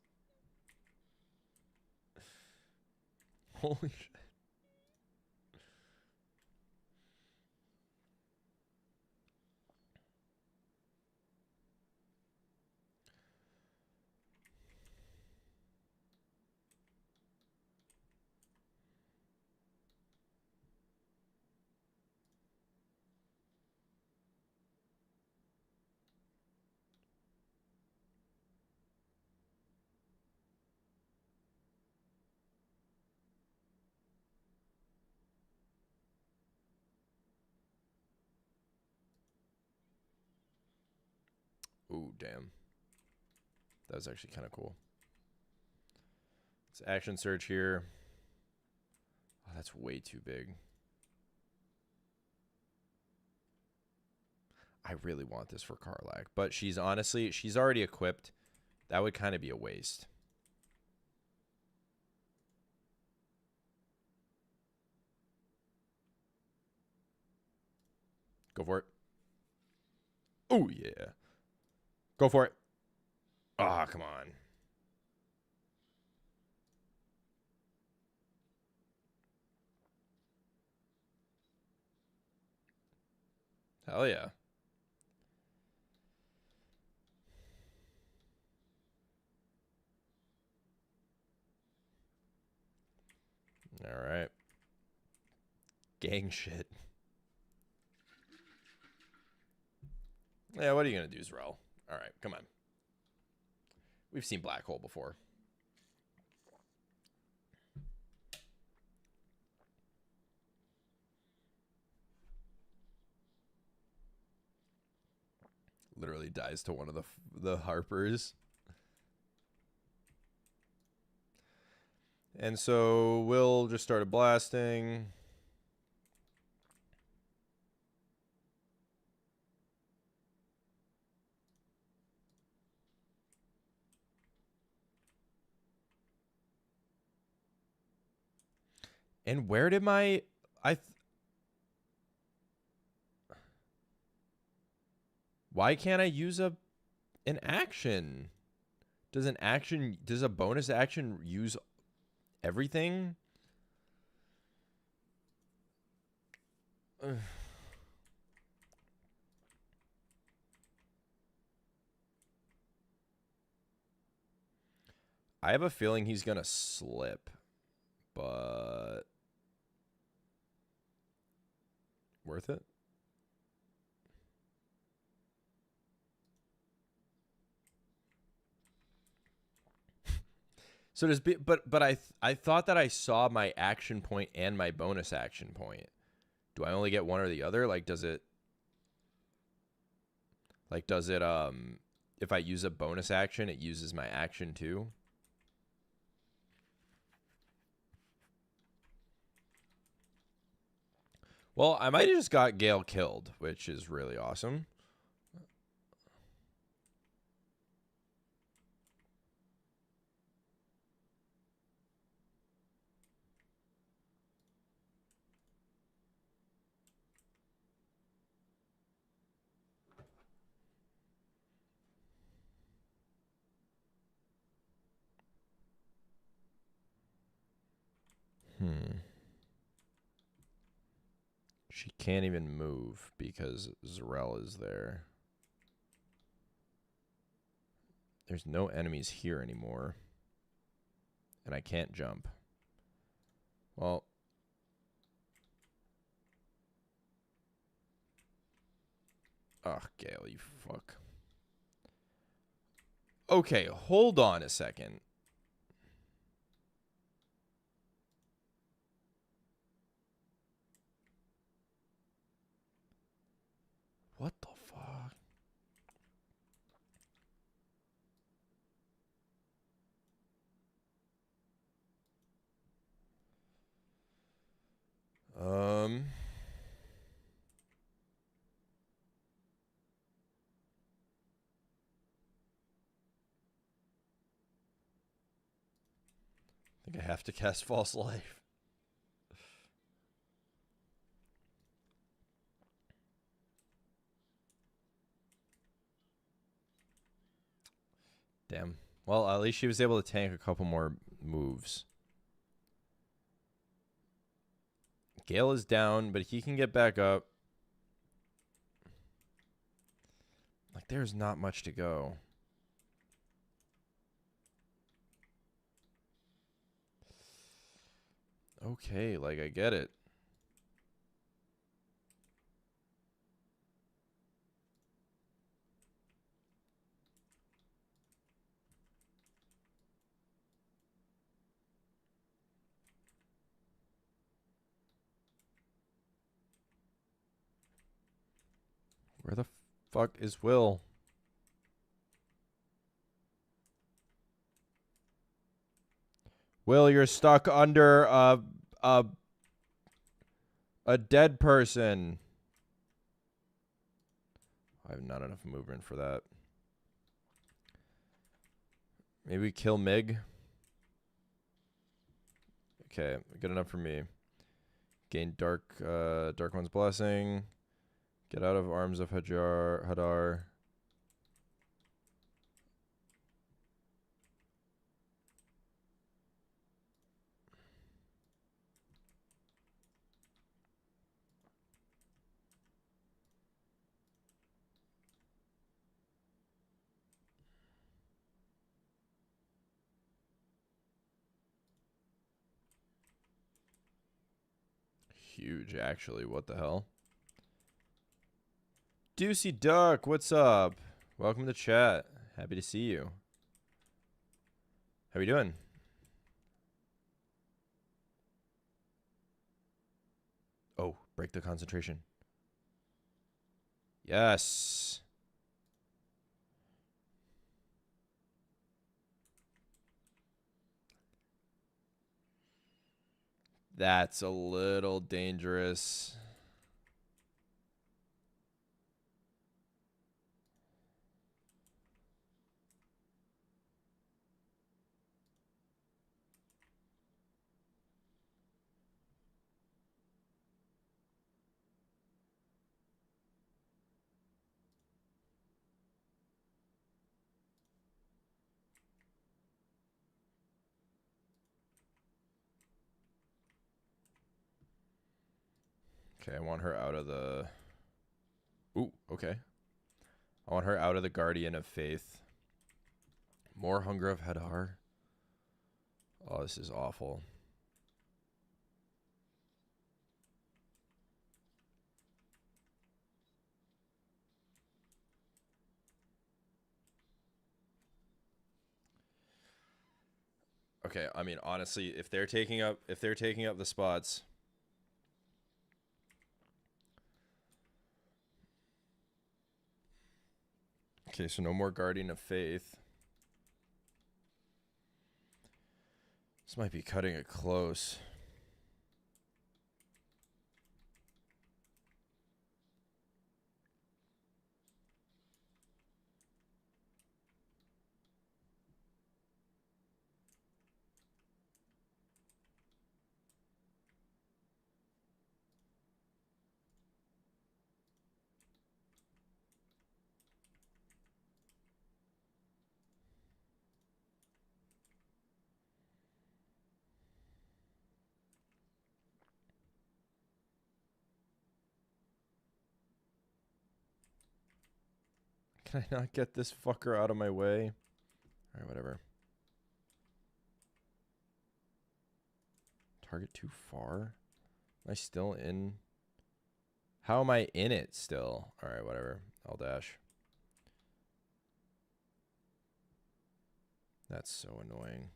Holy shit. Ooh, damn. That was actually kind of cool. It's action search here. Oh, that's way too big. I really want this for Karlak, but she's already equipped. That would kind of be a waste. Go for it. Oh, yeah. Go for it. Ah, oh, come on. Hell yeah. All right. Gang shit. Yeah, what are you going to do, Zrel? All right, come on. We've seen Black Hole before. Literally dies to one of the Harpers. And so Will just started blasting. And where did my... Why can't I use an action? Does a bonus action use everything? I have a feeling he's gonna slip, but worth it. So does but I thought that I saw my action point and my bonus action point. Do I only get one or the other? Like does it if I use a bonus action, it uses my action too? Well, I might have just got Gale killed, which is really awesome. She can't even move because Zarel is there. There's no enemies here anymore. And I can't jump. Well. Oh, Gale, you fuck. Okay, hold on a second. What the fuck? I think I have to cast False Life. Damn. Well, at least she was able to tank a couple more moves. Gale is down, but he can get back up. Like, there's not much to go. Okay, like, I get it. Where the fuck is Will? Will, you're stuck under a dead person. I have not enough movement for that. Maybe kill Mig. Okay, good enough for me. Gain Dark One's Blessing. Get out of arms of Hadar. Huge, actually. What the hell? Deucey Duck, what's up? Welcome to chat. Happy to see you. How are you doing? Oh, break the concentration. Yes. That's a little dangerous. Okay, I want her out of the... Ooh, okay. I want her out of the Guardian of Faith. More Hunger of Hadar. Oh, this is awful. Okay, I mean honestly, if they're taking up the spots. Okay, so no more Guardian of Faith. This might be cutting it close. Can I not get this fucker out of my way? Alright, whatever. Target too far? Am I still in? How am I in it still? Alright, whatever. I'll dash. That's so annoying.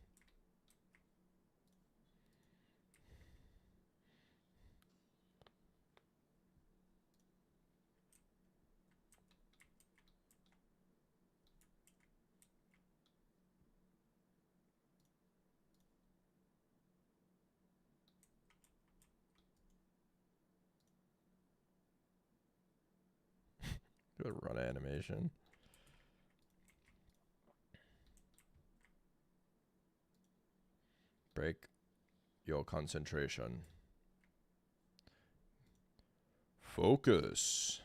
Good run animation. Break your concentration. Focus.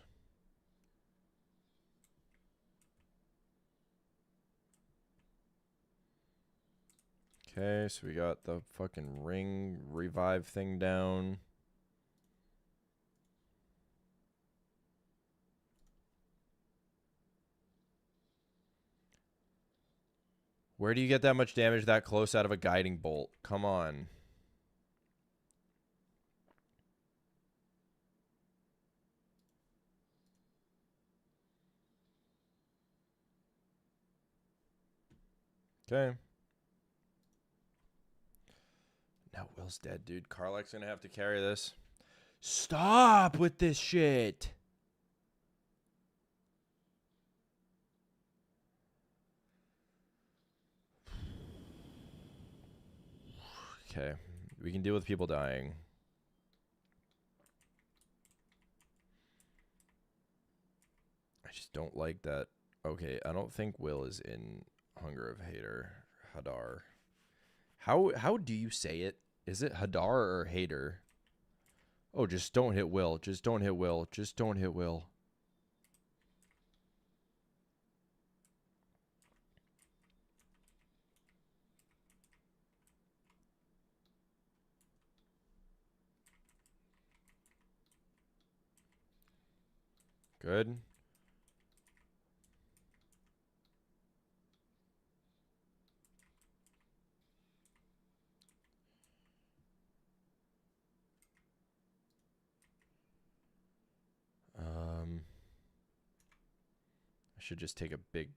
Okay, so we got the fucking ring revive thing down. Where do you get that much damage that close out of a guiding bolt? Come on. Okay. Now Will's dead, dude. Karlach's gonna have to carry this. Stop with this shit. Okay. We can deal with people dying. I just don't like that. Okay, I don't think Will is in Hunger of Hadar. How do you say it? Is it Hadar or Hader? Oh, just don't hit Will. Just don't hit Will. Just don't hit Will. Good. I should just take a big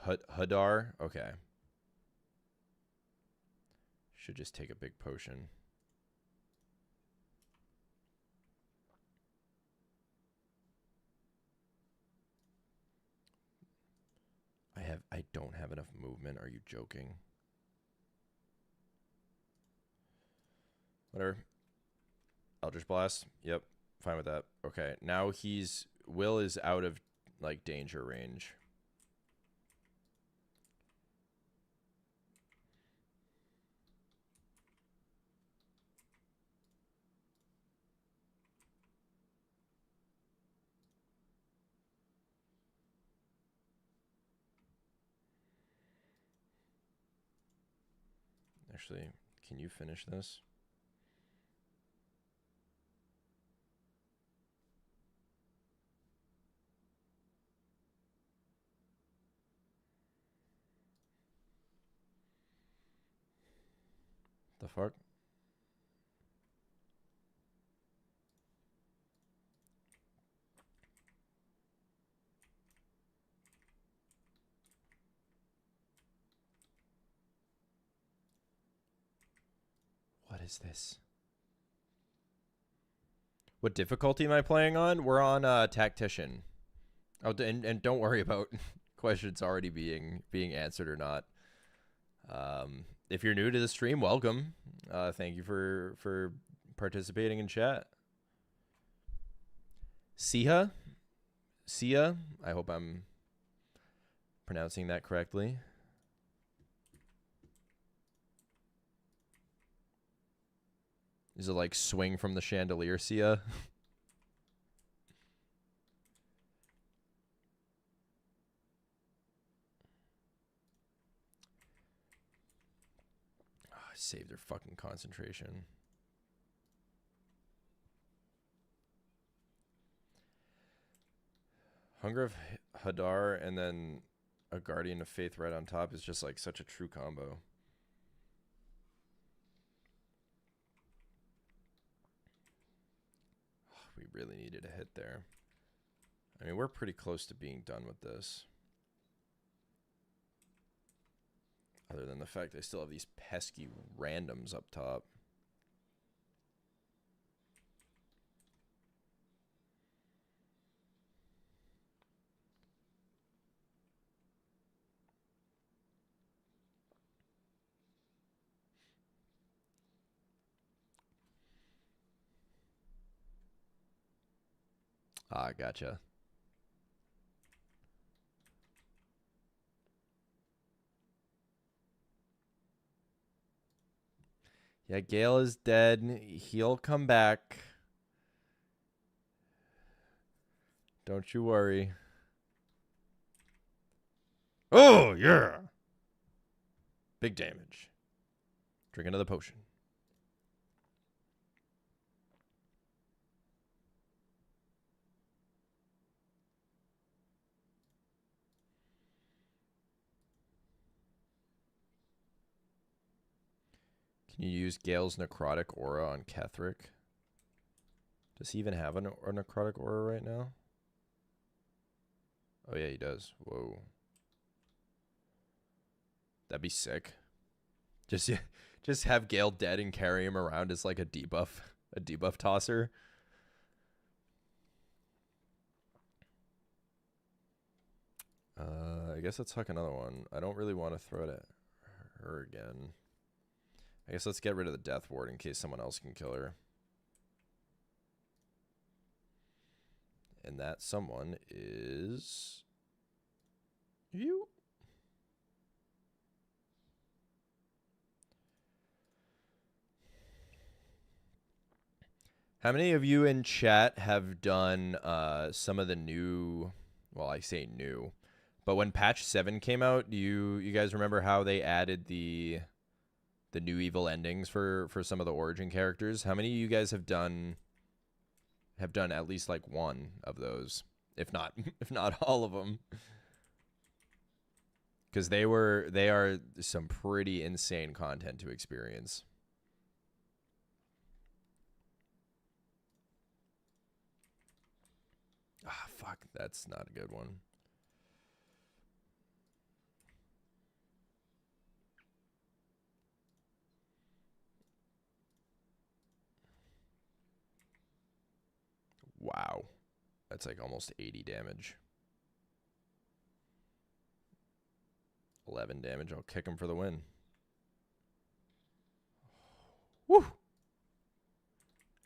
Hadar. Okay. Should just take a big potion. I don't have enough movement. Are you joking? Whatever. Eldritch Blast. Yep. Fine with that. Okay. Now Will is out of like danger range. Actually, can you finish this? fuck? What is this? What difficulty am I playing on? We're on Tactician. Oh, and don't worry about questions already being answered or not. If you're new to the stream, welcome. Thank you for participating in chat. Sia? I hope I'm pronouncing that correctly. Is it like swing from the chandelier, Sia? Oh, save their fucking concentration. Hunger of Hadar and then a Guardian of Faith right on top is just like such a true combo. We really needed a hit there. I mean, we're pretty close to being done with this. Other than the fact I still have these pesky randoms up top. Ah, gotcha. Yeah, Gale is dead. He'll come back. Don't you worry. Oh, yeah. Big damage. Drink another potion. Can you use Gale's necrotic aura on Kethric? Does he even have a necrotic aura right now? Oh, yeah, he does. Whoa. That'd be sick. Just have Gale dead and carry him around as like a debuff tosser. I guess let's huck another one. I don't really want to throw it at her again. I guess let's get rid of the Death Ward in case someone else can kill her. And that someone is you. How many of you in chat have done some of the new, well, I say new, but when patch 7 came out, do you guys remember how they added the new evil endings for some of the origin characters? How many of you guys have done at least like one of those, if not all of them? Because they are some pretty insane content to experience. Ah, fuck, that's not a good one. Wow. That's like almost 80 damage. 11 damage. I'll kick him for the win. Woo!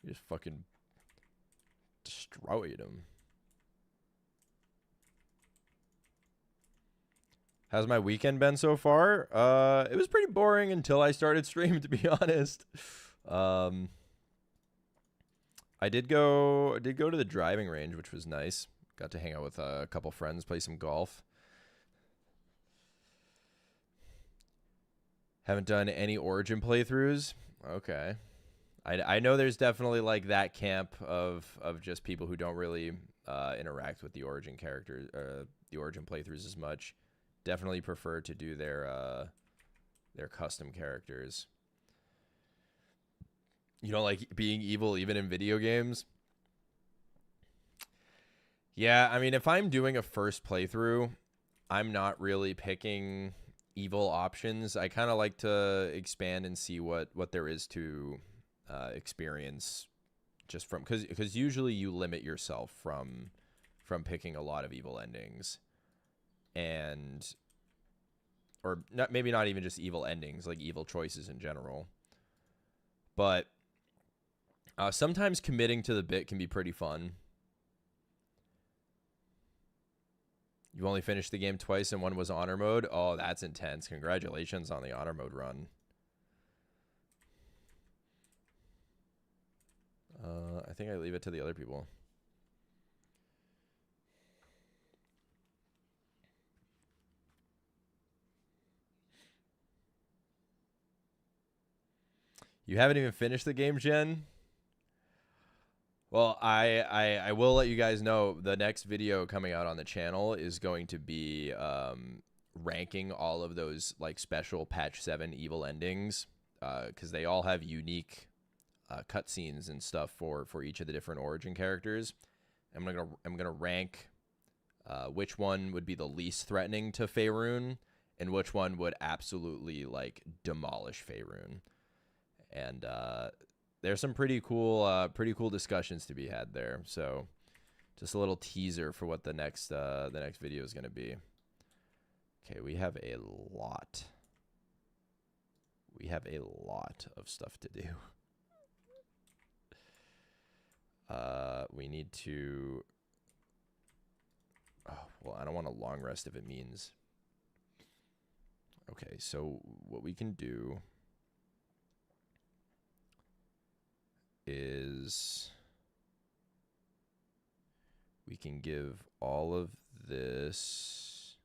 You just fucking destroyed him. How's my weekend been so far? It was pretty boring until I started streaming, to be honest. I did go to the driving range, which was nice. Got to hang out with a couple friends, play some golf. Haven't done any Origin playthroughs. Okay. I know there's definitely like that camp of just people who don't really interact with the Origin characters, the Origin playthroughs as much. Definitely prefer to do their custom characters. You don't like being evil even in video games? Yeah, I mean, if I'm doing a first playthrough, I'm not really picking evil options. I kind of like to expand and see what there is to experience just from because usually you limit yourself from picking a lot of evil endings and or not, maybe not even just evil endings, like evil choices in general. But sometimes committing to the bit can be pretty fun. You only finished the game twice and one was honor mode. Oh, that's intense. Congratulations on the honor mode run. I think I leave it to the other people. You haven't even finished the game, Jen? Well, I will let you guys know the next video coming out on the channel is going to be ranking all of those like special patch 7 evil endings because they all have unique cutscenes and stuff for each of the different origin characters. I'm gonna rank which one would be the least threatening to Faerun and which one would absolutely like demolish Faerun. And there's some pretty cool discussions to be had there. So just a little teaser for what the next video is going to be. Okay, we have a lot. We have a lot of stuff to do. We need to. Oh, well, I don't want a long rest if it means. Okay, so what we can do is we can give all of this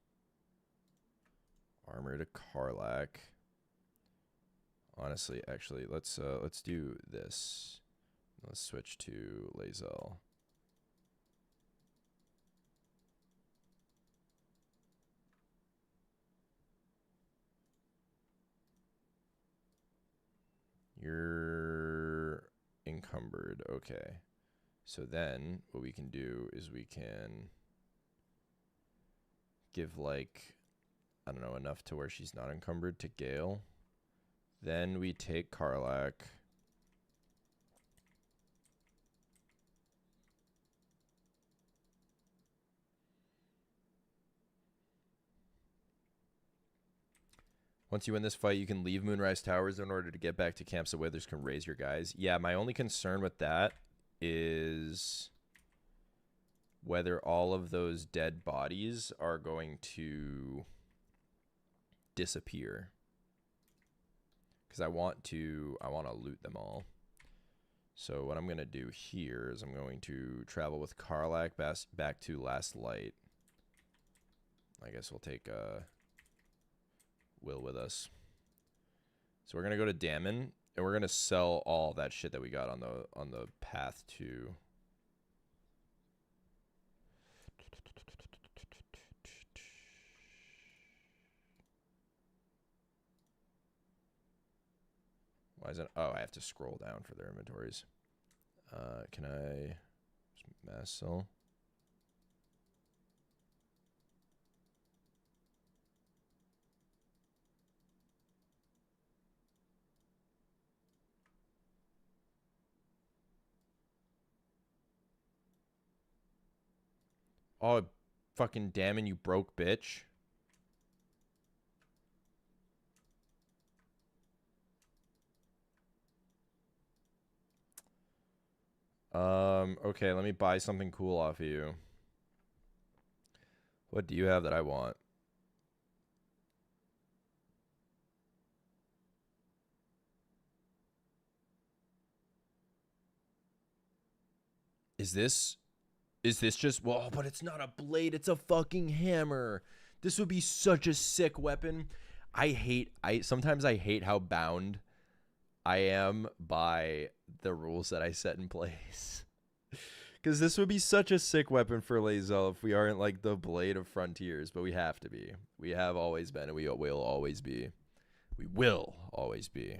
armor to Karlach. Honestly, actually, let's do this. Let's switch to WYLL. You're encumbered. Okay. So then what we can do is we can give like, I don't know, enough to where she's not encumbered to Gale. Then we take Karlach. Once you win this fight, you can leave Moonrise Towers in order to get back to camp so Withers can raise your guys. Yeah, my only concern with that is whether all of those dead bodies are going to disappear. Because I want to loot them all. So what I'm going to do here is I'm going to travel with Karlach back to Last Light. I guess we'll take WYLL with us. So we're going to go to Dammon, and we're going to sell all that shit that we got on the path to... Why is it? Oh, I have to scroll down for their inventories. Can I mass sell? Oh, fucking Dammon, you broke bitch. Okay, let me buy something cool off of you. What do you have that I want? Is this just, well, but it's not a blade, it's a fucking hammer. This would be such a sick weapon. Sometimes I hate how bound I am by the rules that I set in place. Because this would be such a sick weapon for WYLL if we aren't like the Blade of Frontiers, but we have to be. We have always been, and we will always be. We will always be.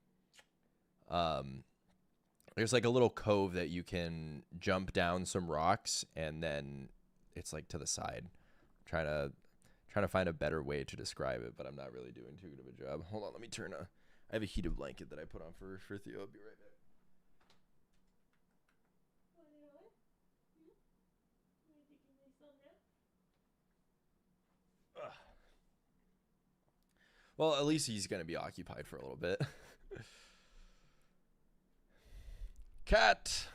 There's like a little cove that you can jump down some rocks, and then it's like to the side. Trying to find a better way to describe it, but I'm not really doing too good of a job. Hold on, let me turn a. I have a heated blanket that I put on for Theo. I'll be right back. Ugh. Well, at least he's gonna be occupied for a little bit. Cat.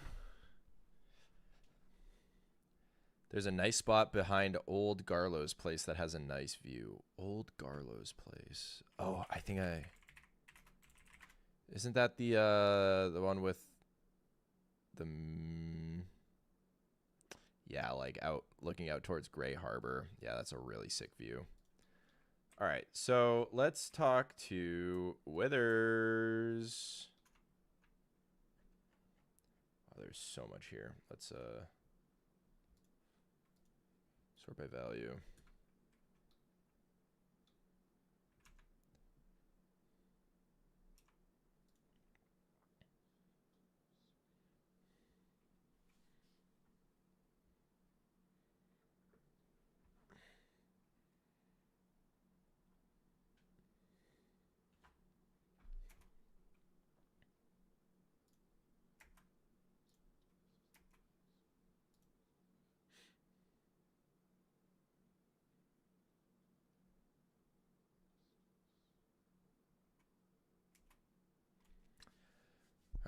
There's a nice spot behind Old Garlow's place that has a nice view. Old Garlow's place. Oh, I think I. Isn't that the one with the? Yeah, like out looking out towards Gray Harbor. Yeah, that's a really sick view. All right, so let's talk to Withers. Oh, there's so much here. Let's sort by value.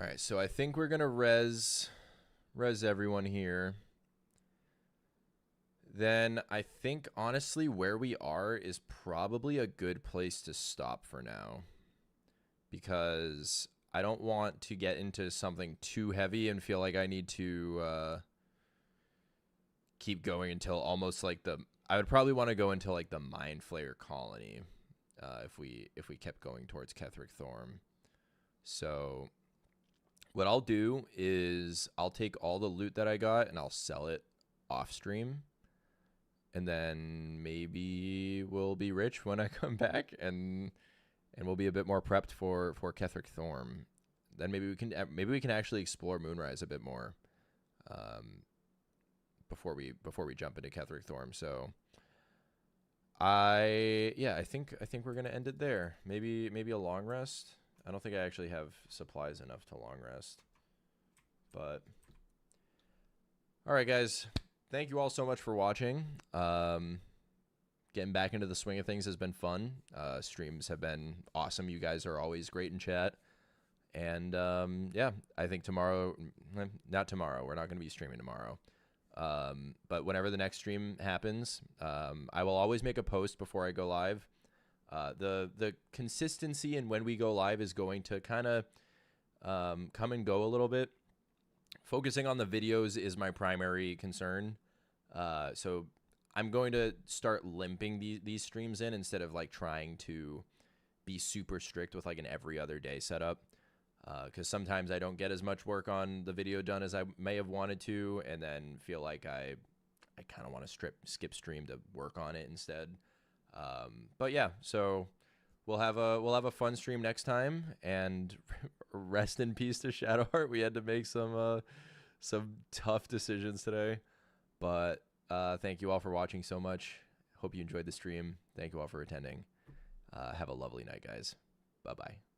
All right, so I think we're gonna res everyone here. Then I think honestly where we are is probably a good place to stop for now, because I don't want to get into something too heavy and feel like I need to keep going until almost like the. I would probably want to go until like the Mind Flayer colony, if we kept going towards Ketheric Thorm. So what I'll do is I'll take all the loot that I got and I'll sell it off stream, and then maybe we'll be rich when I come back, and we'll be a bit more prepped for Ketheric Thorm. Then maybe we can actually explore Moonrise a bit more, before we jump into Ketheric Thorm. So I think we're gonna end it there. Maybe a long rest. I don't think I actually have supplies enough to long rest. But all right, guys. Thank you all so much for watching. Getting back into the swing of things has been fun. Streams have been awesome. You guys are always great in chat. And yeah, I think tomorrow, not tomorrow. We're not going to be streaming tomorrow. But whenever the next stream happens, I will always make a post before I go live. The consistency in when we go live is going to kind of come and go a little bit. Focusing on the videos is my primary concern. So I'm going to start limping these streams in instead of like trying to be super strict with like an every other day setup. Because sometimes I don't get as much work on the video done as I may have wanted to, and then feel like I kind of want to skip stream to work on it instead. But yeah, so we'll have a fun stream next time, and rest in peace to Shadowheart. We had to make some tough decisions today, but thank you all for watching so much. Hope you enjoyed the stream. Thank you all for attending. Have a lovely night, guys. Bye-bye.